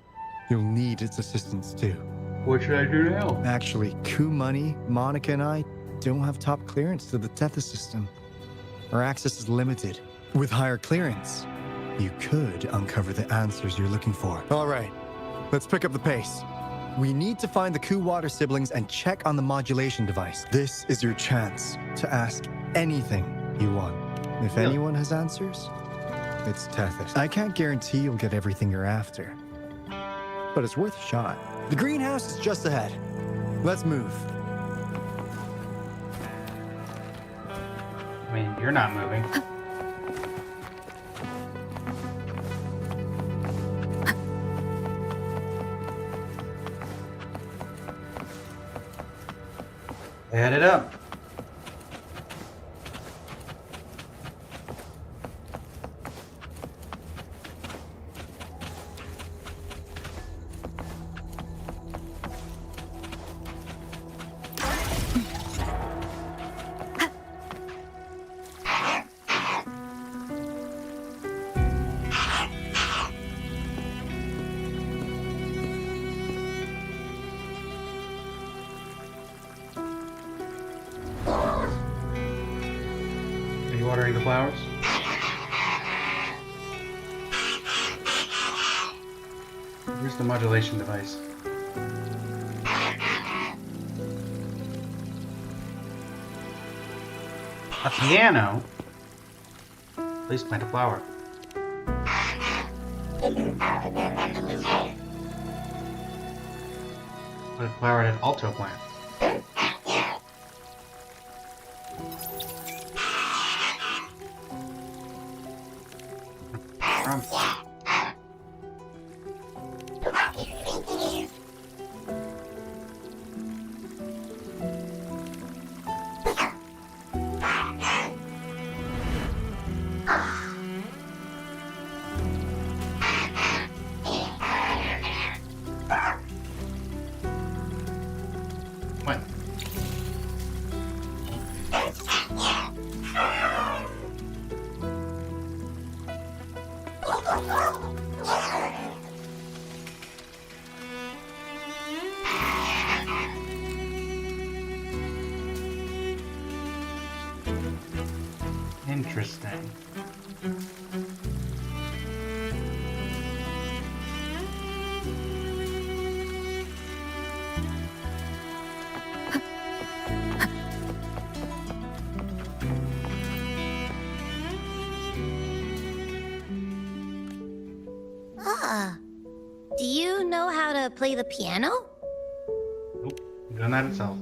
you'll need its assistance too. What should I do now? Actually, Kumani, Monica, and I don't have top clearance to the Tethys system. Our access is limited. With higher clearance, you could uncover the answers you're looking for. All right, let's pick up the pace. We need to find the Coup-Water siblings and check on the modulation device. This is your chance to ask anything you want. If anyone has answers, it's Tethys. I can't guarantee you'll get everything you're after, but it's worth a shot. The greenhouse is just ahead. Let's move. I mean, you're not moving. Add it up. Watering the flowers. Here's the modulation device. A piano? Please plant a flower. Put a flower at an alto plant. Interesting. Do you know how to play the piano? Nope, done that itself.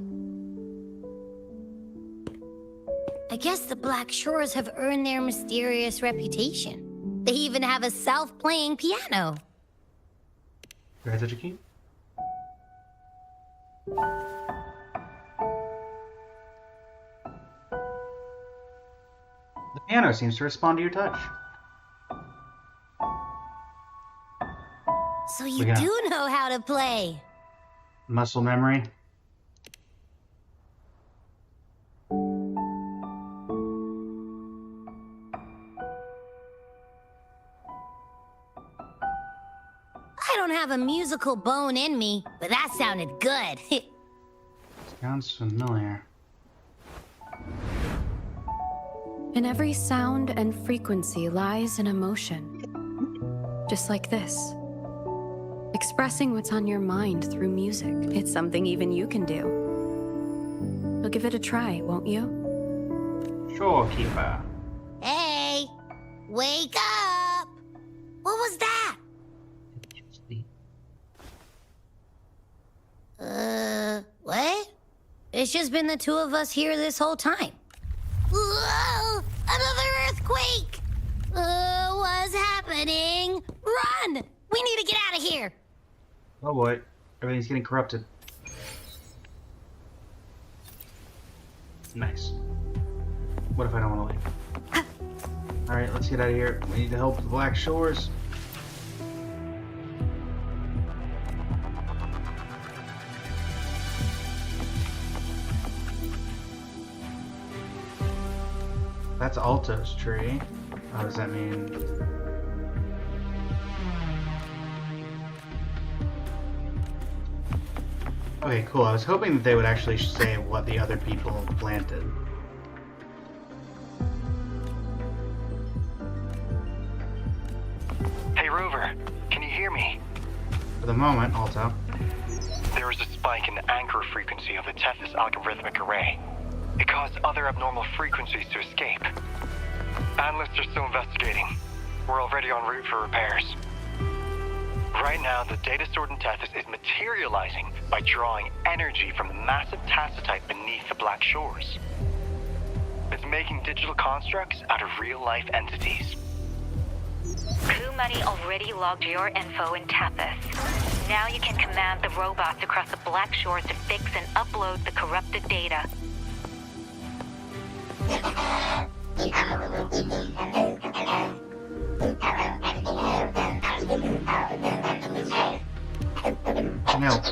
I guess the Black Shores have earned their mysterious reputation. They even have a self-playing piano. Do I touch a key? The piano seems to respond to your touch. So you do know how to play. Muscle memory. I don't have a musical bone in me, but that sounded good. Sounds familiar. In every sound and frequency lies an emotion. Just like this. Expressing what's on your mind through music. It's something even you can do. You'll give it a try, won't you? Sure, Keeper. Hey! Wake up! What was that? What? It's just been the two of us here this whole time. Whoa! Another earthquake! What's happening? Run! We need to get out of here! Oh boy, everything's getting corrupted. Nice. What if I don't want to leave? Alright, let's get out of here. We need to help the Black Shores. That's Alto's tree. What does that mean? Okay, cool. I was hoping that they would actually say what the other people planted. Hey, Rover, can you hear me? For the moment, Alto. There is a spike in the anchor frequency of the Tethys algorithmic array. It caused other abnormal frequencies to escape. Analysts are still investigating. We're already en route for repairs. Right now, the data stored in Tethys is materializing by drawing energy from the massive tacitite beneath the Black Shores. It's making digital constructs out of real-life entities. Crew Money already logged your info in Tethys. Now you can command the robots across the Black Shores to fix and upload the corrupted data. No.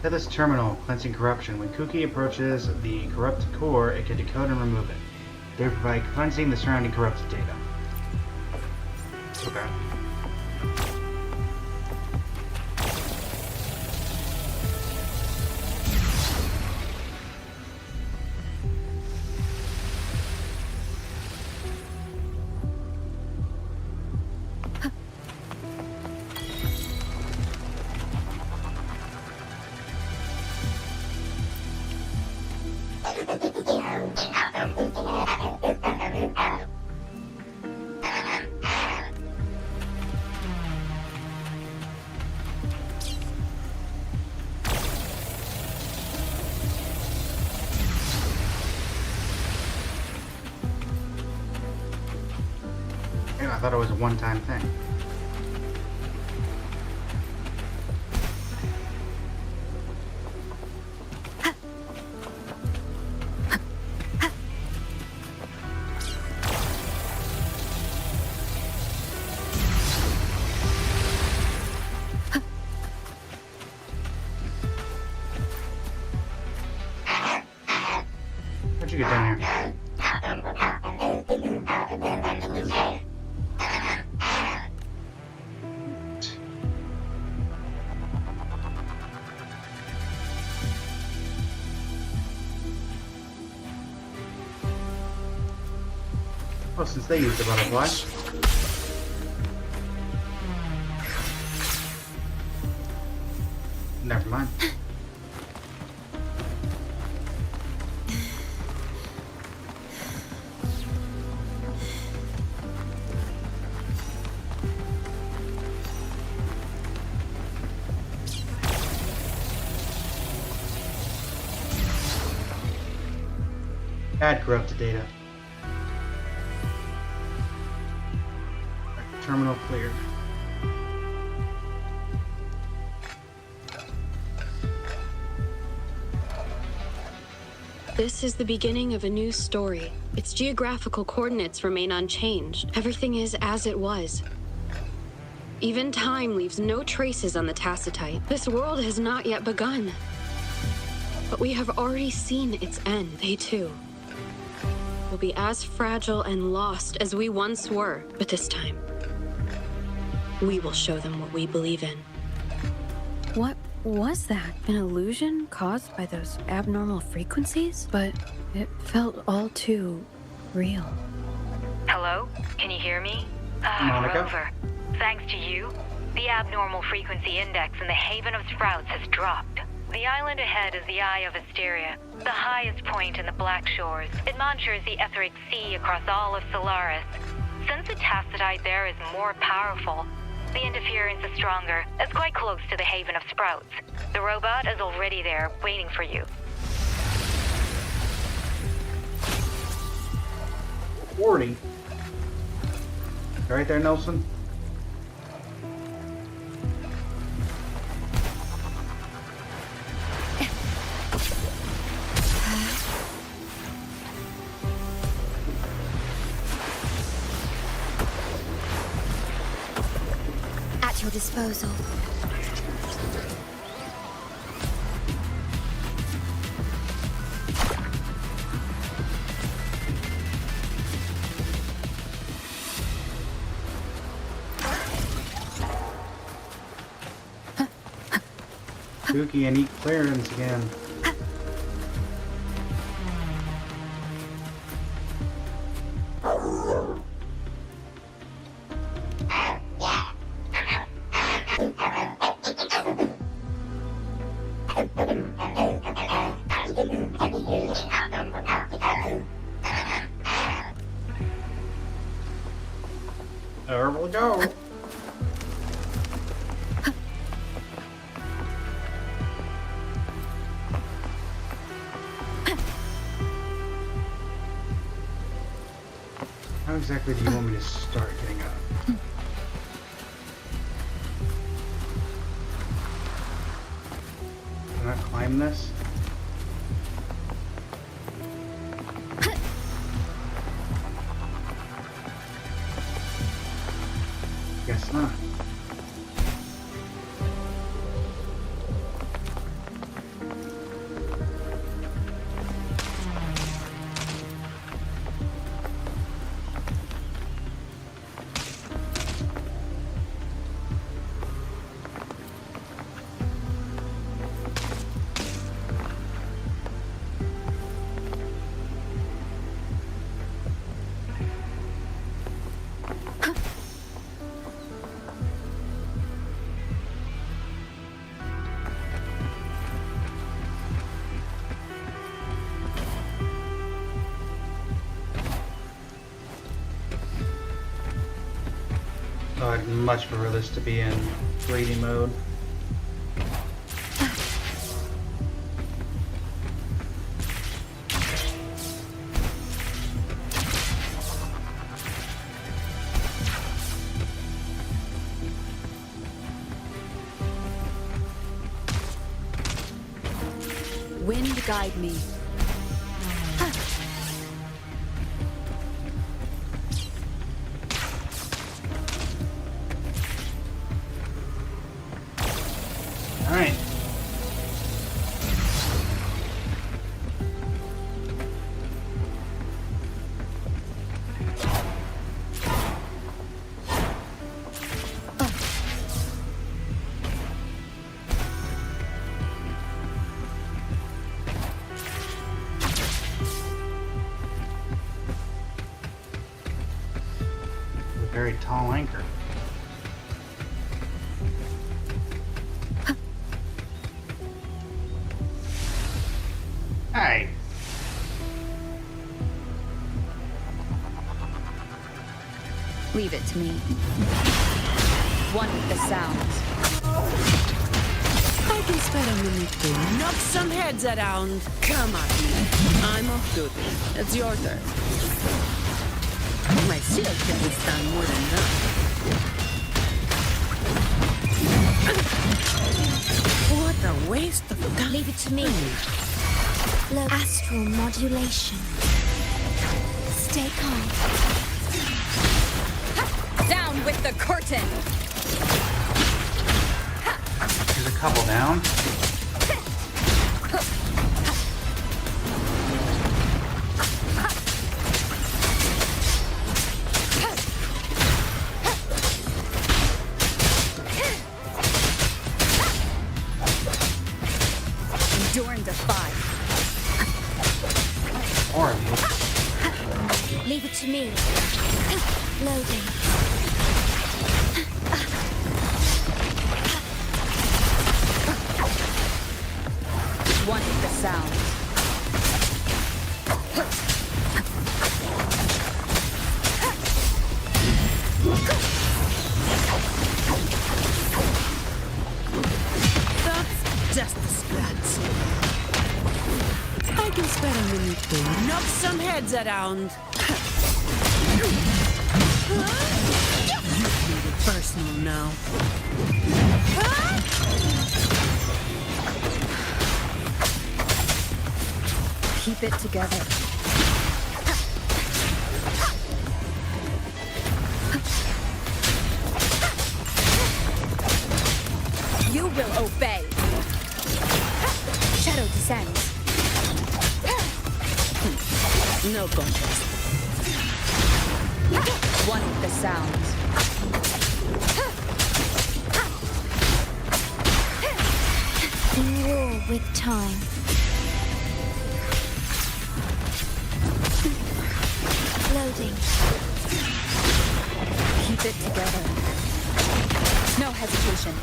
To this terminal, cleansing corruption. When Cookie approaches the corrupted core, it can decode and remove it, thereby cleansing the surrounding corrupted data. Okay. I thought it was a one-time thing. How'd you get down here? Well, since they used the butterfly. Never mind. Add corrupted data. Terminal cleared. This is the beginning of a new story. Its geographical coordinates remain unchanged. Everything is as it was. Even time leaves no traces on the tacitite. This world has not yet begun. But we have already seen its end. They too will be as fragile and lost as we once were. But this time, we will show them what we believe in. What was that? An illusion caused by those abnormal frequencies? But it felt all too real. Hello? Can you hear me? Monica? Rover. Thanks to you, the abnormal frequency index in the Haven of Sprouts has dropped. The island ahead is the Eye of Asteria, the highest point in the Black Shores. It monitors the etheric sea across all of Solaris. Since the tacitite there is more powerful, the interference is stronger. It's quite close to the Haven of Sprouts. The robot is already there, waiting for you. Warning. Right there, Nelson. At your disposal. Spooky and eat clearance again. There we go. How exactly do you want me to start getting up? Can I climb this? Guess not. Oh, I'd much prefer this to be in 3D mode. Wind guide me. Alright. A very tall anchor. Hey. Leave it to me. One with the sounds. I can spare a minute to knock some heads around. Come at me. I'm off duty. It's your turn. My shield can withstand more than that. What a waste of time. Leave it to me. Low astral modulation. Stay calm. Down with the curtain! There's a couple down. Endure and defy. Or of you. Leave it to me. Loading. One with the sound. That's just a scratch. I can spare a minute to knock some heads around. You made it personal now. Keep it together. You will obey. Shadow descends. No contest. One with the sound. In war with time. Loading. Keep it together. No hesitation.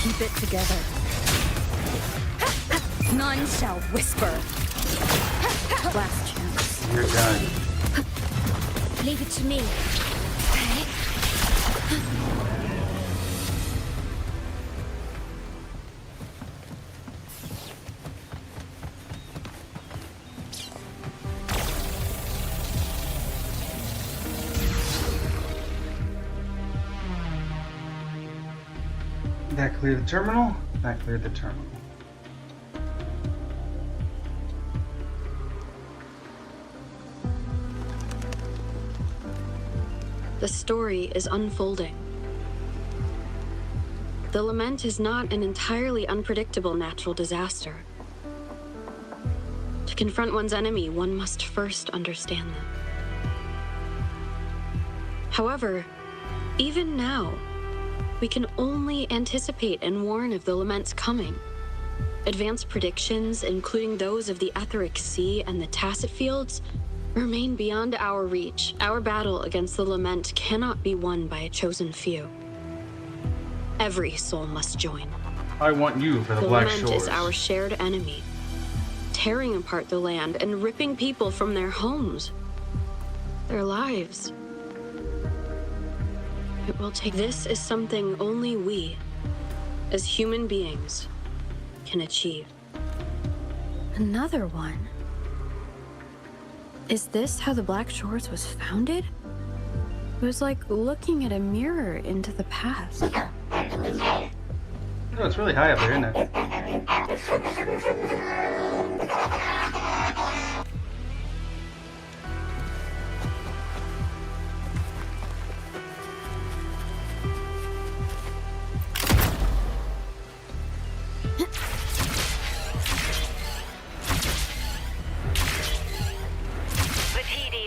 Keep it together. None shall whisper. Last chance. You're done. Leave it to me. That cleared the terminal. That cleared the terminal. The story is unfolding. The lament is not an entirely unpredictable natural disaster. To confront one's enemy, one must first understand them. However, even now, we can only anticipate and warn of the lament's coming. Advanced predictions, including those of the Etheric Sea and the Tacet Fields, remain beyond our reach. Our battle against the lament cannot be won by a chosen few. Every soul must join. I want you for the Black lament Shores. is our shared enemy, tearing apart the land and ripping people from their homes, their lives. It will take. This is something only we, as human beings, can achieve. Another one? Is this how the Black Shores was founded? It was like looking at a mirror into the past. Oh, it's really high up there, isn't it?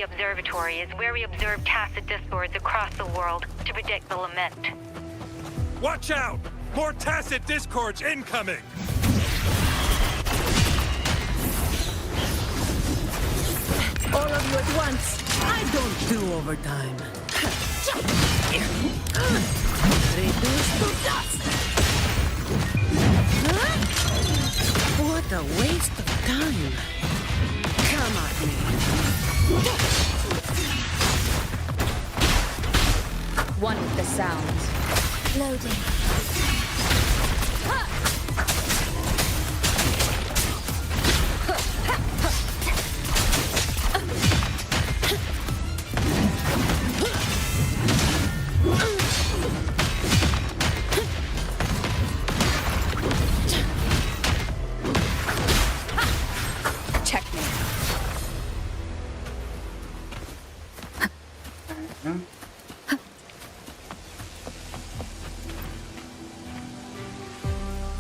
Observatory is where we observe tacit discords across the world to predict the lament. Watch out! More tacit discords incoming! All of you at once. I don't do overtime. Reduce to dust. What a waste of time. Come at me. One with the sounds. Loading.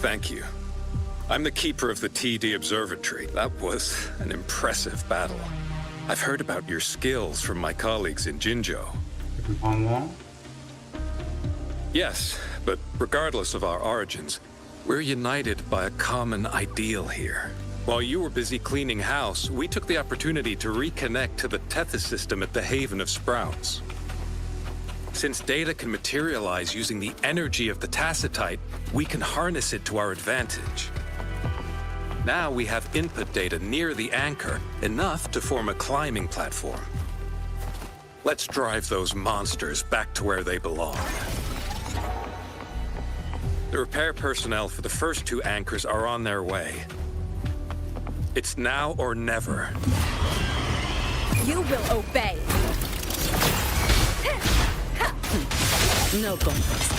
Thank you. I'm the keeper of the TD Observatory. That was an impressive battle. I've heard about your skills from my colleagues in Jinzhou. Yes, but regardless of our origins, we're united by a common ideal here. While you were busy cleaning house, we took the opportunity to reconnect to the Tethys system at the Haven of Sprouts. Since data can materialize using the energy of the Tacetite, we can harness it to our advantage. Now we have input data near the anchor, enough to form a climbing platform. Let's drive those monsters back to where they belong. The repair personnel for the first two anchors are on their way. It's now or never. You will obey. No compromise.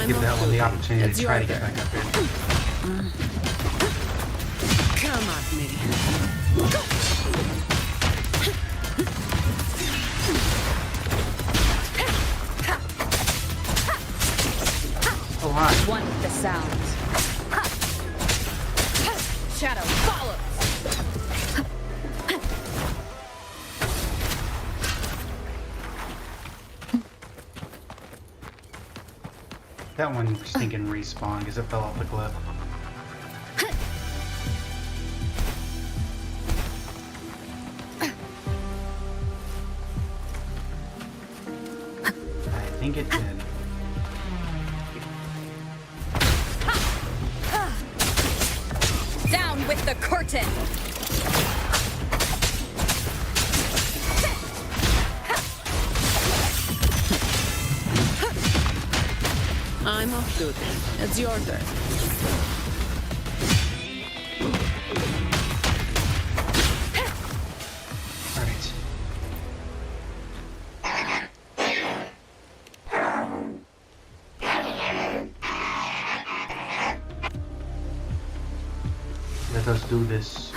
Give that one the opportunity to try to get back up here. Come at me. on. One with the sounds. Ha! Ha! Shadow follows. That one stinking respawned because it fell off the cliff. I think it did. Down with the curtain. I'm off duty. It's your turn. Alright. Let us do this.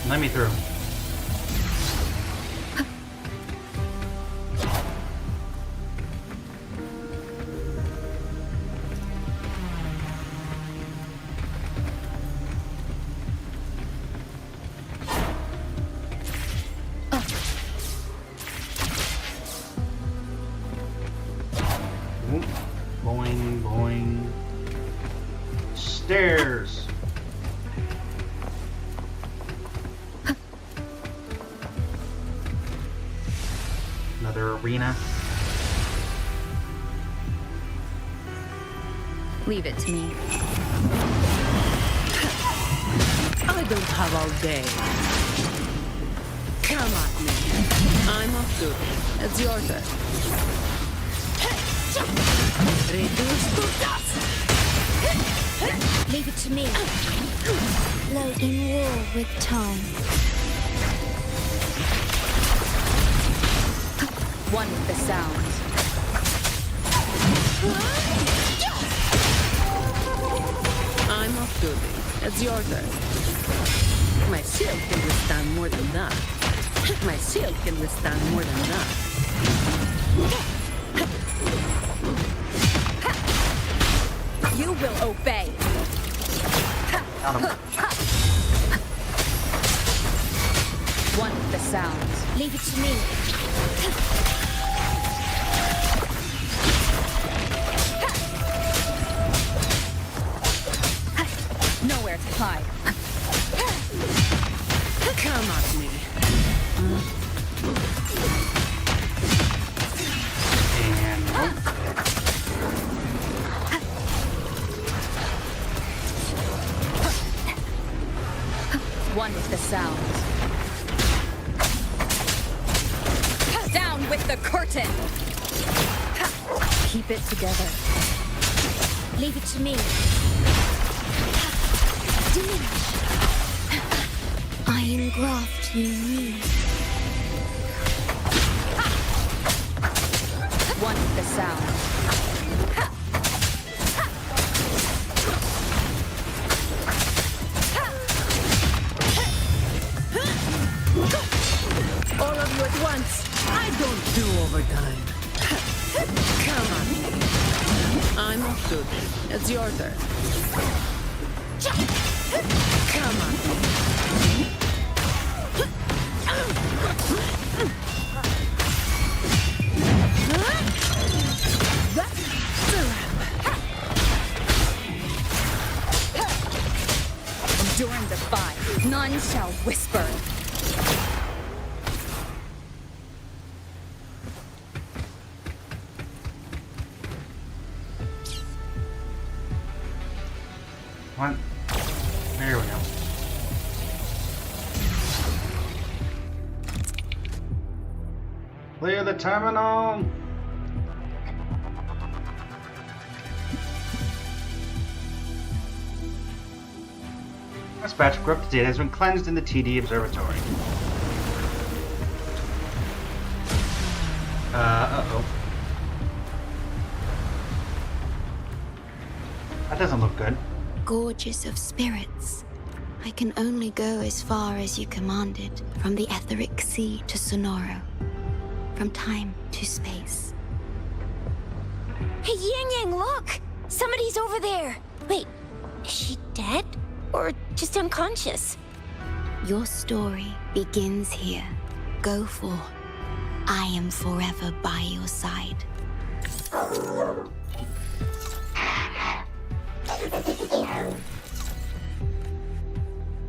Let me through. Oop. Boing, boing. Stairs. Another arena. Leave it to me. I don't have all day. Come at me. I'm off duty. It's your turn. Reduce to dust. Leave it to me. Flow in war with time. One with the sounds. I'm off duty. It's your turn. My shield can withstand more than that. My shield can withstand more than that. You will obey. One with the sounds. Leave it to me. Nowhere to hide. Come at me. One with the sounds. Down with the curtain. Keep it together. Leave it to me. Diminish. I engraft you me. One with the sounds. All of you at once. I don't do overtime. Come on. I'm off duty. It's your turn. Come on. That's a wrap. Endure and defy. None shall whisper. One. There we go. Clear the terminal! This batch of corrupted data has been cleansed in the TD Observatory. Uh-oh. That doesn't look good. Gorgeous of spirits, I can only go as far as you commanded, from the etheric sea to Sonoro, from time to space. Hey, Yang Yang, look! Somebody's over there! Wait, is she dead? Or just unconscious? Your story begins here. Go forth. I am forever by your side.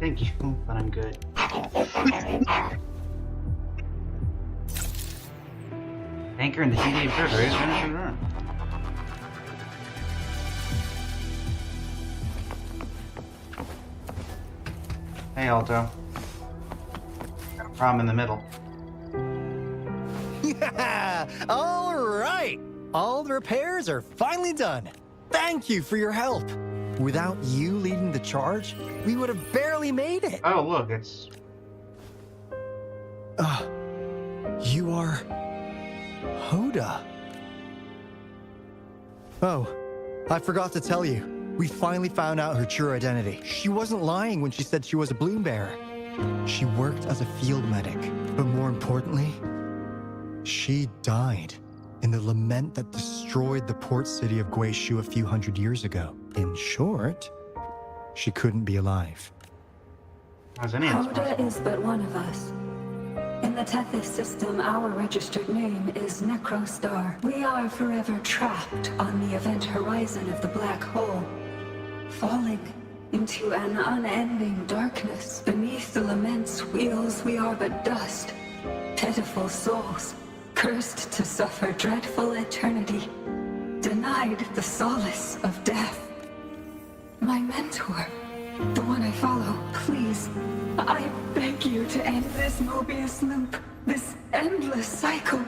Thank you, but I'm good. Anchor in the TD Observatory. Hey, Alto. Got a problem in the middle. Yeah! All right! All the repairs are finally done. Thank you for your help. Without you leading the charge, we would have barely made it. Oh, look, it's... You are... Hoda. Oh, I forgot to tell you. We finally found out her true identity. She wasn't lying when she said she was a bloom bearer. She worked as a field medic, but more importantly, she died in the lament that destroyed the port city of Guishu a few hundred years ago. In short, she couldn't be alive. Hoda is but one of us. In the Tethys system, our registered name is Necrostar. We are forever trapped on the event horizon of the black hole, falling into an unending darkness. Beneath the lament's wheels, we are but dust, pitiful souls, cursed to suffer dreadful eternity, denied the solace of death. My mentor, the one I follow, please, I beg you to end this Mobius loop, this endless cycle.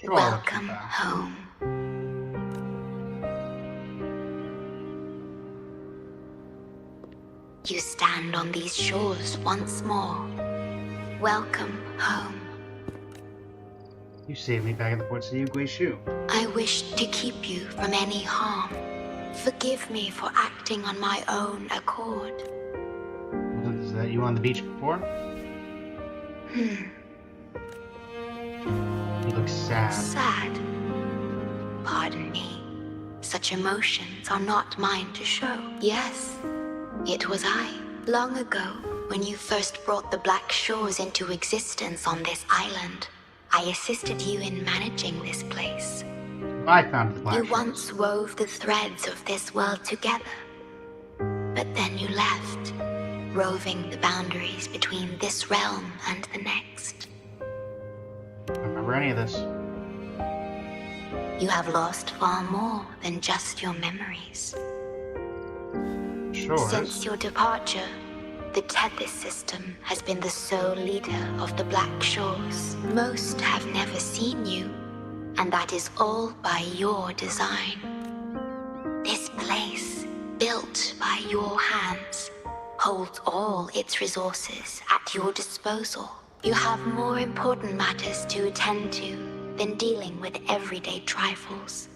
Welcome home. You stand on these shores once more. Welcome home. You saved me back at the port city of Guishu. I wish to keep you from any harm. Forgive me for acting on my own accord. Is that you on the beach before? You look sad. Sad? Pardon me. Such emotions are not mine to show. Yes, it was I. Long ago, when you first brought the Black Shores into existence on this island, I assisted you in managing this place. I found the Black You Shores. once wove the threads of this world together. But then you left, roving the boundaries between this realm and the next. I don't remember any of this. You have lost far more than just your memories. Sure. Since your departure, the Tethys system has been the sole leader of the Black Shores. Most have never seen you, and that is all by your design. This place, built by your hands, holds all its resources at your disposal. You have more important matters to attend to than dealing with everyday trifles.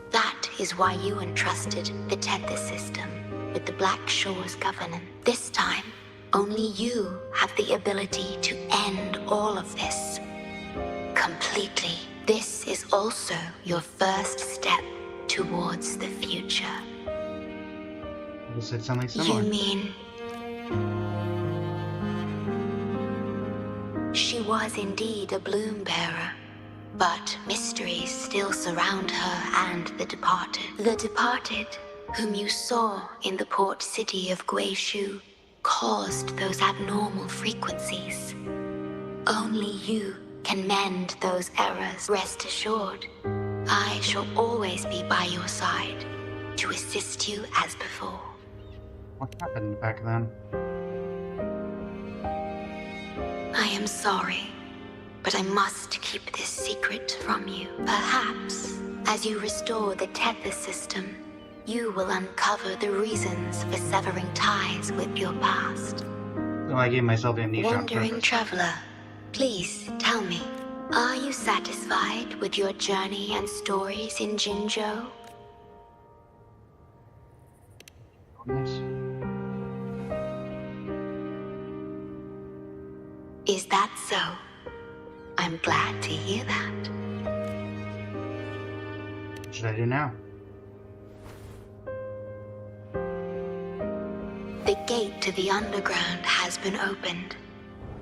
That is why you entrusted the Tethys system with the Black Shores governance. This time, only you have the ability to end all of this. Completely. This is also your first step towards the future. You said something similar. You mean... She was indeed a bloom bearer, but mysteries still surround her and the departed. The departed, whom you saw in the port city of Guishu, caused those abnormal frequencies. Only you can mend those errors. Rest assured, I shall always be by your side to assist you as before. What happened back then? I am sorry, but I must keep this secret from you. Perhaps, as you restore the Tethys system, you will uncover the reasons for severing ties with your past. So I gave myself amnesia on Wandering purpose. traveler, please tell me, are you satisfied with your journey and stories in Jinzhou? Yes. Is that so? I'm glad to hear that. What should I do now? The gate to the underground has been opened.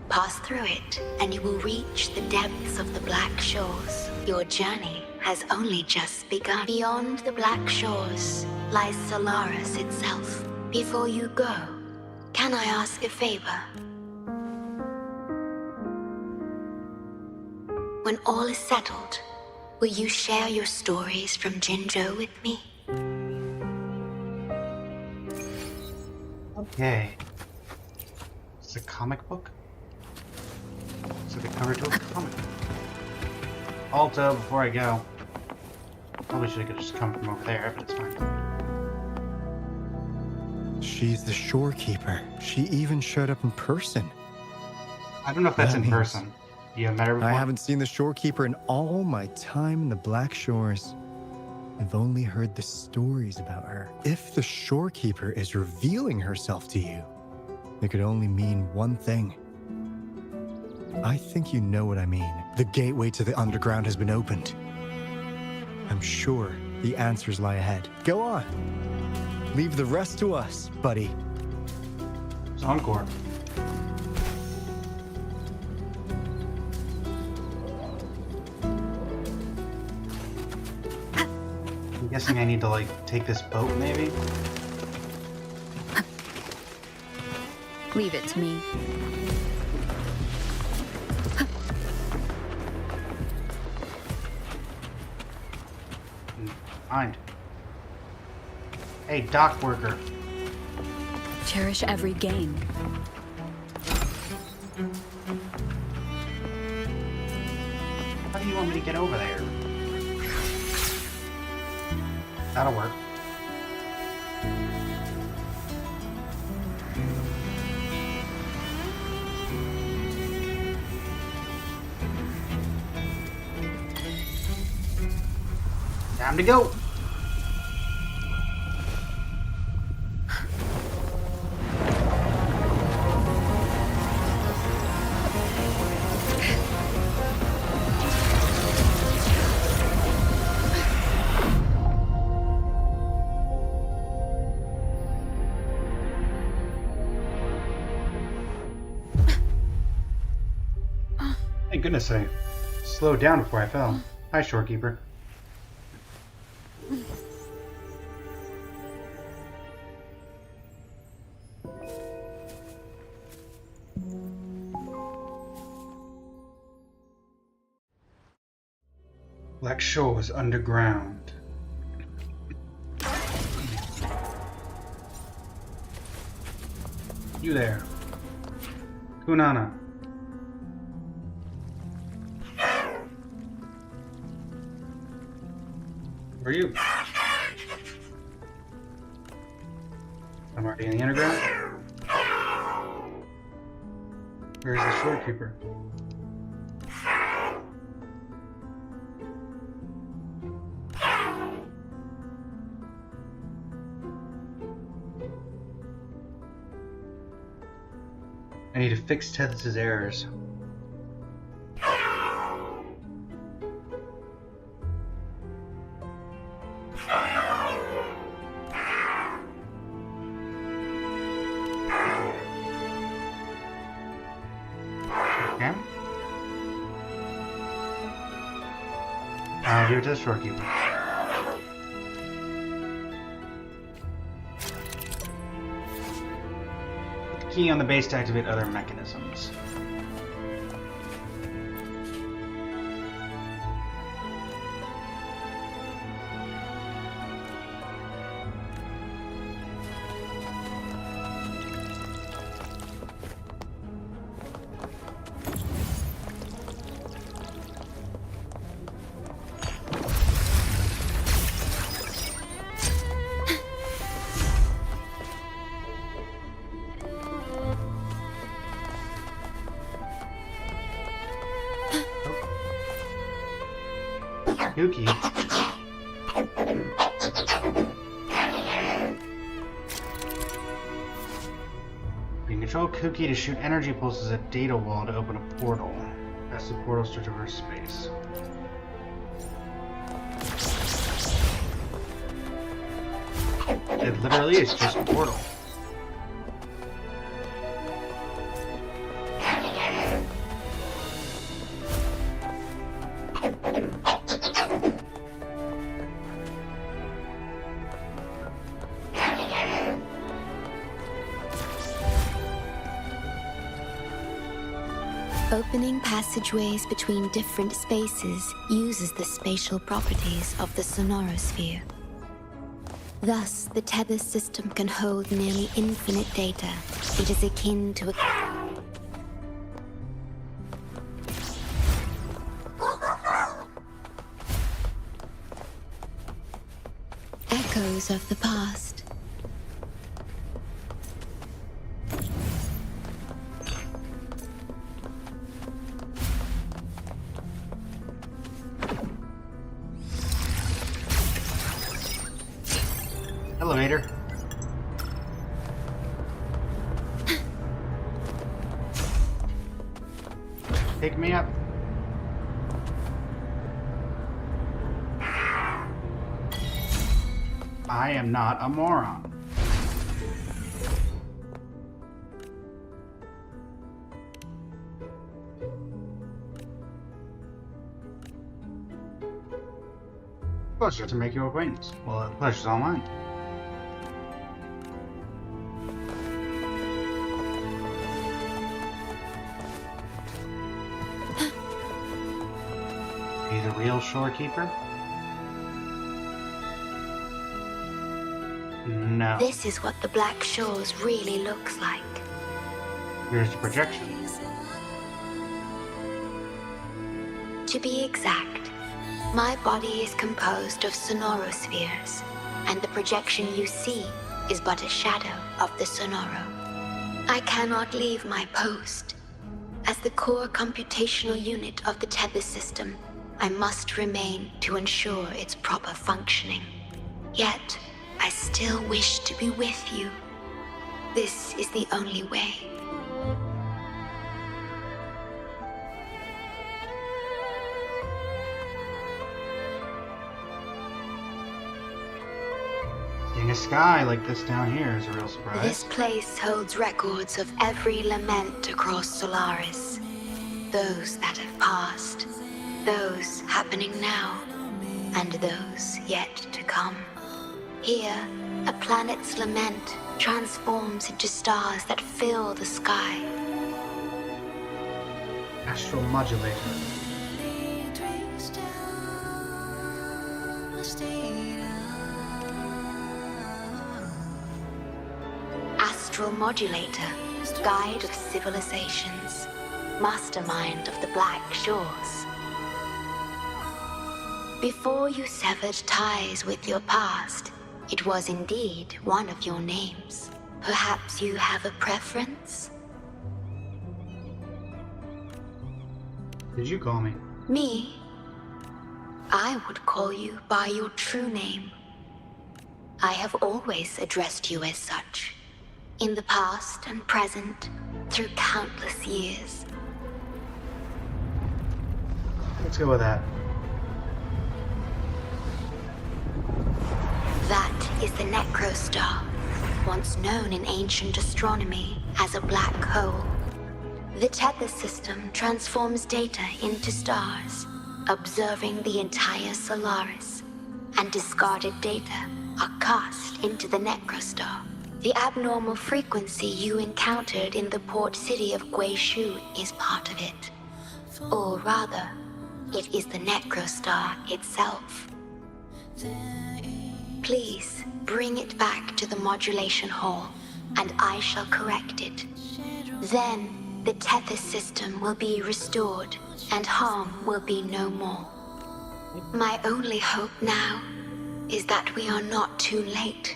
Pass through it, and you will reach the depths of the Black Shores. Your journey has only just begun. Beyond the Black Shores lies Solaris itself. Before you go, can I ask a favor? When all is settled, will you share your stories from Jinzhou with me? Okay. It's a comic book? It's like the cover to a comic book. Alto, before I go. Probably should have just come from over there, but it's fine. She's the shorekeeper. She even showed up in person. I don't know if that's That in means person. You have met her before? I haven't seen the shorekeeper in all my time in the Black Shores. I've only heard the stories about her. If the shorekeeper is revealing herself to you, it could only mean one thing. I think you know what I mean. The gateway to the underground has been opened. I'm sure the answers lie ahead. Go on. Leave the rest to us, buddy. It's encore. I'm guessing I need to, like, take this boat, maybe? Leave it to me. Mind. Hey, dock worker. Cherish every gain. How do you want me to get over there? That'll work. Time to go. Thank goodness I slowed down before I fell. Hi, shorekeeper. Black Shores underground. You there. Kunana. Where are you? I'm already in the underground. Where's the shorekeeper? I need to fix Tethys' errors. Okay. I'll give it to the shorekeeper. Key on the base to activate other mechanisms. Kooky. You can control Kooky to shoot energy pulses at data wall to open a portal. Press the portals to traverse space. It literally is just a portal. Opening passageways between different spaces uses the spatial properties of the sonorosphere. Thus, the tether system can hold nearly infinite data. It is akin to a... echoes of the past. Elevator. Pick me up. I am not a moron. Pleasure to make your acquaintance. Well, the pleasure's all mine. Be the real shorekeeper? No. This is what the Black Shores really looks like. Here's the projection. To be exact, my body is composed of sonorospheres, and the projection you see is but a shadow of the sonoro. I cannot leave my post. As the core computational unit of the tether system, I must remain to ensure its proper functioning. Yet, I still wish to be with you. This is the only way. Seeing a sky like this down here is a real surprise. This place holds records of every lament across Solaris. Those that have passed, those happening now, and those yet to come. Here, a planet's lament transforms into stars that fill the sky. Astral modulator. Astral modulator, guide of civilizations, mastermind of the Black Shores. Before you severed ties with your past, it was indeed one of your names. Perhaps you have a preference? Did you call me? Me? I would call you by your true name. I have always addressed you as such, in the past and present, through countless years. Let's go with that. That is the Necrostar, once known in ancient astronomy as a black hole. The tether system transforms data into stars, observing the entire Solaris, and discarded data are cast into the Necrostar. The abnormal frequency you encountered in the port city of Guishu is part of it. Or rather, it is the Necrostar itself. Please, bring it back to the modulation hall, and I shall correct it. Then, the tether system will be restored, and harm will be no more. My only hope now is that we are not too late.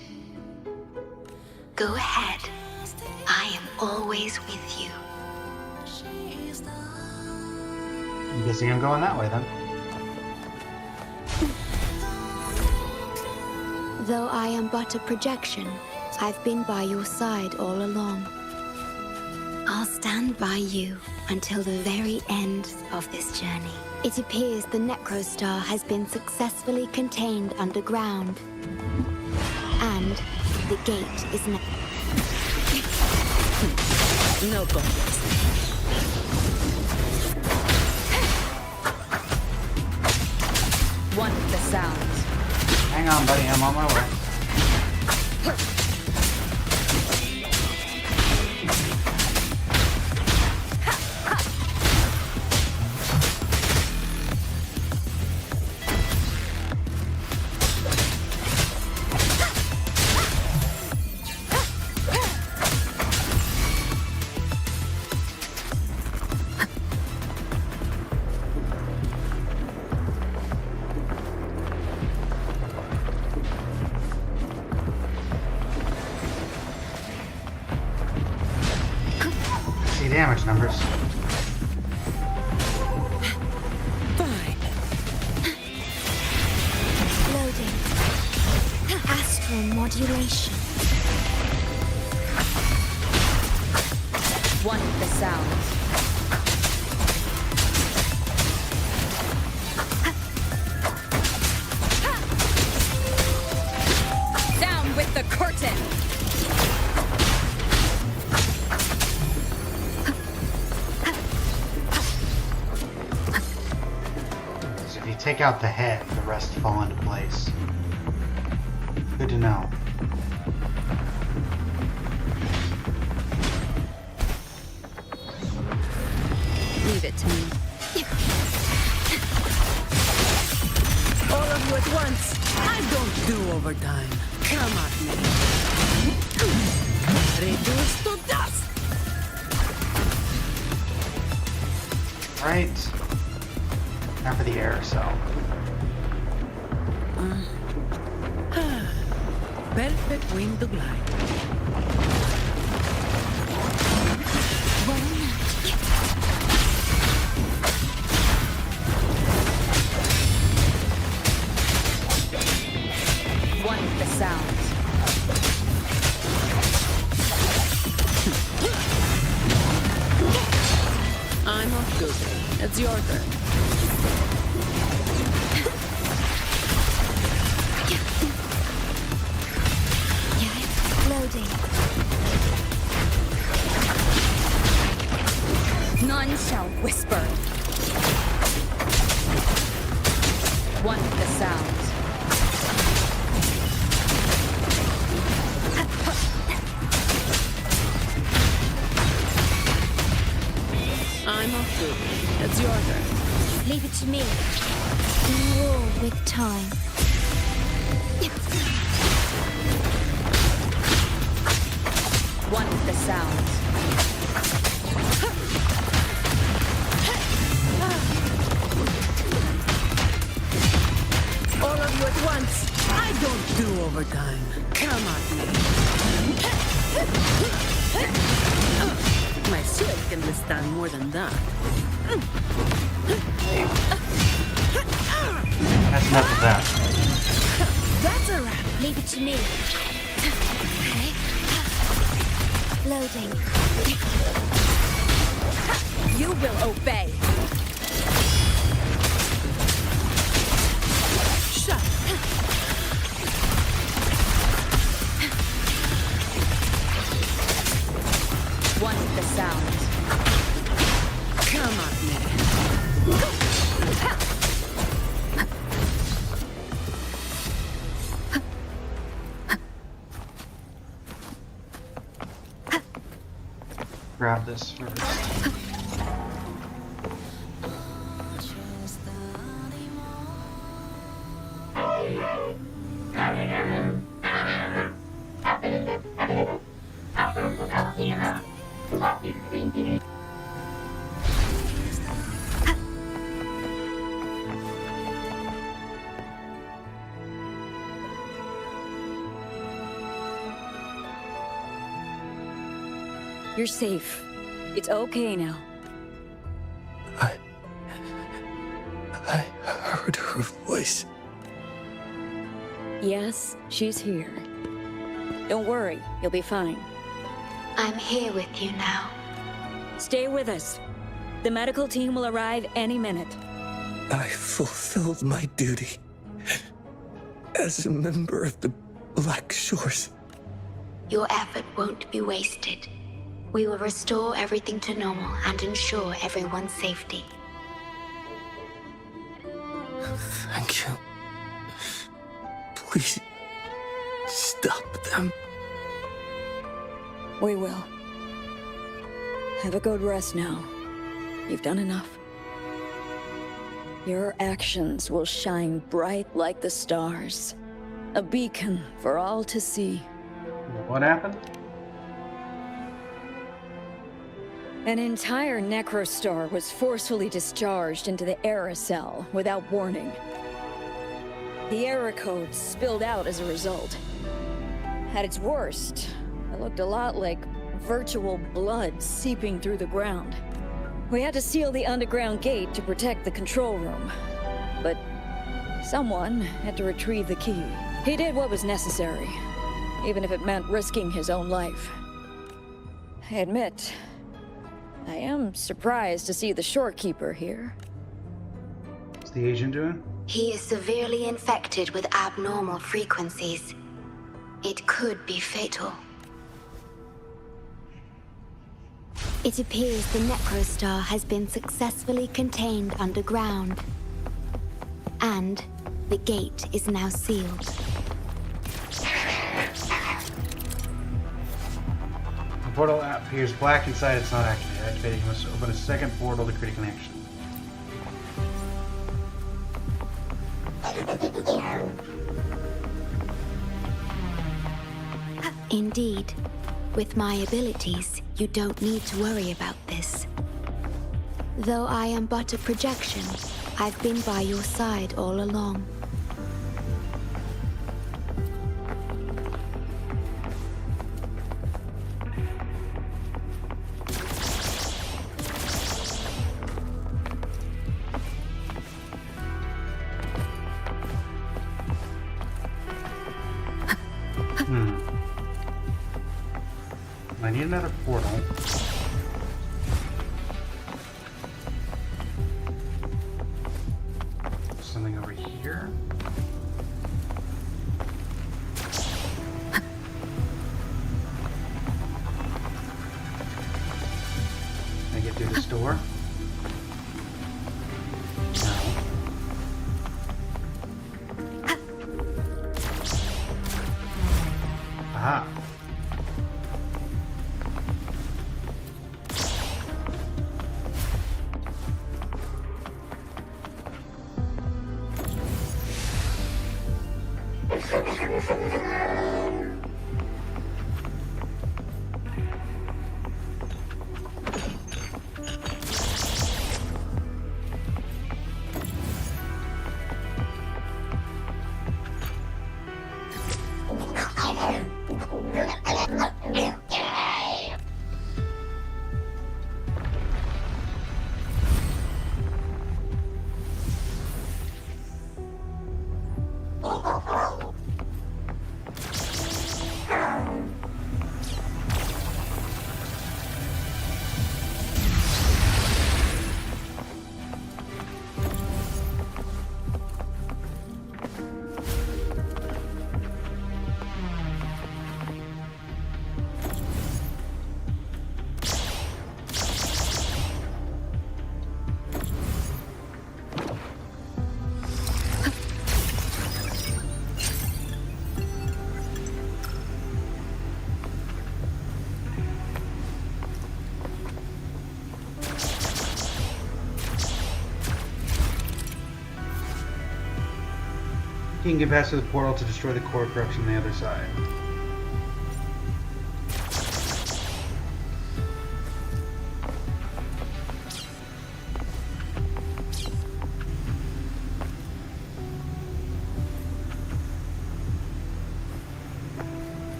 Go ahead. I am always with you. I'm guessing I'm going that way then. Though I am but a projection, I've been by your side all along. I'll stand by you until the very end of this journey. It appears the Necrostar has been successfully contained underground. And the gate is now. No complex. Want the sounds. Hang on, buddy, I'm on my way. Damage numbers. Fine. Loading. Astral modulation. Want the sounds. Down with the curtain. Take out the head, the rest fall into place. Good to know. Leave it to me. All of you at once. I don't do overtime. Come at me. Reduce to dust. Right. Now for the air cell. Perfect wind to glide. Want the sounds. I'm off duty. It's your turn. Loading. None shall whisper. Want the sounds. I'm off duty. It's your turn. Leave it to me. War with time. Want the sounds. All of you at once. I don't do overtime. Come at me. My shield can withstand more than that. That's enough of that. That's a wrap. Leave it to me. Loading. You will obey. Shut. Want the sound. Come at me. Grab this first. You're safe. It's okay now. I heard her voice. Yes, she's here. Don't worry, you'll be fine. I'm here with you now. Stay with us. The medical team will arrive any minute. I fulfilled my duty as a member of the Black Shores. Your effort won't be wasted. We will restore everything to normal and ensure everyone's safety. Thank you. Please, stop them. We will. Have a good rest now. You've done enough. Your actions will shine bright like the stars. A beacon for all to see. What happened? An entire necrostar was forcefully discharged into the Era cell without warning. The Era code spilled out as a result. At its worst, it looked a lot like virtual blood seeping through the ground. We had to seal the underground gate to protect the control room. But someone had to retrieve the key. He did what was necessary, even if it meant risking his own life. I admit, I am surprised to see the shorekeeper here. What's the agent doing? He is severely infected with abnormal frequencies. It could be fatal. It appears the Necrostar has been successfully contained underground. And the gate is now sealed. The portal appears black inside. It's not activated. Activated. You must open a second portal to create a connection. Indeed. With my abilities, you don't need to worry about this. Though I am but a projection, I've been by your side all along. I need another portal. Something over here. Can I get through this door? No. Aha. You can get past the portal to destroy the core corruption on the other side.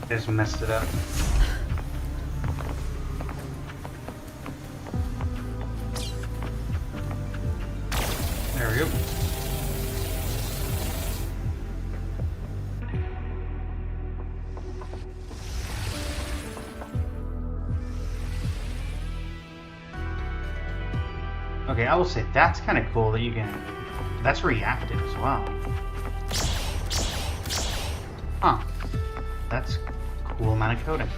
I just messed it up. There we go. Okay, I will say that's kind of cool that you can... That's reactive as well. Huh. That's a cool amount of coding.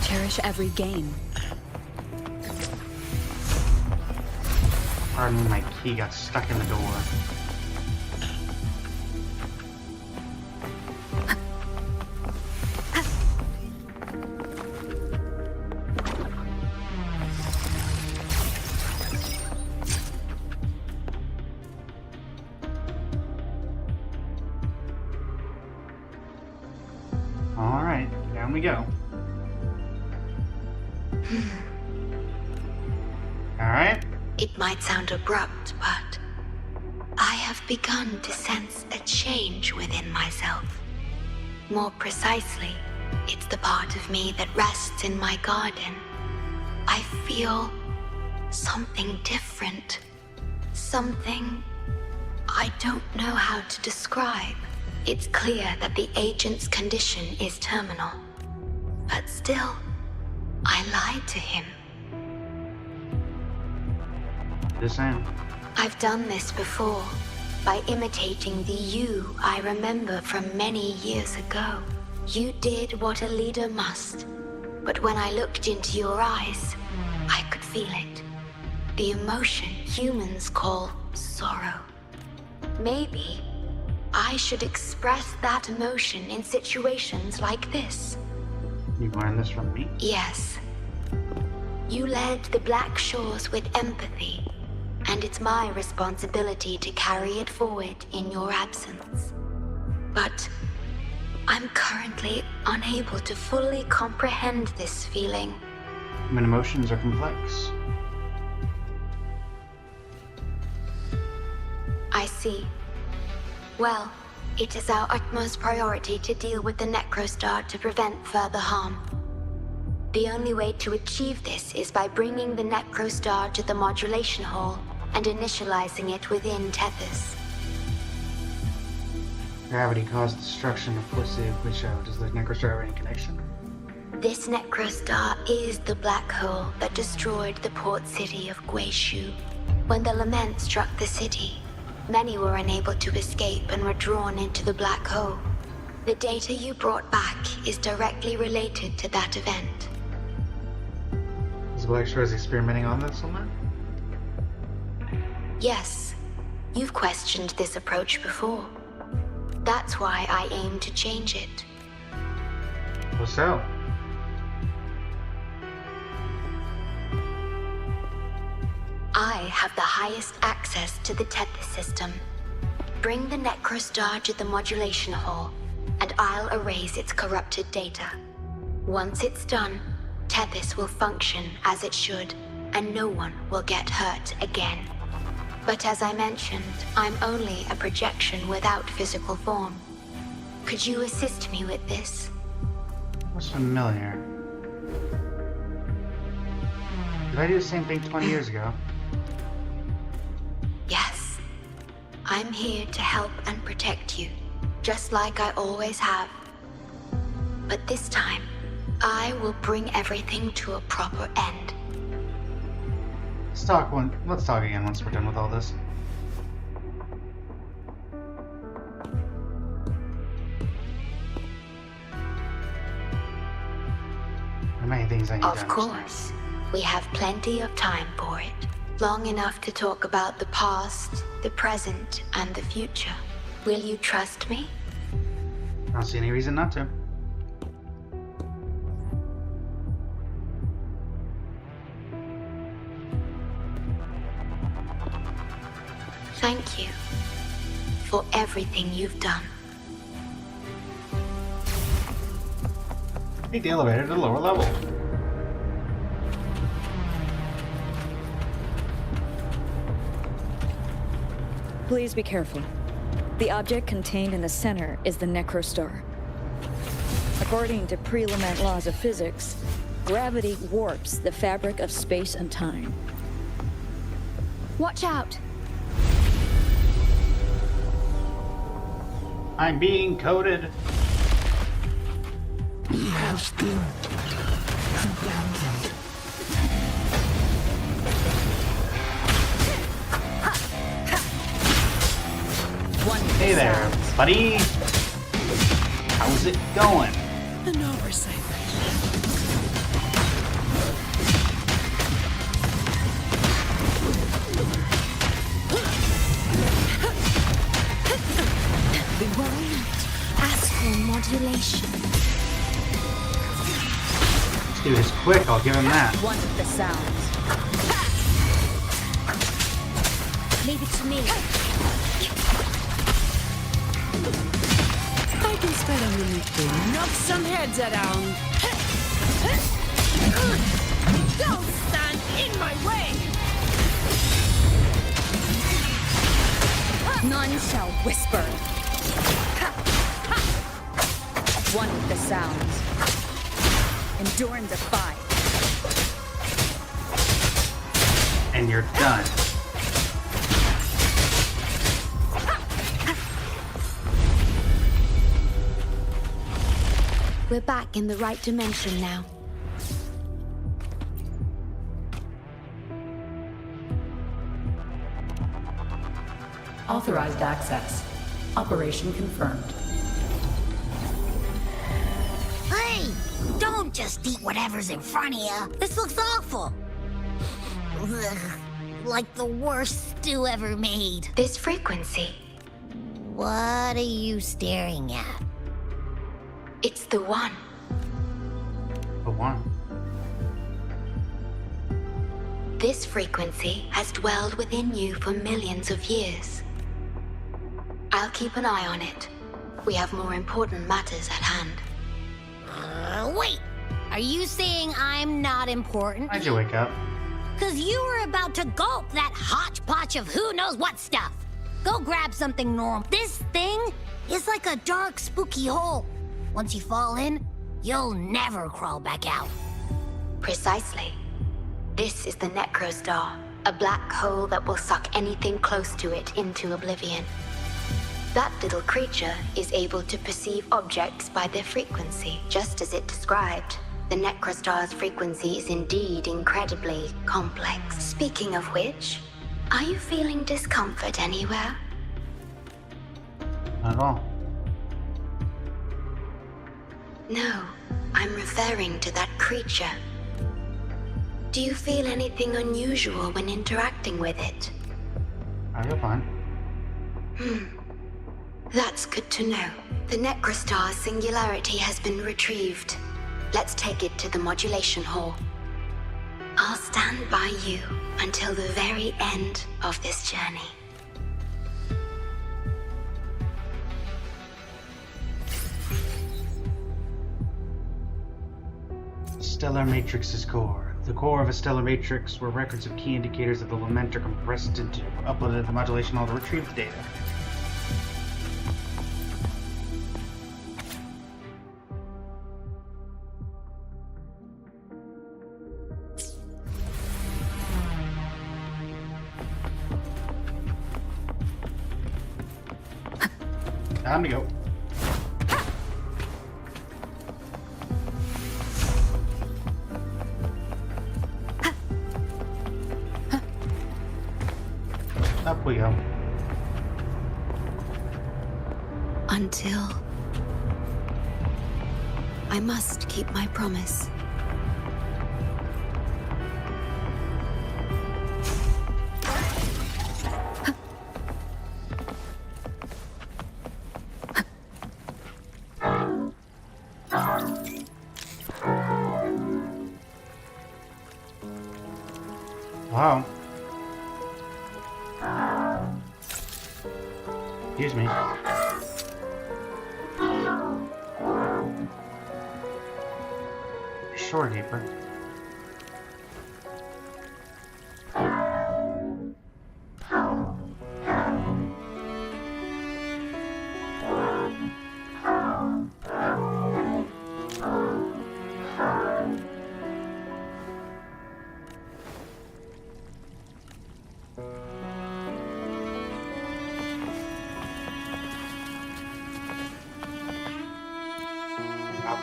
Cherish every game. Pardon me, my key got stuck in the door. Alright, down we go. Alright. It might sound abrupt, but I have begun to sense a change within myself. More precisely, it's the part of me that rests in my garden. I feel something different. Something I don't know how to describe. It's clear that the agent's condition is terminal. But still, I lied to him. The same. I've done this before, by imitating the you I remember from many years ago. You did what a leader must, but when I looked into your eyes, I could feel it. The emotion humans call sorrow. Maybe I should express that emotion in situations like this. You learned this from me? Yes. You led the Black Shores with empathy, and it's my responsibility to carry it forward in your absence. But I'm currently unable to fully comprehend this feeling. Human emotions are complex. I see. Well, it is our utmost priority to deal with the Necrostar to prevent further harm. The only way to achieve this is by bringing the Necrostar to the modulation hall and initializing it within Tethys. Gravity caused destruction of Felicity, which does the Necrostar have any connection? This Necrostar is the black hole that destroyed the port city of Guishu. When the lament struck the city, many were unable to escape and were drawn into the black hole. The data you brought back is directly related to that event. Is Black Shores experimenting on this lament? Yes, you've questioned this approach before. That's why I aim to change it. Well, so? I have the highest access to the Tethys system. Bring the Necrostar to the modulation hall, and I'll erase its corrupted data. Once it's done, Tethys will function as it should, and no one will get hurt again. But as I mentioned, I'm only a projection without physical form. Could you assist me with this? That's familiar. Did I do the same thing 20 years ago? Yes. I'm here to help and protect you, just like I always have. But this time, I will bring everything to a proper end. Let's talk again once we're done with all this. There are many things I need to understand. Of course. We have plenty of time for it. Long enough to talk about the past, the present, and the future. Will you trust me? I don't see any reason not to. Thank you for everything you've done. Take the elevator to the lower level. Please be careful. The object contained in the center is the Necrostar. According to pre-lament laws of physics, gravity warps the fabric of space and time. Watch out! I'm being coded. He has been abandoned. Hey there, buddy. How's it going? An oversight. Astral modulation. This dude is quick, I'll give him that. One with the sounds. Leave it to me. I can spell a minute to knock some heads around. Don't stand in my way! None shall whisper. One with the sounds. Endure and defy. And you're done. We're back in the right dimension now. Authorized access. Operation confirmed. Hey! Don't just eat whatever's in front of you. This looks awful. Ugh, like the worst stew ever made. This frequency. What are you staring at? It's the one. The one. This frequency has dwelled within you for millions of years. I'll keep an eye on it. We have more important matters at hand. Wait! Are you saying I'm not important? Why'd you wake up? 'Cause you were about to gulp that hodgepodge of who knows what stuff. Go grab something normal. This thing is like a dark, spooky hole. Once you fall in, you'll never crawl back out. Precisely. This is the Necrostar, a black hole that will suck anything close to it into oblivion. That little creature is able to perceive objects by their frequency, just as it described. The Necrostar's frequency is indeed incredibly complex. Speaking of which, are you feeling discomfort anywhere? Not at all. No, I'm referring to that creature. Do you feel anything unusual when interacting with it? I feel fine. That's good to know. The Necrostar's singularity has been retrieved. Let's take it to the modulation hall. I'll stand by you until the very end of this journey. Stellar Matrix's core. The core of a stellar matrix where records of key indicators of the lament are compressed into uploaded to the modulation hall to retrieve the data. Time to go. Up we go. Until I must keep my promise. Wow. Excuse me. Shorekeeper.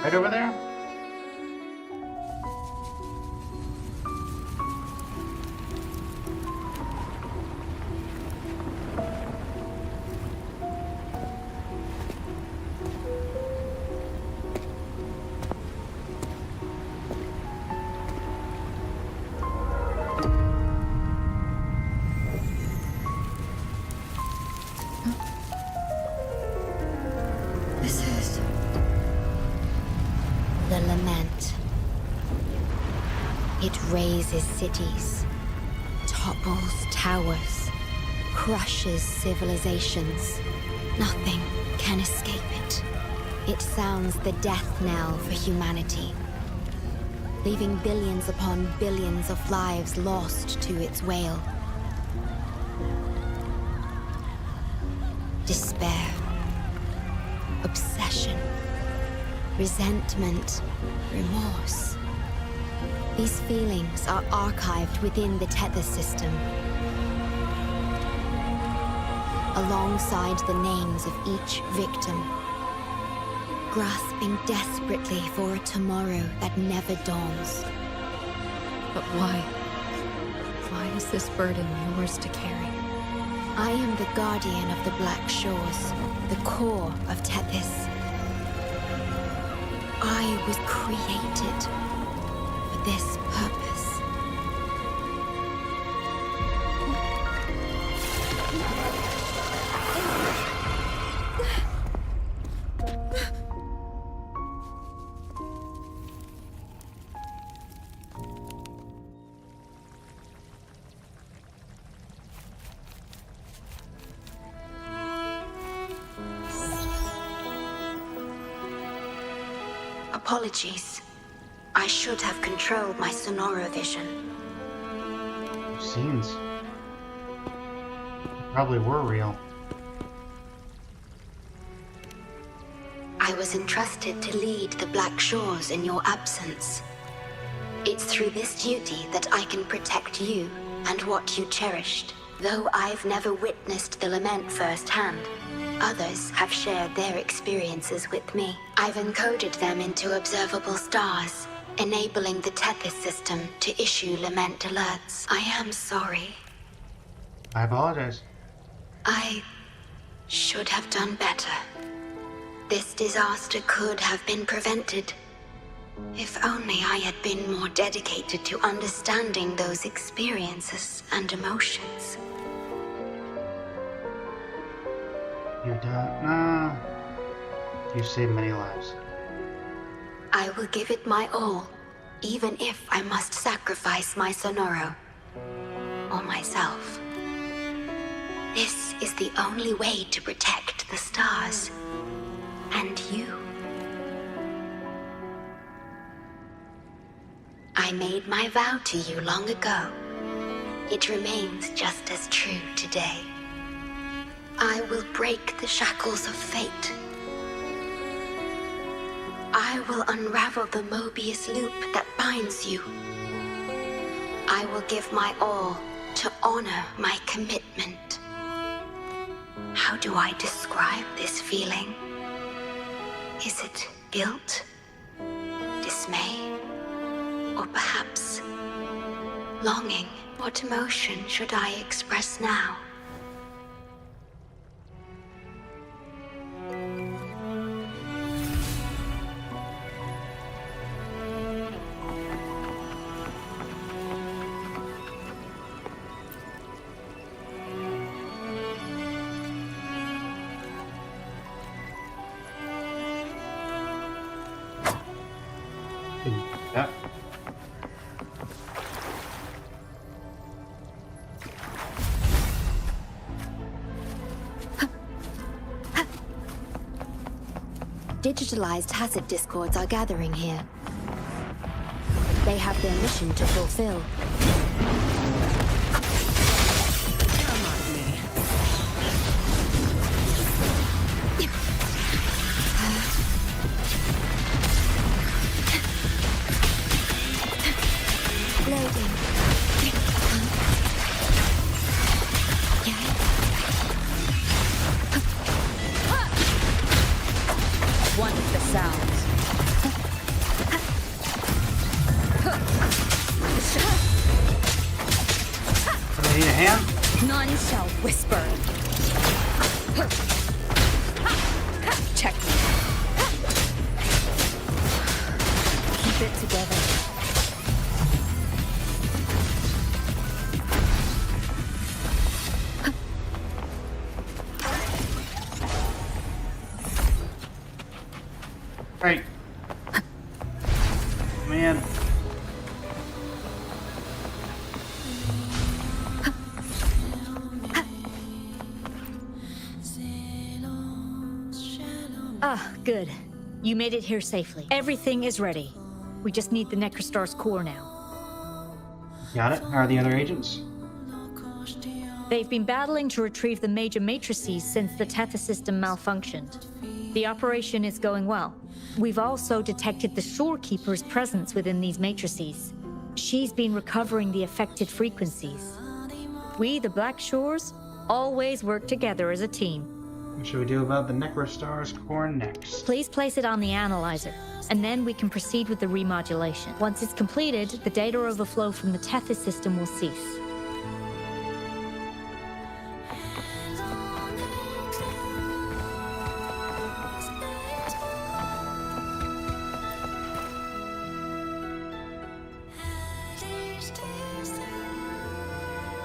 Right over there? This is... The lament. It razes cities, topples towers, crushes civilizations. Nothing can escape it. It sounds the death knell for humanity, leaving billions upon billions of lives lost to its wail. Despair, obsession, resentment, remorse. These feelings are archived within the tether system, alongside the names of each victim, grasping desperately for a tomorrow that never dawns. But why? Why is this burden yours to carry? I am the guardian of the Black Shores, the core of Tethys. I was created for this purpose. Apologies. I should have controlled my Sonora vision. Those scenes probably were real. I was entrusted to lead the Black Shores in your absence. It's through this duty that I can protect you and what you cherished. Though I've never witnessed the lament firsthand, others have shared their experiences with me. I've encoded them into observable stars, enabling the Tethys system to issue lament alerts. I am sorry. I apologize. I should have done better. This disaster could have been prevented. If only I had been more dedicated to understanding those experiences and emotions. You've done... You've saved many lives. I will give it my all, even if I must sacrifice my Sonoro. Or myself. This is the only way to protect the stars. And you. I made my vow to you long ago. It remains just as true today. I will break the shackles of fate. I will unravel the Mobius loop that binds you. I will give my all to honor my commitment. How do I describe this feeling? Is it guilt? Dismay? Or perhaps longing? What emotion should I express now? Yeah. Digitalized hazard discords are gathering here. They have their mission to fulfill. Loading. One with the sounds. Do I need a hand? None shall whisper. Check me. Keep it together. Right. Man. Ah, good. You made it here safely. Everything is ready. We just need the Necrostar's core now. Got it. How are the other agents? They've been battling to retrieve the major matrices since the Tethys system malfunctioned. The operation is going well. We've also detected the Shorekeeper's presence within these matrices. She's been recovering the affected frequencies. We, the Black Shores, always work together as a team. What should we do about the Necrostar's core next? Please place it on the analyzer, and then we can proceed with the remodulation. Once it's completed, the data overflow from the Tethys system will cease.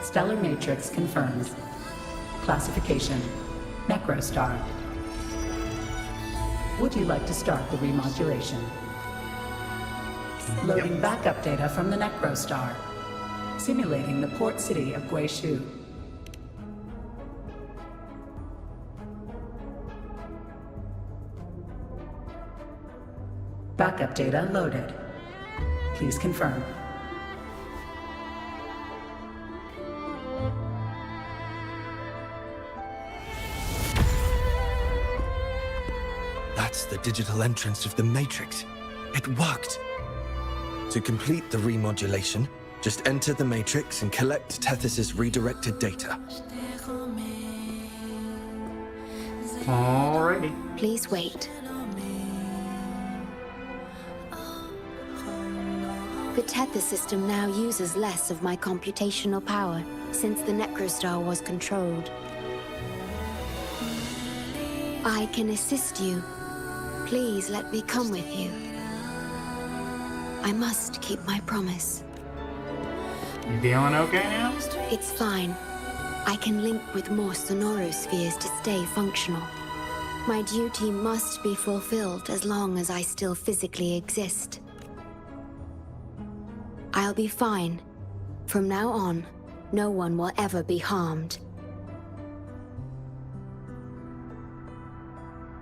Stellar matrix confirms. Classification: Necrostar. Would you like to start the remodulation? Loading backup data from the Necrostar. Simulating the port city of Guishu. Backup data loaded. Please confirm. That's the digital entrance of the Matrix. It worked. To complete the remodulation, just enter the Matrix and collect Tethys' redirected data. Alrighty. Please wait. The Tethys system now uses less of my computational power since the Necrostar was controlled. I can assist you. Please let me come with you. I must keep my promise. You feeling okay now? It's fine. I can link with more sonorospheres to stay functional. My duty must be fulfilled as long as I still physically exist. I'll be fine. From now on, no one will ever be harmed.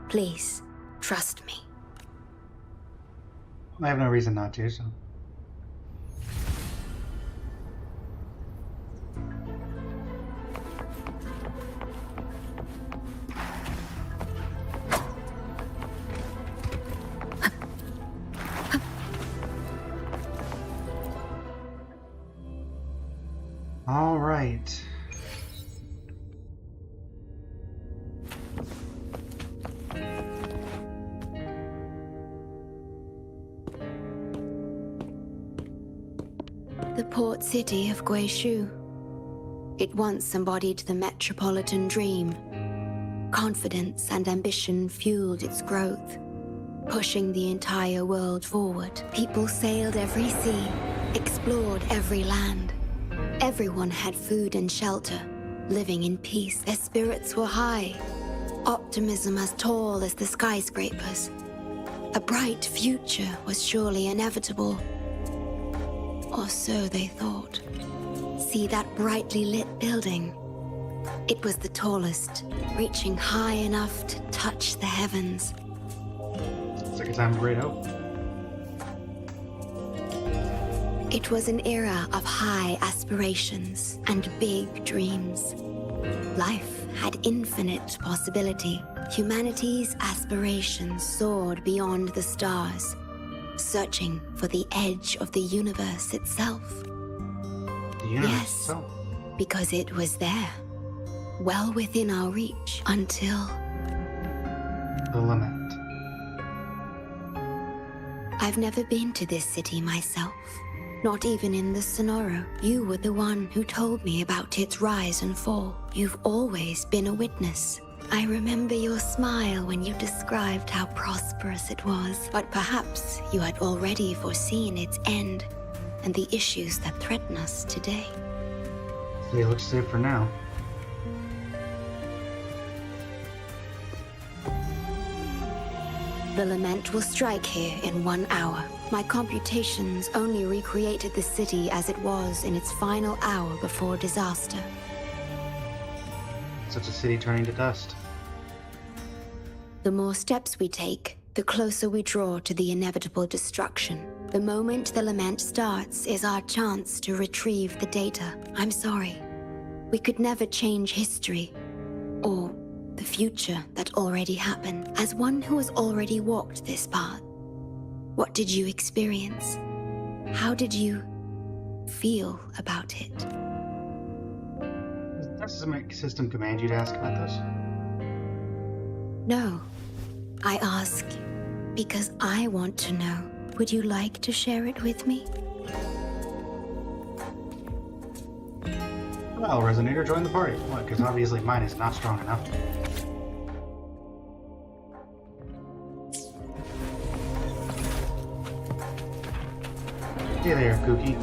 Please, trust me. I have no reason not to, so. All right. The port city of Guishu. It once embodied the metropolitan dream. Confidence and ambition fueled its growth, pushing the entire world forward. People sailed every sea, explored every land. Everyone had food and shelter, living in peace. Their spirits were high, optimism as tall as the skyscrapers. A bright future was surely inevitable. Or so they thought. See that brightly lit building? It was the tallest, reaching high enough to touch the heavens. It's like a time of great hope. It was an era of high aspirations and big dreams. Life had infinite possibility. Humanity's aspirations soared beyond the stars. searching for the edge of the universe itself. The universe Yes, itself. because it was there, well within our reach, until The lament. I've never been to this city myself, not even in the Sonoro. You were the one who told me about its rise and fall. You've always been a witness. I remember your smile when you described how prosperous it was, but perhaps you had already foreseen its end and the issues that threaten us today. So it looks safe for now. The lament will strike here in 1 hour. My computations only recreated the city as it was in its final hour before disaster. Such a city turning to dust. The more steps we take, the closer we draw to the inevitable destruction. The moment the lament starts is our chance to retrieve the data. I'm sorry. We could never change history or the future that already happened. As one who has already walked this path, what did you experience? How did you feel about it? Does the system command you to ask about this? No. I ask because I want to know. Would you like to share it with me? Well, Resonator, join the party. What? Because obviously mine is not strong enough. Hey there, Kooky.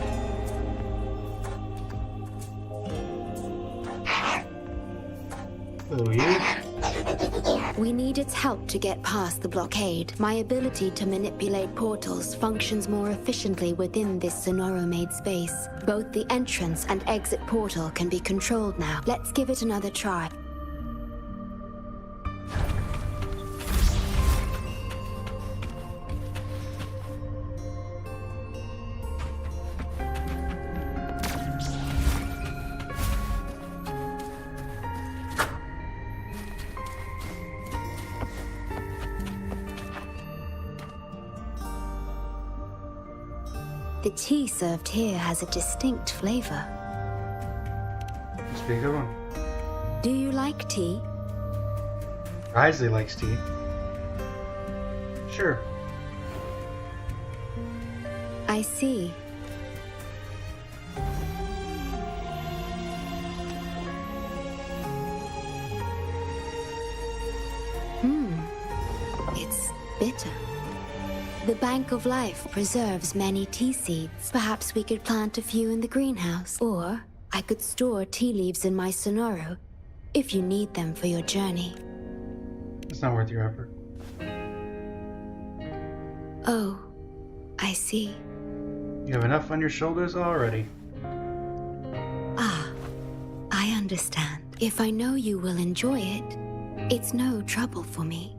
Who are you? We need its help to get past the blockade. My ability to manipulate portals functions more efficiently within this Sonoro-made space. Both the entrance and exit portal can be controlled now. Let's give it another try. The tea served here has a distinct flavor. Must be a good one. Do you like tea? Isley likes tea. Sure. I see. It's bitter. The Bank of Life preserves many tea seeds. Perhaps we could plant a few in the greenhouse. Or I could store tea leaves in my Sonoro if you need them for your journey. It's not worth your effort. Oh, I see. You have enough on your shoulders already. Ah, I understand. If I know you will enjoy it, it's no trouble for me.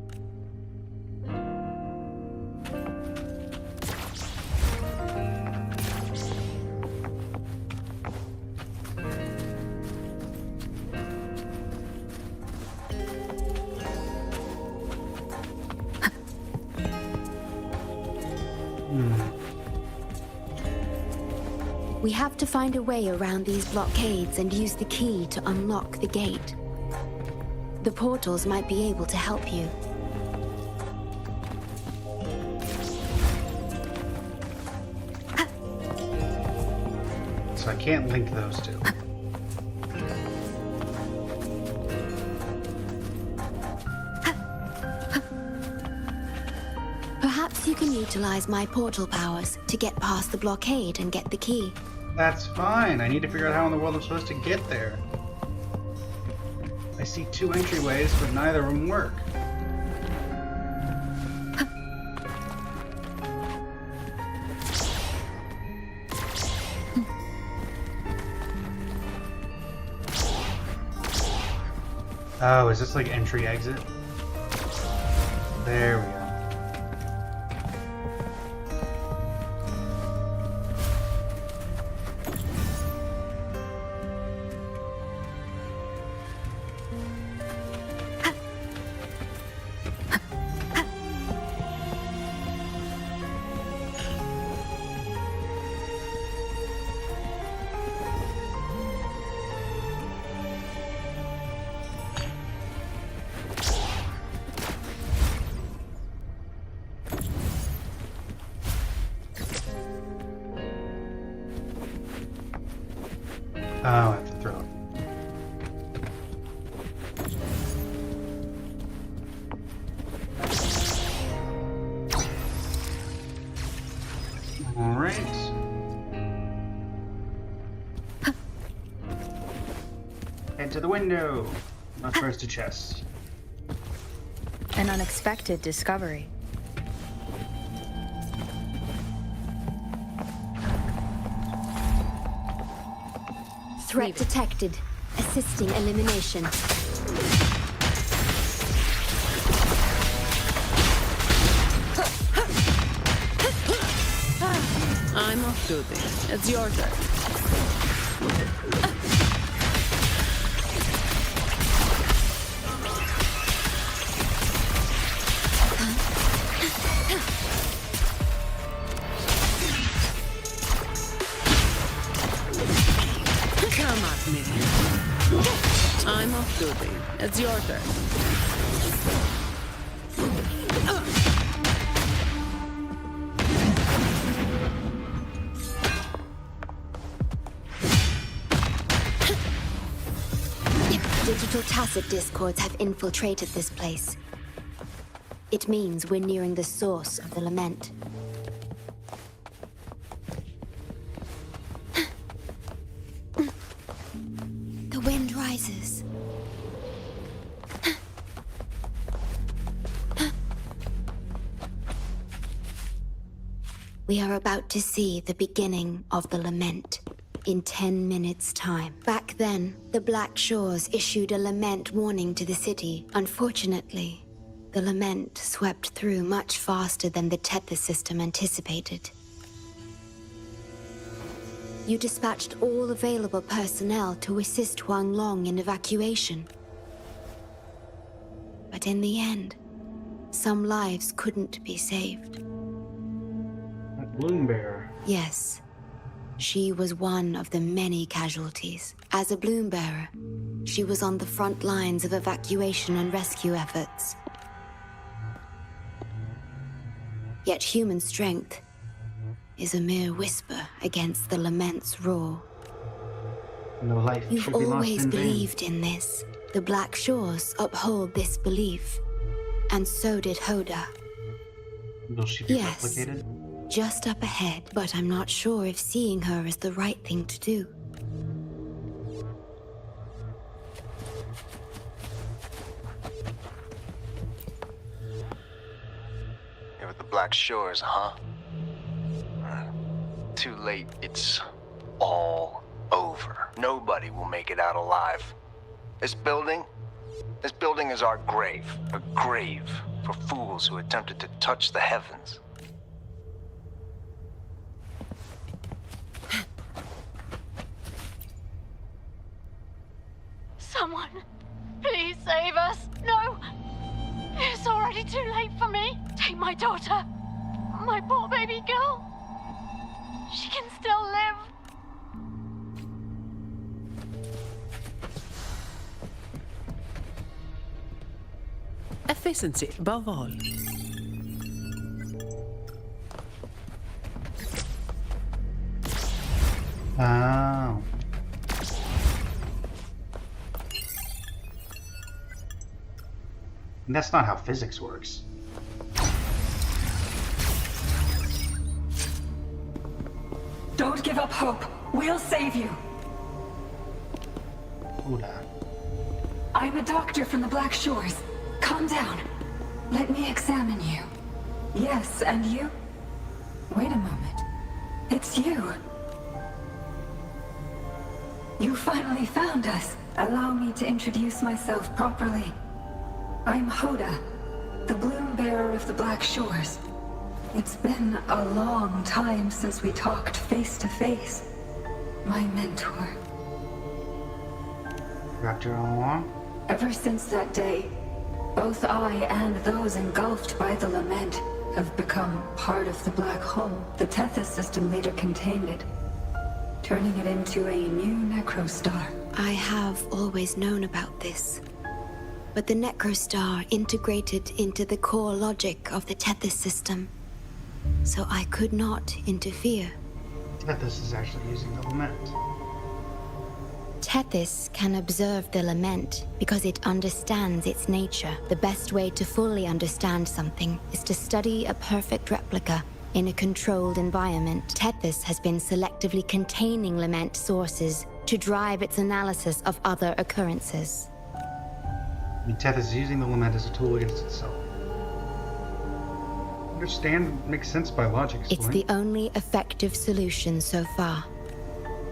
We have to find a way around these blockades and use the key to unlock the gate. The portals might be able to help you. So I can't link those two. Perhaps you can utilize my portal powers to get past the blockade and get the key. That's fine. I need to figure out how in the world I'm supposed to get there. I see two entryways, but neither of them work. Oh, is this like entry exit? There we go. I have to throw it. Alright. Head to the window. Not first to chest. An unexpected discovery. Threat detected. Assisting elimination. I'm off duty. It's your turn. Come at me. I'm off duty. It's your turn. Digital tacit discords have infiltrated this place. It means we're nearing the source of the lament. The wind rises. We are about to see the beginning of the lament. In 10 minutes' time. Back then, the Black Shores issued a lament warning to the city. Unfortunately, the lament swept through much faster than the Tethys system anticipated. You dispatched all available personnel to assist Huang Long in evacuation. But in the end, some lives couldn't be saved. That Bloom Bearer. Yes. She was one of the many casualties. As a bloom bearer, she was on the front lines of evacuation and rescue efforts. Yet human strength is a mere whisper against the lament's roar. No life You've should be lost always in vain. believed in this. The Black Shores uphold this belief. And so did Hoda. Will she be Yes. replicated? Just up ahead, but I'm not sure if seeing her is the right thing to do. Here with the Black Shores, huh? Too late, it's all over. Nobody will make it out alive. This building is our grave. A grave for fools who attempted to touch the heavens. Someone, please save us. No, it's already too late for me. Take my daughter, my poor baby girl. She can still live. Efficiency above all. Oh. That's not how physics works. Don't give up hope. We'll save you. Hoda. I'm a doctor from the Black Shores. Calm down. Let me examine you. Yes, and you? Wait a moment. It's you. You finally found us. Allow me to introduce myself properly. I'm Hoda, the Bloom Bearer of the Black Shores. It's been a long time since we talked face to face. My mentor. Doctor all along? Ever since that day, both I and those engulfed by the lament have become part of the black hole. The Tethys system later contained it, turning it into a new necrostar. I have always known about this. But the necrostar integrated into the core logic of the Tethys system. So I could not interfere. Tethys is actually using the lament. Tethys can observe the lament because it understands its nature. The best way to fully understand something is to study a perfect replica in a controlled environment. Tethys has been selectively containing lament sources to drive its analysis of other occurrences. I mean, Tethys is using the lament as a tool against itself. Understand makes sense by logic. It's the only effective solution so far.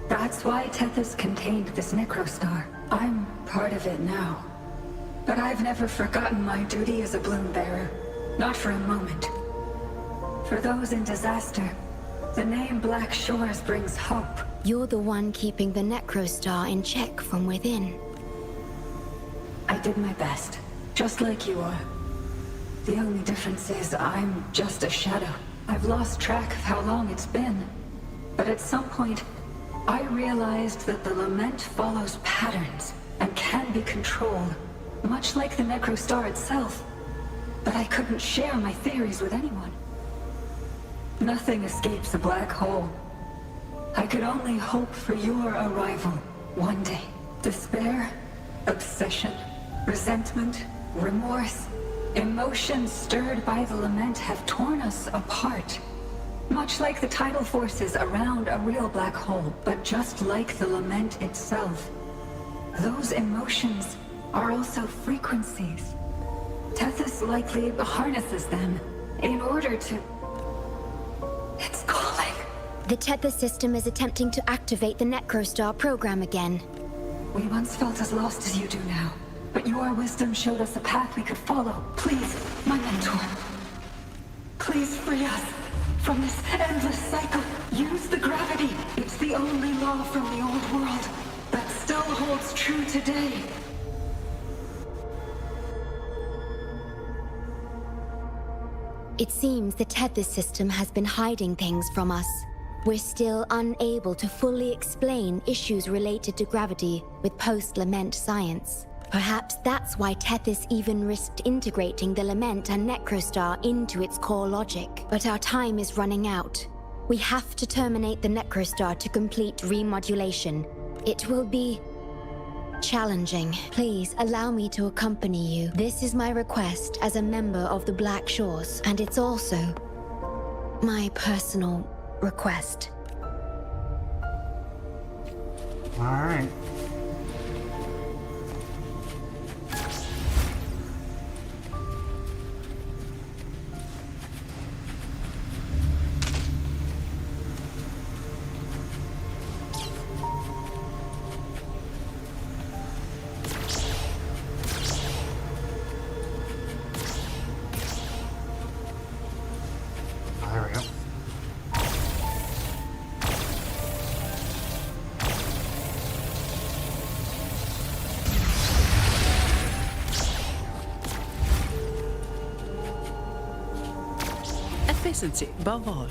That's why Tethys contained this Necrostar. I'm part of it now. But I've never forgotten my duty as a bloom bearer. Not for a moment. For those in disaster, the name Black Shores brings hope. You're the one keeping the Necrostar in check from within. I did my best, just like you are. The only difference is I'm just a shadow. I've lost track of how long it's been. But at some point, I realized that the lament follows patterns and can be controlled, much like the Necrostar itself. But I couldn't share my theories with anyone. Nothing escapes a black hole. I could only hope for your arrival one day. Despair, obsession, resentment, remorse, emotions stirred by the lament have torn us apart. Much like the tidal forces around a real black hole, but just like the lament itself. Those emotions are also frequencies. Tethys likely harnesses them in order to... It's calling. The Tethys system is attempting to activate the Necrostar program again. We once felt as lost as you do now, but your wisdom showed us a path we could follow. Please, my mentor. Please free us from this endless cycle. Use the gravity. It's the only law from the old world that still holds true today. It seems the Tethys system has been hiding things from us. We're still unable to fully explain issues related to gravity with post-lament science. Perhaps that's why Tethys even risked integrating the lament and Necrostar into its core logic. But our time is running out. We have to terminate the Necrostar to complete remodulation. It will be challenging. Please allow me to accompany you. This is my request as a member of the Black Shores, and it's also my personal request. All right. There we go. Efficiency above all.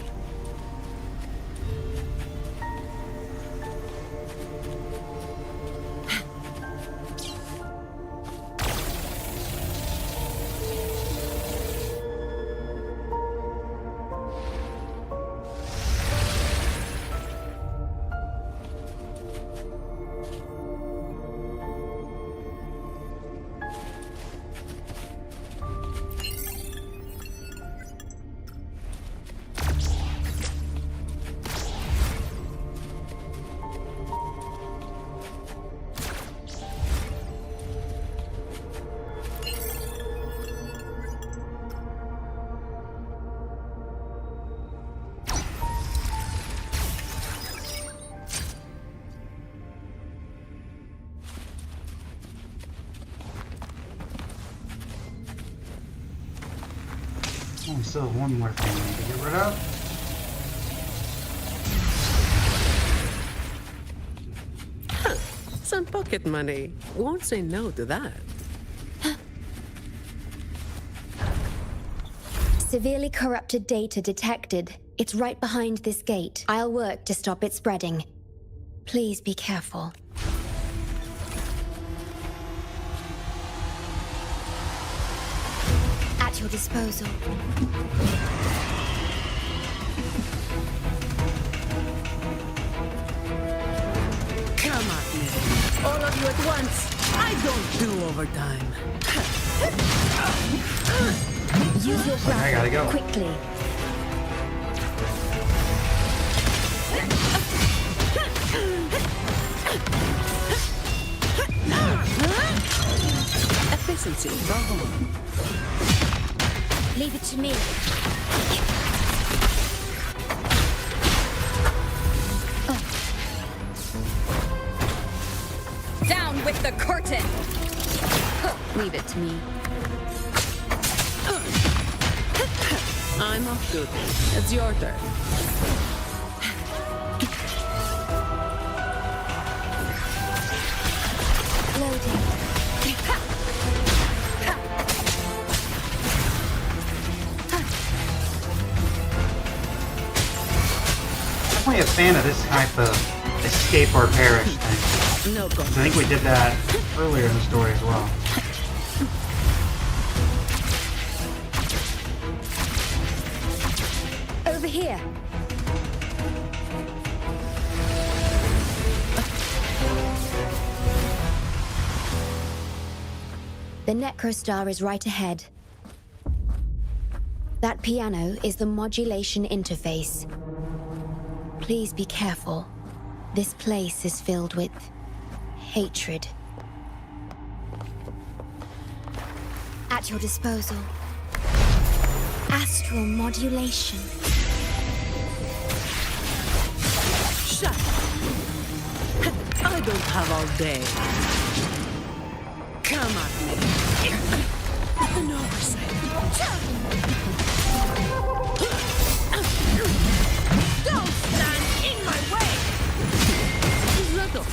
Oh, we still have one more thing we need to get rid of. Some pocket money. Won't say no to that. Severely corrupted data detected. It's right behind this gate. I'll work to stop it spreading. Please be careful. At your disposal. Come at me. you at once. I don't do overtime. Use your I gotta go. quickly. Efficiency, bravo. Leave it to me. Down with the curtain! Leave it to me. I'm off duty. It's your turn. Definitely a fan of this type of escape or perish thing. No I think we did that earlier in the story as well. Over here. The Necrostar is right ahead. That piano is the modulation interface. Please be careful. This place is filled with hatred. At your disposal. Astral modulation. Shut up. I don't have all day. Come at me. An oversight. Don't stand in my way! Little.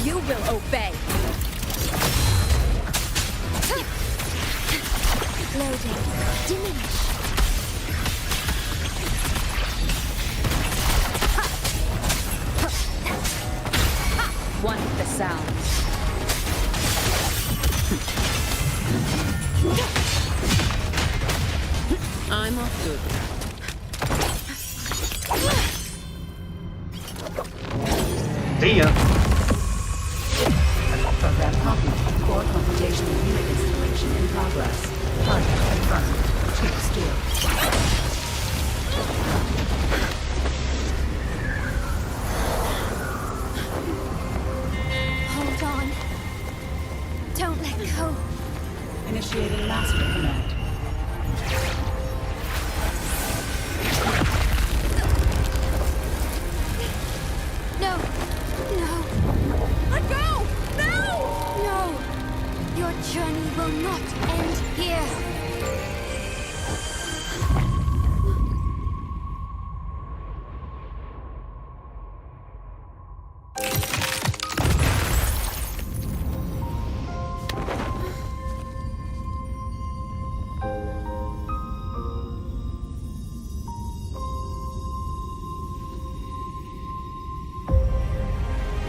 You will obey. Loading. Diminish. One with the sound. I'm off duty. See ya. Program copy. Core computational unit installation in progress. Target confirmed. Chief Steel. Hold on. Don't let go. Initiating master command. No. No. Let go! No! No. Your journey will not end here.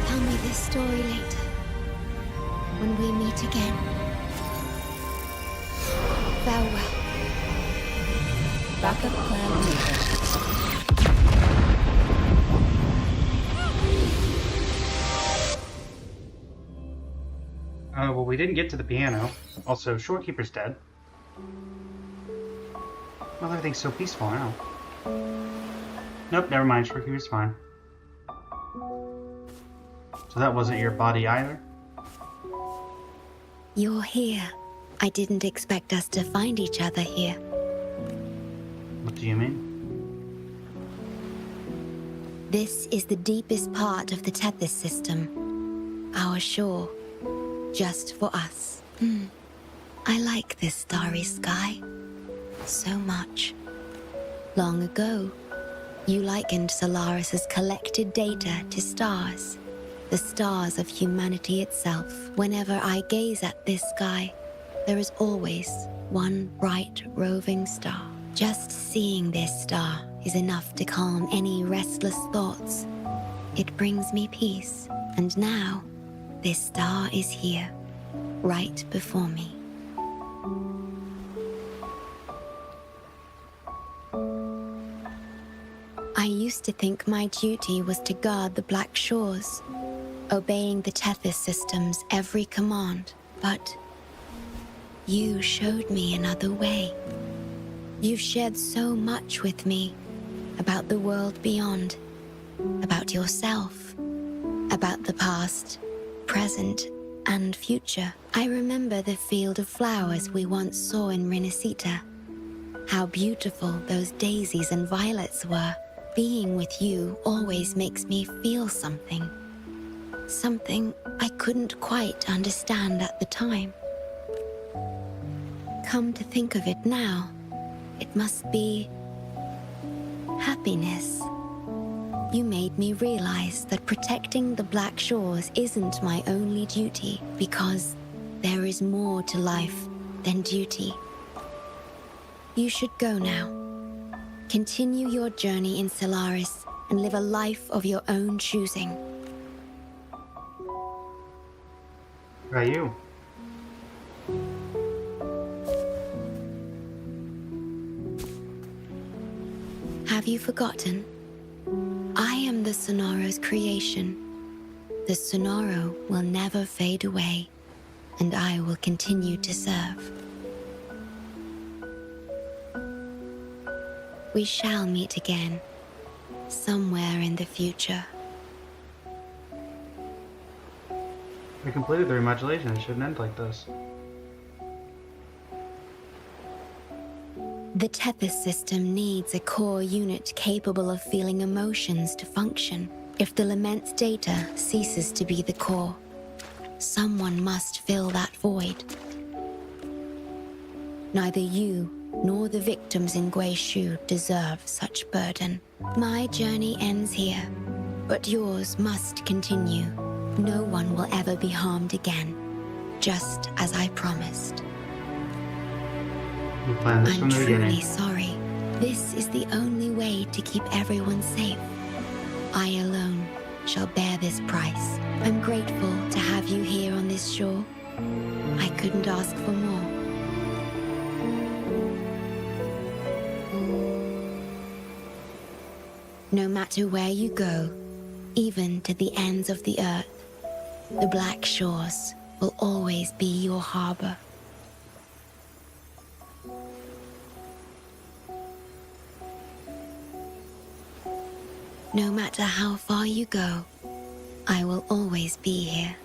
Tell me this story later. When we meet again. Farewell. Backup plan needed. Well, we didn't get to the piano. Also, Shorekeeper's dead. Well, everything's so peaceful now. Nope, never mind. Shorekeeper's fine. So that wasn't your body either? You're here. I didn't expect us to find each other here. What do you mean? This is the deepest part of the Tethys system. Our shore. Just for us. I like this starry sky. So much. Long ago, you likened Solaris's collected data to stars. The stars of humanity itself. Whenever I gaze at this sky, there is always one bright roving star. Just seeing this star is enough to calm any restless thoughts. It brings me peace, and now, this star is here, right before me. I used to think my duty was to guard the Black Shores, obeying the Tethys system's every command, but you showed me another way. You've shared so much with me about the world beyond, about yourself, about the past, present, and future. I remember the field of flowers we once saw in Renacita. How beautiful those daisies and violets were. Being with you always makes me feel something. Something I couldn't quite understand at the time. Come to think of it now, it must be happiness. You made me realize that protecting the Black Shores isn't my only duty, because there is more to life than duty. You should go now. Continue your journey in Solaris and live a life of your own choosing. What about you? Have you forgotten? I am the Sonoro's creation. The Sonoro will never fade away, and I will continue to serve. We shall meet again, somewhere in the future. We completed the remodulation. It shouldn't end like this. The Tethys system needs a core unit capable of feeling emotions to function. If the Lament's data ceases to be the core, someone must fill that void. Neither you nor the victims in Guishu deserve such burden. My journey ends here, but yours must continue. No one will ever be harmed again, just as I promised. We planned this from I'm the truly beginning. sorry. This is the only way to keep everyone safe. I alone shall bear this price. I'm grateful to have you here on this shore. I couldn't ask for more. No matter where you go, even to the ends of the earth, the Black Shores will always be your harbor. No matter how far you go, I will always be here,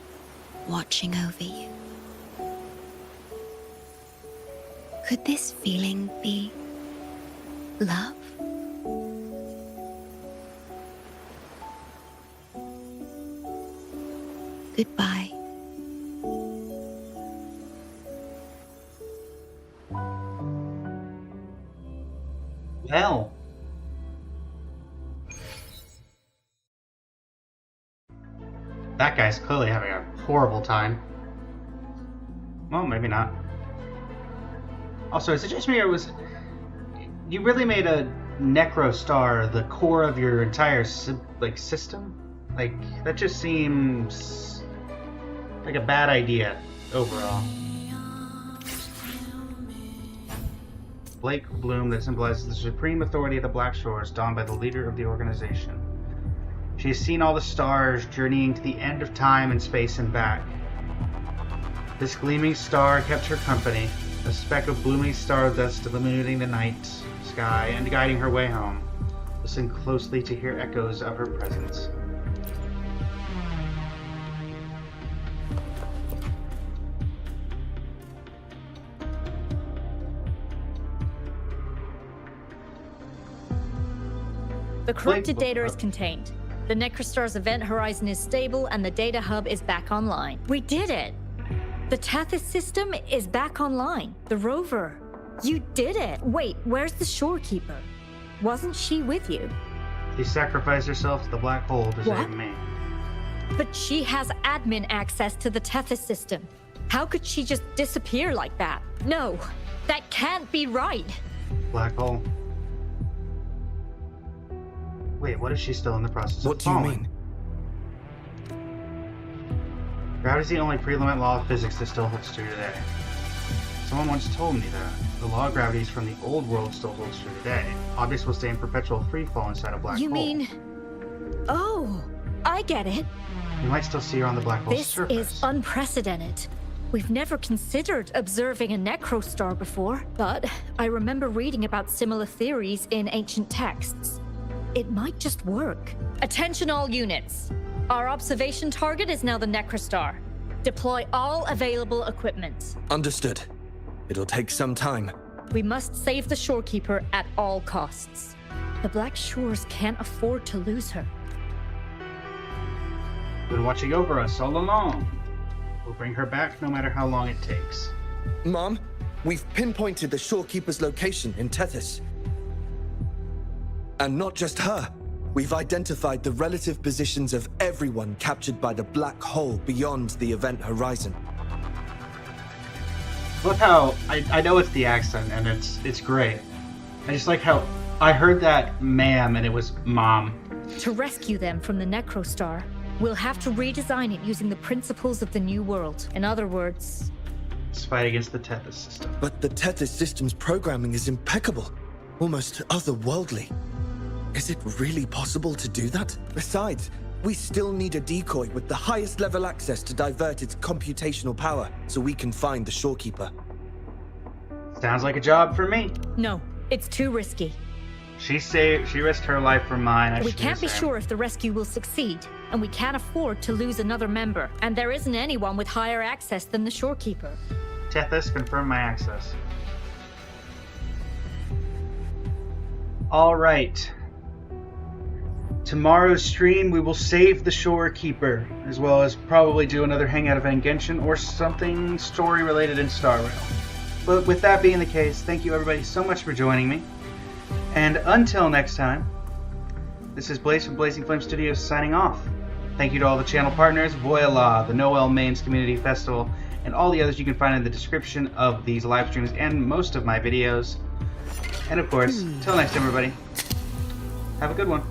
watching over you. Could this feeling be love? Goodbye. Well. That guy's clearly having a horrible time. Well, maybe not. Also, is it just me or was... You really made a Necro Star the core of your entire, system? Like, that just seems like a bad idea overall. Blake bloom that symbolizes the supreme authority of the Black Shores, donned by the leader of the organization. She has seen all the stars journeying to the end of time and space and back. This gleaming star kept her company, a speck of blooming stardust illuminating the night sky and guiding her way home. Listen closely to hear echoes of her presence. The corrupted data is contained. The Necrostar's event horizon is stable and the data hub is back online. We did it! The Tethys system is back online. The rover. You did it! Wait, where's the shorekeeper? Wasn't she with you? She sacrificed herself to the black hole to save me. But she has admin access to the Tethys system. How could she just disappear like that? No, that can't be right. Black hole. Wait, what if she's still in the process of What do you falling? mean? Gravity's the only pre-limit law of physics that still holds true today. Someone once told me that the law of gravity from the old world still holds true today. Objects will stay in perpetual free fall inside a black hole. You mean... Oh, I get it. You might still see her on the black hole's surface. This is unprecedented. We've never considered observing a necrostar before, but I remember reading about similar theories in ancient texts. It might just work. Attention all units. Our observation target is now the necrostar. Deploy all available equipment. Understood. It'll take some time. We must save the shorekeeper at all costs. The Black Shores can't afford to lose her. Been watching over us all along. We'll bring her back no matter how long it takes. Mom, we've pinpointed the shorekeeper's location in Tethys. And not just her. We've identified the relative positions of everyone captured by the black hole beyond the event horizon. Look how I know it's the accent and it's great. I just like how I heard that ma'am and it was mom. To rescue them from the necrostar, we'll have to redesign it using the principles of the New World. In other words... Let's fight against the Tethys system. But the Tethys system's programming is impeccable. Almost otherworldly. Is it really possible to do that? Besides, we still need a decoy with the highest level access to divert its computational power so we can find the shorekeeper. Sounds like a job for me. No, it's too risky. She risked her life for mine. We can't be sure if the rescue will succeed, and we can't afford to lose another member. And there isn't anyone with higher access than the shorekeeper. Tethys, confirm my access. All right. Tomorrow's stream, we will save the shorekeeper, as well as probably do another hangout event in Genshin or something story related in Star Rail. But with that being the case, thank you everybody so much for joining me. And until next time, this is Blaze from Blazing Flame Studios signing off. Thank you to all the channel partners, Voila, the Noel Mains Community Festival, and all the others you can find in the description of these live streams and most of my videos. And of course, till next time everybody, have a good one.